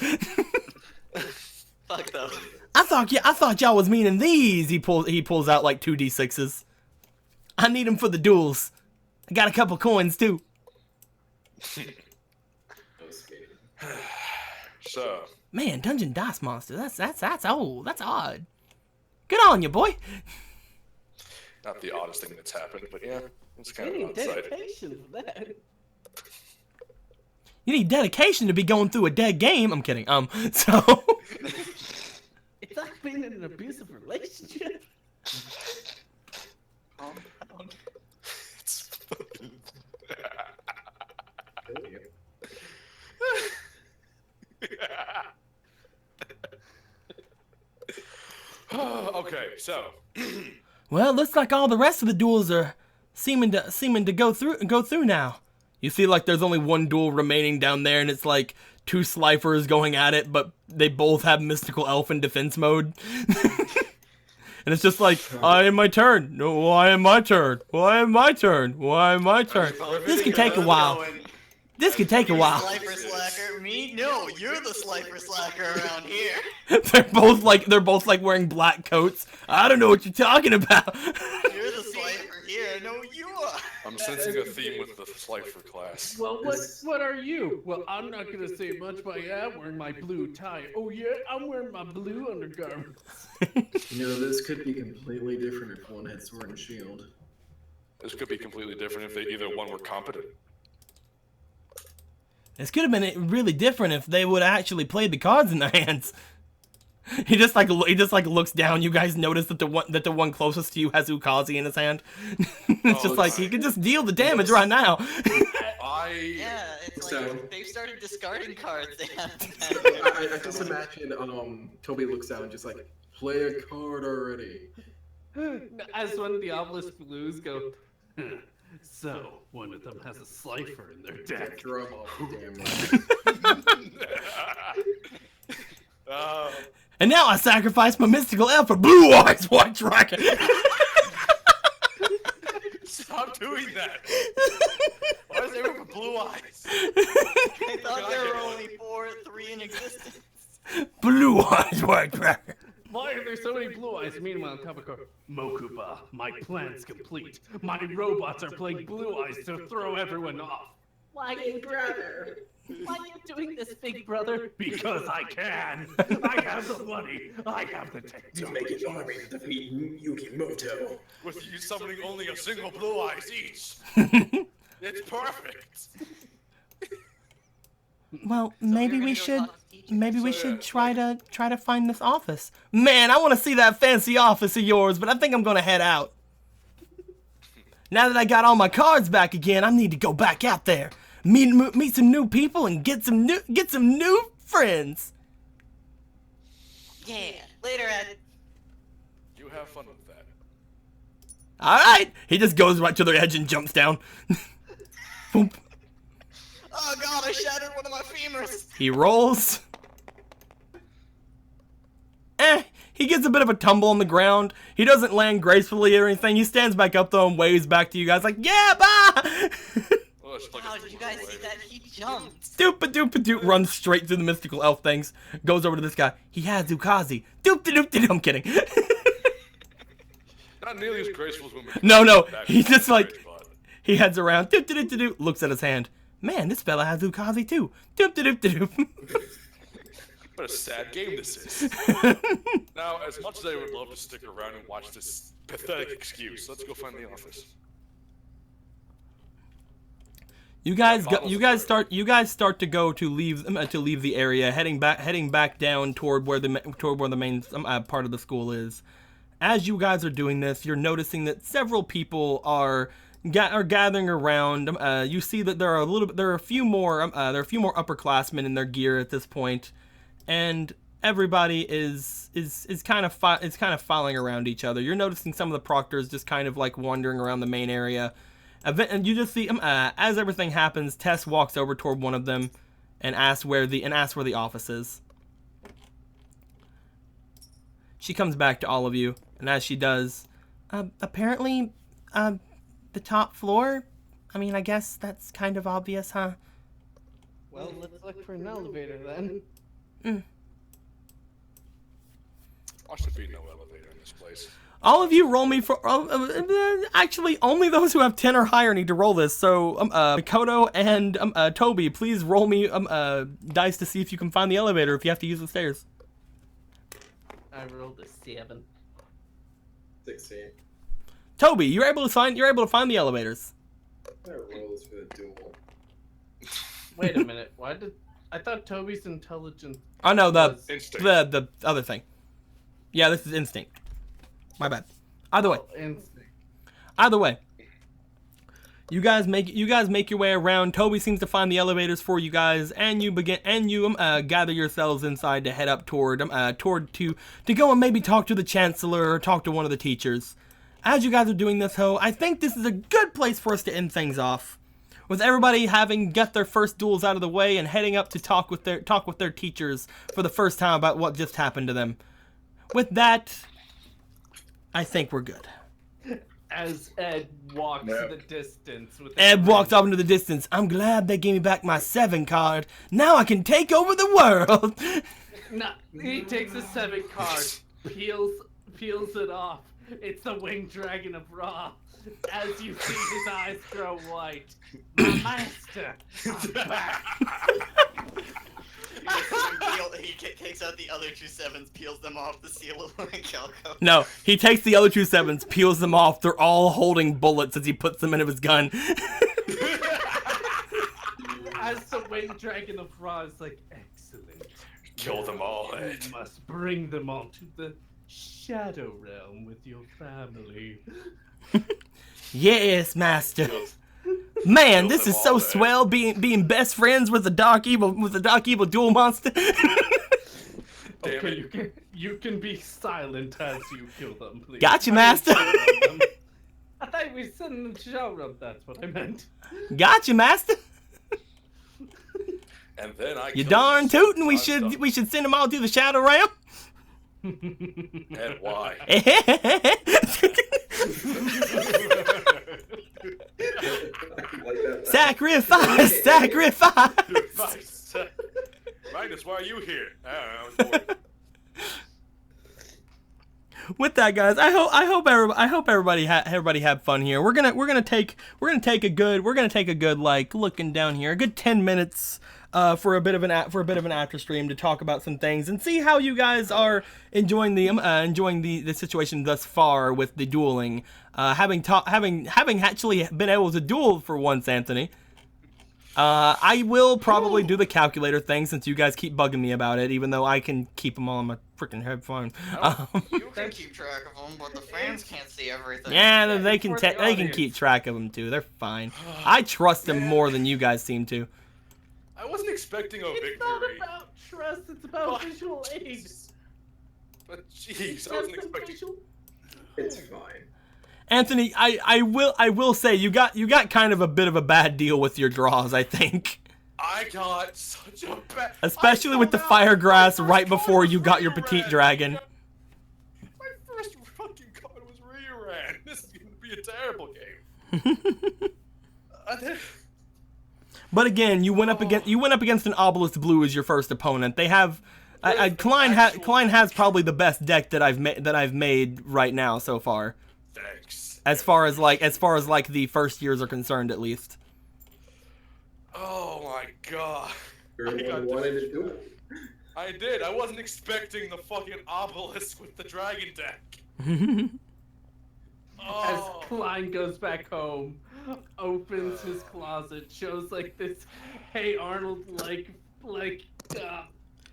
Fuck those. I thought y'all was meaning these. He pulls out like 2 D6s. I need them for the duels. I got a couple coins too. So. Man, Dungeon Dice Monster. That's old. That's odd. Good on you, boy. Not the oddest thing that's happened, but yeah, it's kind You of need odd-sided. dedication for that. You need dedication to be going through a dead game. I'm kidding. So. It's like being in an abusive relationship. It's fucking... Okay, so. Well, looks like all the rest of the duels are seeming to go through now. You see, like there's only one duel remaining down there, and it's like 2 Slifers going at it, but they both have Mystical Elf in defense mode. And it's just like, I am my turn. No, why am my turn? Why am my turn? Why am my turn? This could take a while. This could take a while. Slifer slacker, me? No, you're the slifer slacker around here. They're both like wearing black coats. I don't know what you're talking about. You're the slifer here. No, you are. I'm sensing a theme with the Slifer class. Well, what are you? Well, I'm not gonna say much, but yeah, I'm wearing my blue tie. Oh yeah, I'm wearing my blue undergarments. This could be completely different if one had Sword and Shield. This could be completely different if either one were competent. This could have been really different if they would have actually played the cards in their hands. He just looks down. You guys notice that the one closest to you has Ukazi in his hand. It's just like he can just deal the damage right now. Yeah, it's like they've started discarding cards. They haven't. I just imagine Toby looks down and just like, play a card already. As one of the Obelisk Blues go, so one of them has a Slifer in their deck. Drum off the damn And now I sacrifice my Mystical Elf for Blue Eyes White Dragon. Stop doing that. Why is everyone with blue eyes? I thought there were only 3 in existence. Blue Eyes White Dragon. Why are there so many blue eyes? Meanwhile, Tabako, Mokuba, my plan's complete. My robots are playing blue eyes to throw everyone off. Why, brother? Why are you doing this, big brother? Because I can. I have the money. I have the technology. To make an army to defeat Yukimoto. With you summoning only a single blue eyes each. It's perfect. Well, maybe we should try to find this office. Man, I want to see that fancy office of yours, but I think I'm gonna head out. Now that I got all my cards back again, I need to go back out there, meet some new people, and get some new friends. Yeah, later, Ed. You have fun with that. All right, he just goes right to the edge and jumps down. Boom. Oh god, I shattered one of my femurs! He rolls. He gets a bit of a tumble on the ground. He doesn't land gracefully or anything. He stands back up though and waves back to you guys like, yeah, bye! Wow, did you guys see that? He jumped. Doop-a-doop-a-doop, runs straight through the mystical elf things. Goes over to this guy. He has Ukazi. Doop-a-doop-a-doop. I'm kidding. Not nearly as graceful as when we No. He's just like, he heads around. Doop-a-doop-a-doop. Looks at his hand. Man, this fella has Ukazi too. Doop-a-doop-a-doop. What a sad game this is. Now, as much as I would love to stick around and watch this pathetic excuse, let's go find the office. You guys start to leave the area, heading back down toward where the main part of the school is. As you guys are doing this, you're noticing that several people are gathering around. You see that there are a few more upperclassmen in their gear at this point, and everybody is kind of following around each other. You're noticing some of the proctors just kind of like wandering around the main area. And you just see as everything happens, Tess walks over toward one of them and asks where the office is. She comes back to all of you, and as she does, apparently, the top floor. I mean, I guess that's kind of obvious, huh? Well, let's look for an elevator then. I should be no elevator in this place. All of you roll me for... actually, only those who have 10 or higher need to roll this. So, Makoto and Toby, please roll me dice to see if you can find the elevator if you have to use the stairs. I rolled a 7. 16. Toby, you're able to find the elevators. That rolls for the duel. Wait a minute. I thought Toby's intelligence... Oh no, Instinct. the other thing. Yeah, this is instinct. My bad. Either way. Instinct. Either way. You guys make your way around. Toby seems to find the elevators for you guys, and you gather yourselves inside to head up toward to go and maybe talk to the chancellor or talk to one of the teachers. As you guys are doing this, I think this is a good place for us to end things off, with everybody having got their first duels out of the way and heading up to talk with their teachers for the first time about what just happened to them. With that, I think we're good. As Ed walks in the distance. Ed walks off into the distance. I'm glad they gave me back my 7 card. Now I can take over the world. No, he takes a 7 card, peels it off. It's the winged dragon of Ra. As you see his eyes grow white. My master, I'm back. He takes out the other 2 7s, peels them off the seal of Calco. No, he takes the other 2 7s, peels them off. They're all holding bullets as he puts them into his gun. As the winged dragon of Ra is like, excellent. Kill them all, Ed. You must bring them all to the Shadow Realm with your family. Yes, master. Man, this is so swell being best friends with the dark evil duel monster. Okay, you can be silent as you kill them, please. Gotcha, master. I thought we said in the showroom. That's what I meant. Gotcha, master. And then I. You darn tootin'. We should send them all to the Shadow Realm. And why? Sacrifice! Magnus, why are you here? I don't know. with that, guys, I hope everybody had fun here. We're gonna take a good like looking down here, a good 10 minutes for a bit of an after stream to talk about some things and see how you guys are enjoying the situation thus far with the dueling. Having actually been able to duel for once, Anthony. I will probably do the calculator thing since you guys keep bugging me about it, even though I can keep them all on my freaking headphone. You can keep track of them, but the fans can't see everything. Yeah, they can keep track of them too. They're fine. I trust them more than you guys seem to. I wasn't expecting a victory. It's not about trust, it's about visual aid. But jeez, I wasn't expecting. It's fine. Anthony, I will say you got kind of a bit of a bad deal with your draws, I think. I got such a bad... Especially with the firegrass right before you got your petite dragon. My first fucking card was Reran. This is going to be a terrible game. But again, you went up against an Obelisk Blue as your first opponent. They have Klein has probably the best deck that I've made right now so far. Thanks. As far as like the first years are concerned, at least. Oh my god. Everyone wanted to do it. I did. I wasn't expecting the fucking obelisk with the dragon deck. As Klein goes back home, opens his closet, shows like this Hey Arnold like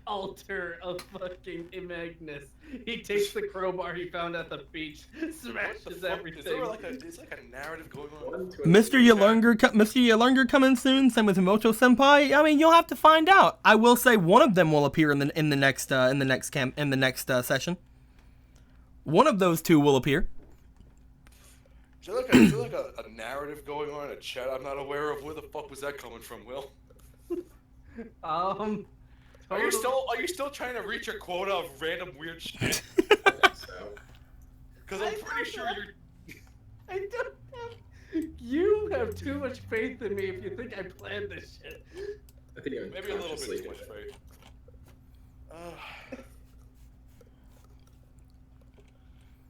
altar of fucking Magnus. He takes the crowbar he found at the beach, smashes everything. Is there like a narrative going on? Mr. Yalungar coming soon. Same with Himoto Senpai. I mean, you'll have to find out. I will say one of them will appear in the next session. One of those two will appear. Is there like a narrative going on in a chat I'm not aware of? Where the fuck was that coming from, Will? Are you still trying to reach your quota of random weird shit? Because I'm pretty sure you're... I don't have... You have too much faith in me if you think I planned this shit. I think I'm maybe a little bit too much faith.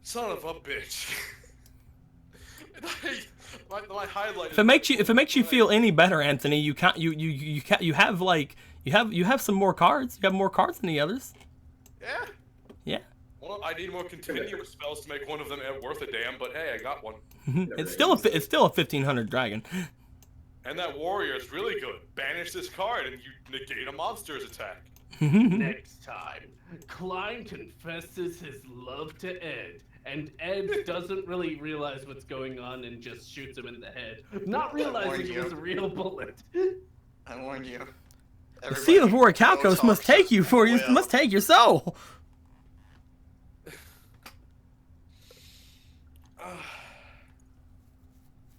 Son of a bitch. My highlight. If it makes you feel any better, Anthony, you have some more cards. You have more cards than the others. Yeah. Yeah. Well, I need more continuous spells to make one of them worth a damn. But hey, I got one. It's still a 1500 dragon. And that warrior is really good. Banish this card and you negate a monster's attack. Next time, Klein confesses his love to Ed. And Ed doesn't really realize what's going on and just shoots him in the head. Not realizing it was a real bullet. I warned you. The seed of Orichalcos must take your soul.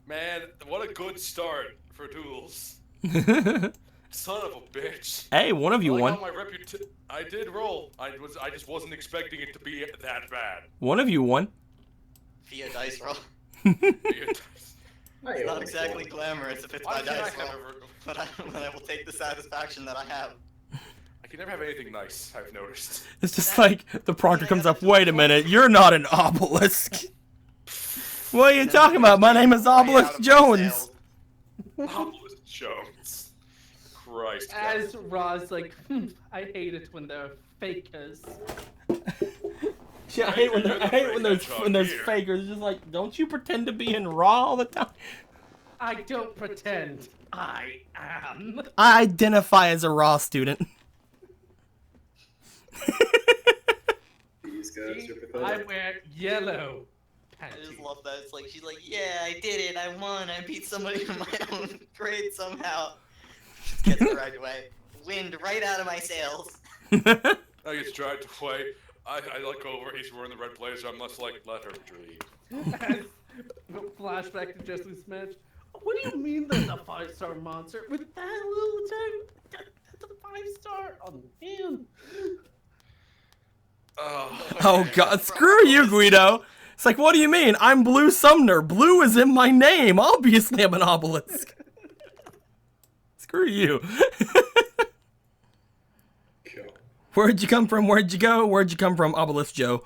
Man, what a good start for duels. Son of a bitch. Hey, one of you won. I did roll. I just wasn't expecting it to be that bad. One of you won. Via dice roll. Via It's not exactly glamorous if it's by dice roll, but I will take the satisfaction that I have. I can never have anything nice, I've noticed. It's just like the proctor comes up, wait a minute, you're not an obelisk. What are you talking about? My name is Obelisk Jones. Obelisk Jones. Christ. As Ra's like, I hate it when they're fakers. Yeah, I hate when there's fakers. Just like, don't you pretend to be in Raw all the time? I don't pretend. I am. I identify as a Raw student. I wear yellow. I just love that. It's like she's like, yeah, I did it. I won. I beat somebody in my own grade somehow. Just gets it right away. Wind right out of my sails. I get dragged away. I look over. He's wearing the red blazer. I'm less like, let her dream. Flashback to Jesse's match. What do you mean there's a 5-star monster with that little time? That's a 5-star. Oh man. Oh god, screw you, Guido. It's like, what do you mean? I'm Blue Sumner. Blue is in my name. Obviously, I'm an obelisk. Screw you. Where'd you come from? Where'd you go? Where'd you come from, Obelisk Joe?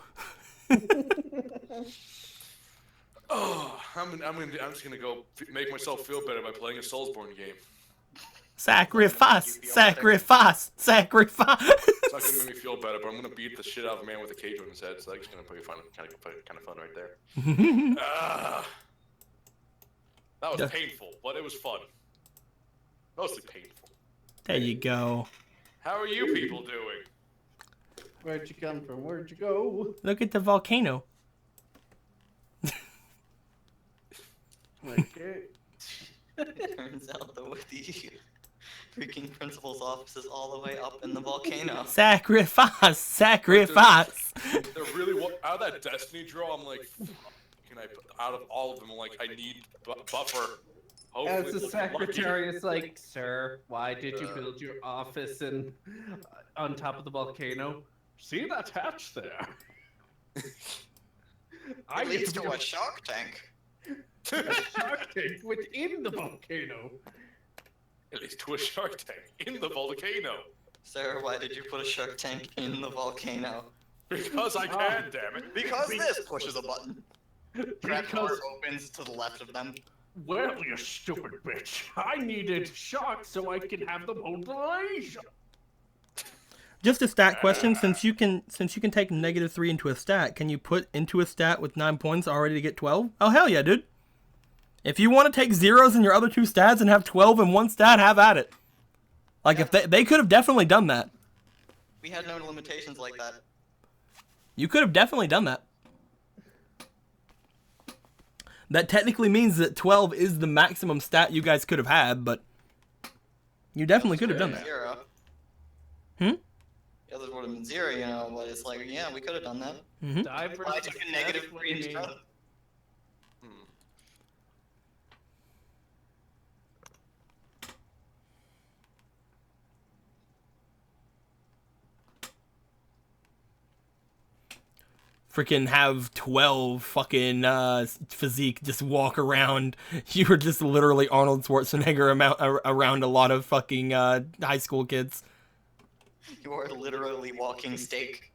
Oh, I'm just gonna go make myself feel better by playing a Soulsborne game. Sacrifice, sacrifice, sacrifice. It's not gonna make me feel better, but I'm gonna beat the shit out of a man with a cage on his head. So that's gonna be fun, kind of fun right there. That was painful, but it was fun. Mostly painful. There you go. How are you people doing? Where'd you come from? Where'd you go? Look at the volcano. Okay. Turns out the freaking principal's office is all the way up in the volcano. Sacrifice, sacrifice. They're really out of that Destiny draw. I'm like, can I out of all of them? I'm like, I need buffer. As Hopefully the they'll be secretary lucky. is like, sir, why did you build your office on top of the volcano? See that hatch there? It leads to a shark tank. A shark tank within the volcano. It leads to a shark tank in the volcano. Sir, why did you put a shark tank in the volcano? Because I can, damn it. Because this pushes a button. Trap door opens to the left of them. Well, you stupid bitch. I needed sharks so I could have them hold the laser. Just a stat question: since you can take -3 into a stat, can you put into a stat with 9 points already to get 12? Oh hell yeah, dude! If you want to take zeros in your other 2 stats and have 12 in one stat, have at it. Like if they could have definitely done that. We had no limitations like that. You could have definitely done that. That technically means that 12 is the maximum stat you guys could have had, but you definitely could have done that. Zero. Hmm? The others would have been 0, you know, but it's like, yeah, we could have done that. Mm-hmm. I took a -3 instead. Freaking have 12 fucking physique just walk around. You were just literally Arnold Schwarzenegger around a lot of fucking high school kids. You are literally walking steak.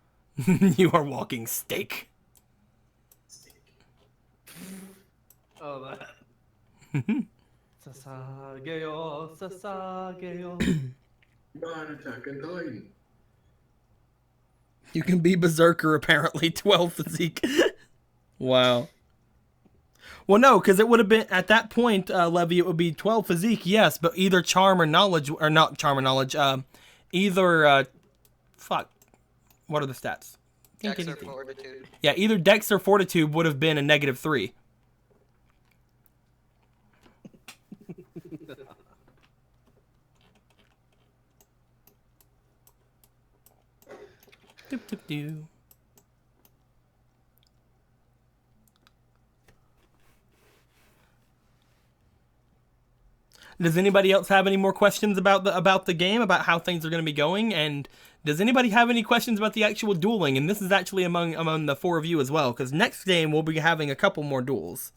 You are walking steak. Oh, that. Sasageo, Sasageo. Not Attack on Titan. You can be Berserker, apparently. 12 physique. Wow. Well, no, because it would have been, at that point, Levy, it would be 12 physique, yes, but either charm or knowledge, or not charm or knowledge, either, fuck, what are the stats? Dex or fortitude. Yeah, either Dex or Fortitude would have been a -3. Doop, doop, doo. Does anybody else have any more questions about the game, about how things are going to be going? And does anybody have any questions about the actual dueling? And this is actually among the 4 of you as well, because next game we'll be having a couple more duels.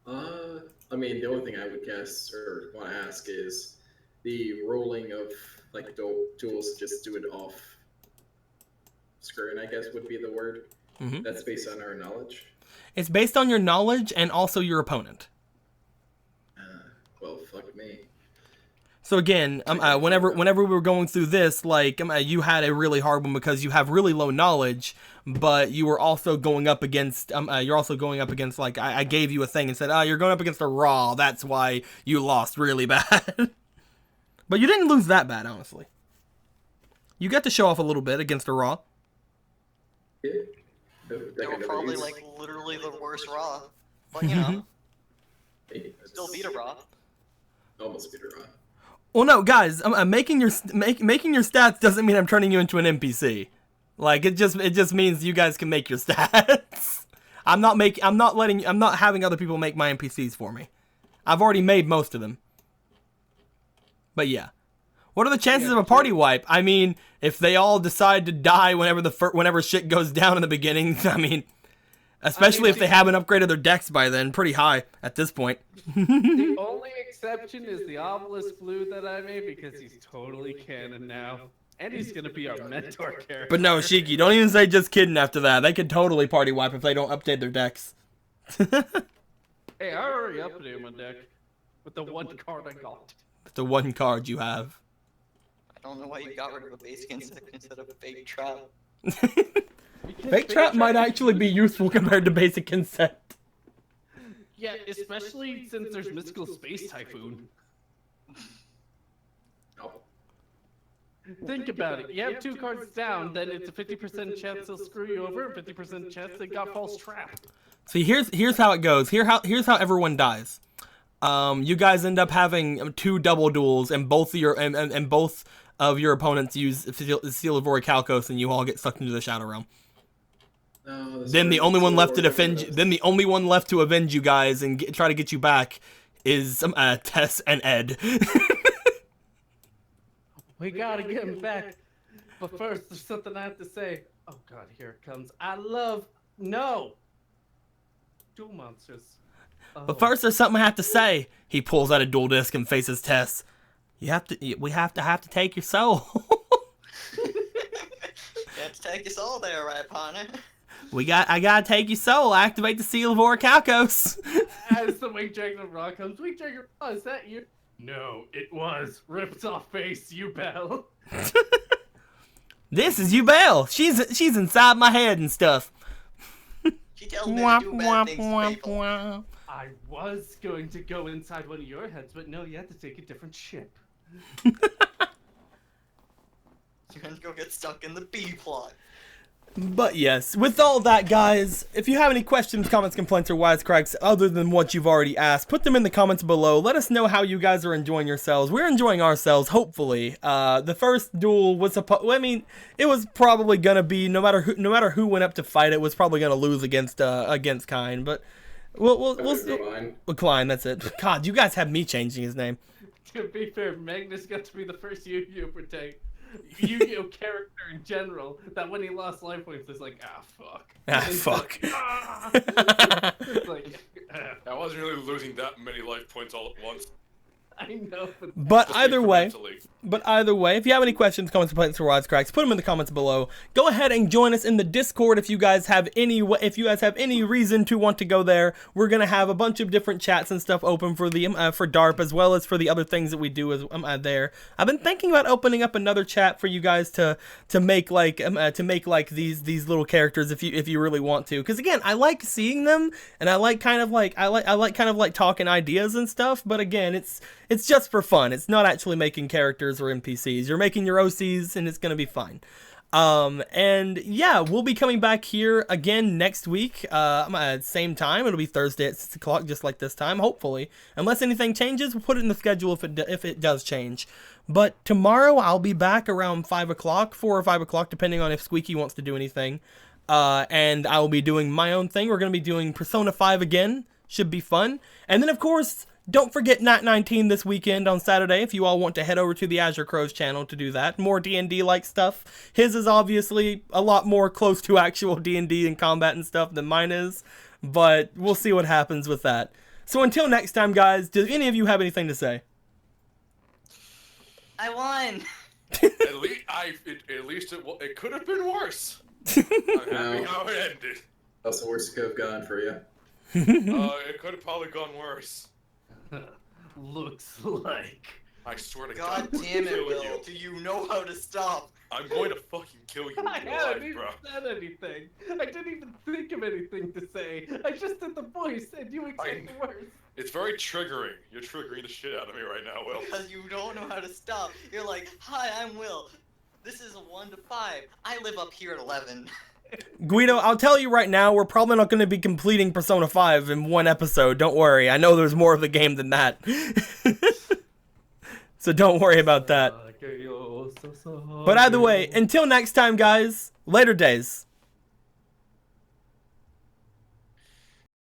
I mean, the only thing I would guess or want to ask is the rolling of like duels. Just do it off screen, I guess would be the word. Mm-hmm. That's based on our knowledge. It's based on your knowledge and also your opponent. Well, fuck me. So again, whenever we were going through this, like you had a really hard one because you have really low knowledge, but you were also going up against like I gave you a thing and said, you're going up against a raw. That's why you lost really bad. But you didn't lose that bad, honestly. You got to show off a little bit against a raw. Yeah. They were probably like literally the worst raw, but you know, still beat a raw. Almost beat a raw. Well, no, guys, making your stats doesn't mean I'm turning you into an NPC. Like it just means you guys can make your stats. I'm not having other people make my NPCs for me. I've already made most of them. But yeah. What are the chances of a party wipe? I mean, if they all decide to die whenever shit goes down in the beginning, I mean, especially if they haven't upgraded their decks by then, pretty high at this point. The only exception is the obelisk blue that I made because he's totally canon now. And he's gonna be our mentor character. But no, Shiki, don't even say just kidding after that. They could totally party wipe if they don't update their decks. Hey, I already updated my deck with the one card I got. The one card you have. I don't know why you got rid of a basic insect instead of a fake trap. Fake trap might actually be useful compared to basic insect. Yeah, especially since there's Mystical Space Typhoon. Think about it. You have 2 cards down, then it's a 50% chance they'll screw you over, and 50% chance they got false trap. See, here's how it goes. Here's how everyone dies. You guys end up having 2 double duels, and both of your opponents use Seal of Orichalcos, and you all get sucked into the Shadow Realm. No, Then the only one left to defend. Then the only one left to avenge you guys and try to get you back is Tess and Ed. We gotta get him back. But first, there's something I have to say. Oh god, here it comes. No! Duel monsters. Oh. But first, there's something I have to say. He pulls out a dual disc and faces Tess. We have to take your soul. You have to take your soul there, right, partner? I gotta take your soul. Activate the Seal of Orichalcos. As the Winged Dragon of Ra comes, Winged Dragon of Ra, is that you? No, it was. Ripped off face, you bell. This is Ubel. She's inside my head and stuff. She tells me to do bad things to people. I was going to go inside one of your heads, but no, you had to take a different ship. You're gonna go get stuck in the B plot. But yes, with all that, guys, if you have any questions, comments, complaints, or wisecracks other than what you've already asked, put them in the comments below. Let us know how you guys are enjoying yourselves. We're enjoying ourselves, hopefully. The first duel was it was probably gonna be no matter who went up to fight, it was probably gonna lose against Kine. But we'll see. Klein, that's it. God, you guys have me changing his name. To be fair, Magnus got to be the first Yu-Gi-Oh character in general that when he lost life points is like, fuck. Fuck. It's like, I wasn't really losing that many life points all at once. I know. But either way, if you have any questions, comments, complaints, or wisecracks, put them in the comments below. Go ahead and join us in the Discord if you guys have any reason to want to go there. We're gonna have a bunch of different chats and stuff open for the for DARP as well as for the other things that we do as there. I've been thinking about opening up another chat for you guys to make like these little characters if you really want to. Because again, I like seeing them and I like kind of like talking ideas and stuff. But again, it's just for fun. It's not actually making characters or NPCs. You're making your OCs, and it's gonna be fine. And yeah, we'll be coming back here again next week. Same time. It'll be Thursday at 6 o'clock, just like this time. Hopefully, unless anything changes, we'll put it in the schedule if it does change. But tomorrow I'll be back around 5 o'clock, 4 or 5 o'clock, depending on if Squeaky wants to do anything. And I will be doing my own thing. We're gonna be doing Persona 5 again. Should be fun. And then of course, don't forget Nat 19 this weekend on Saturday if you all want to head over to the Azure Crows channel to do that. More D&D like stuff. His is obviously a lot more close to actual D&D and combat and stuff than mine is, but we'll see what happens with that. So until next time, guys, do any of you have anything to say? I won. At least it could have been worse. I'm happy how it ended. That's the worst it could have gone for you. It could have probably gone worse. Looks like. I swear to God God. damn it, kill Will. you. Do you know how to stop? I'm going to fucking kill you. I Alive, haven't even bro. said anything. I didn't even think of anything to say. I just did the voice, and you expect the worst. It's very triggering. You're triggering the shit out of me right now, Will. Because you don't know how to stop. You're like, hi, I'm Will. This is a 1 to 5. I live up here at 11. Guido, I'll tell you right now, we're probably not going to be completing Persona 5 in one episode. Don't worry. I know there's more of the game than that. So don't worry about that. But either way, until next time, guys, later days.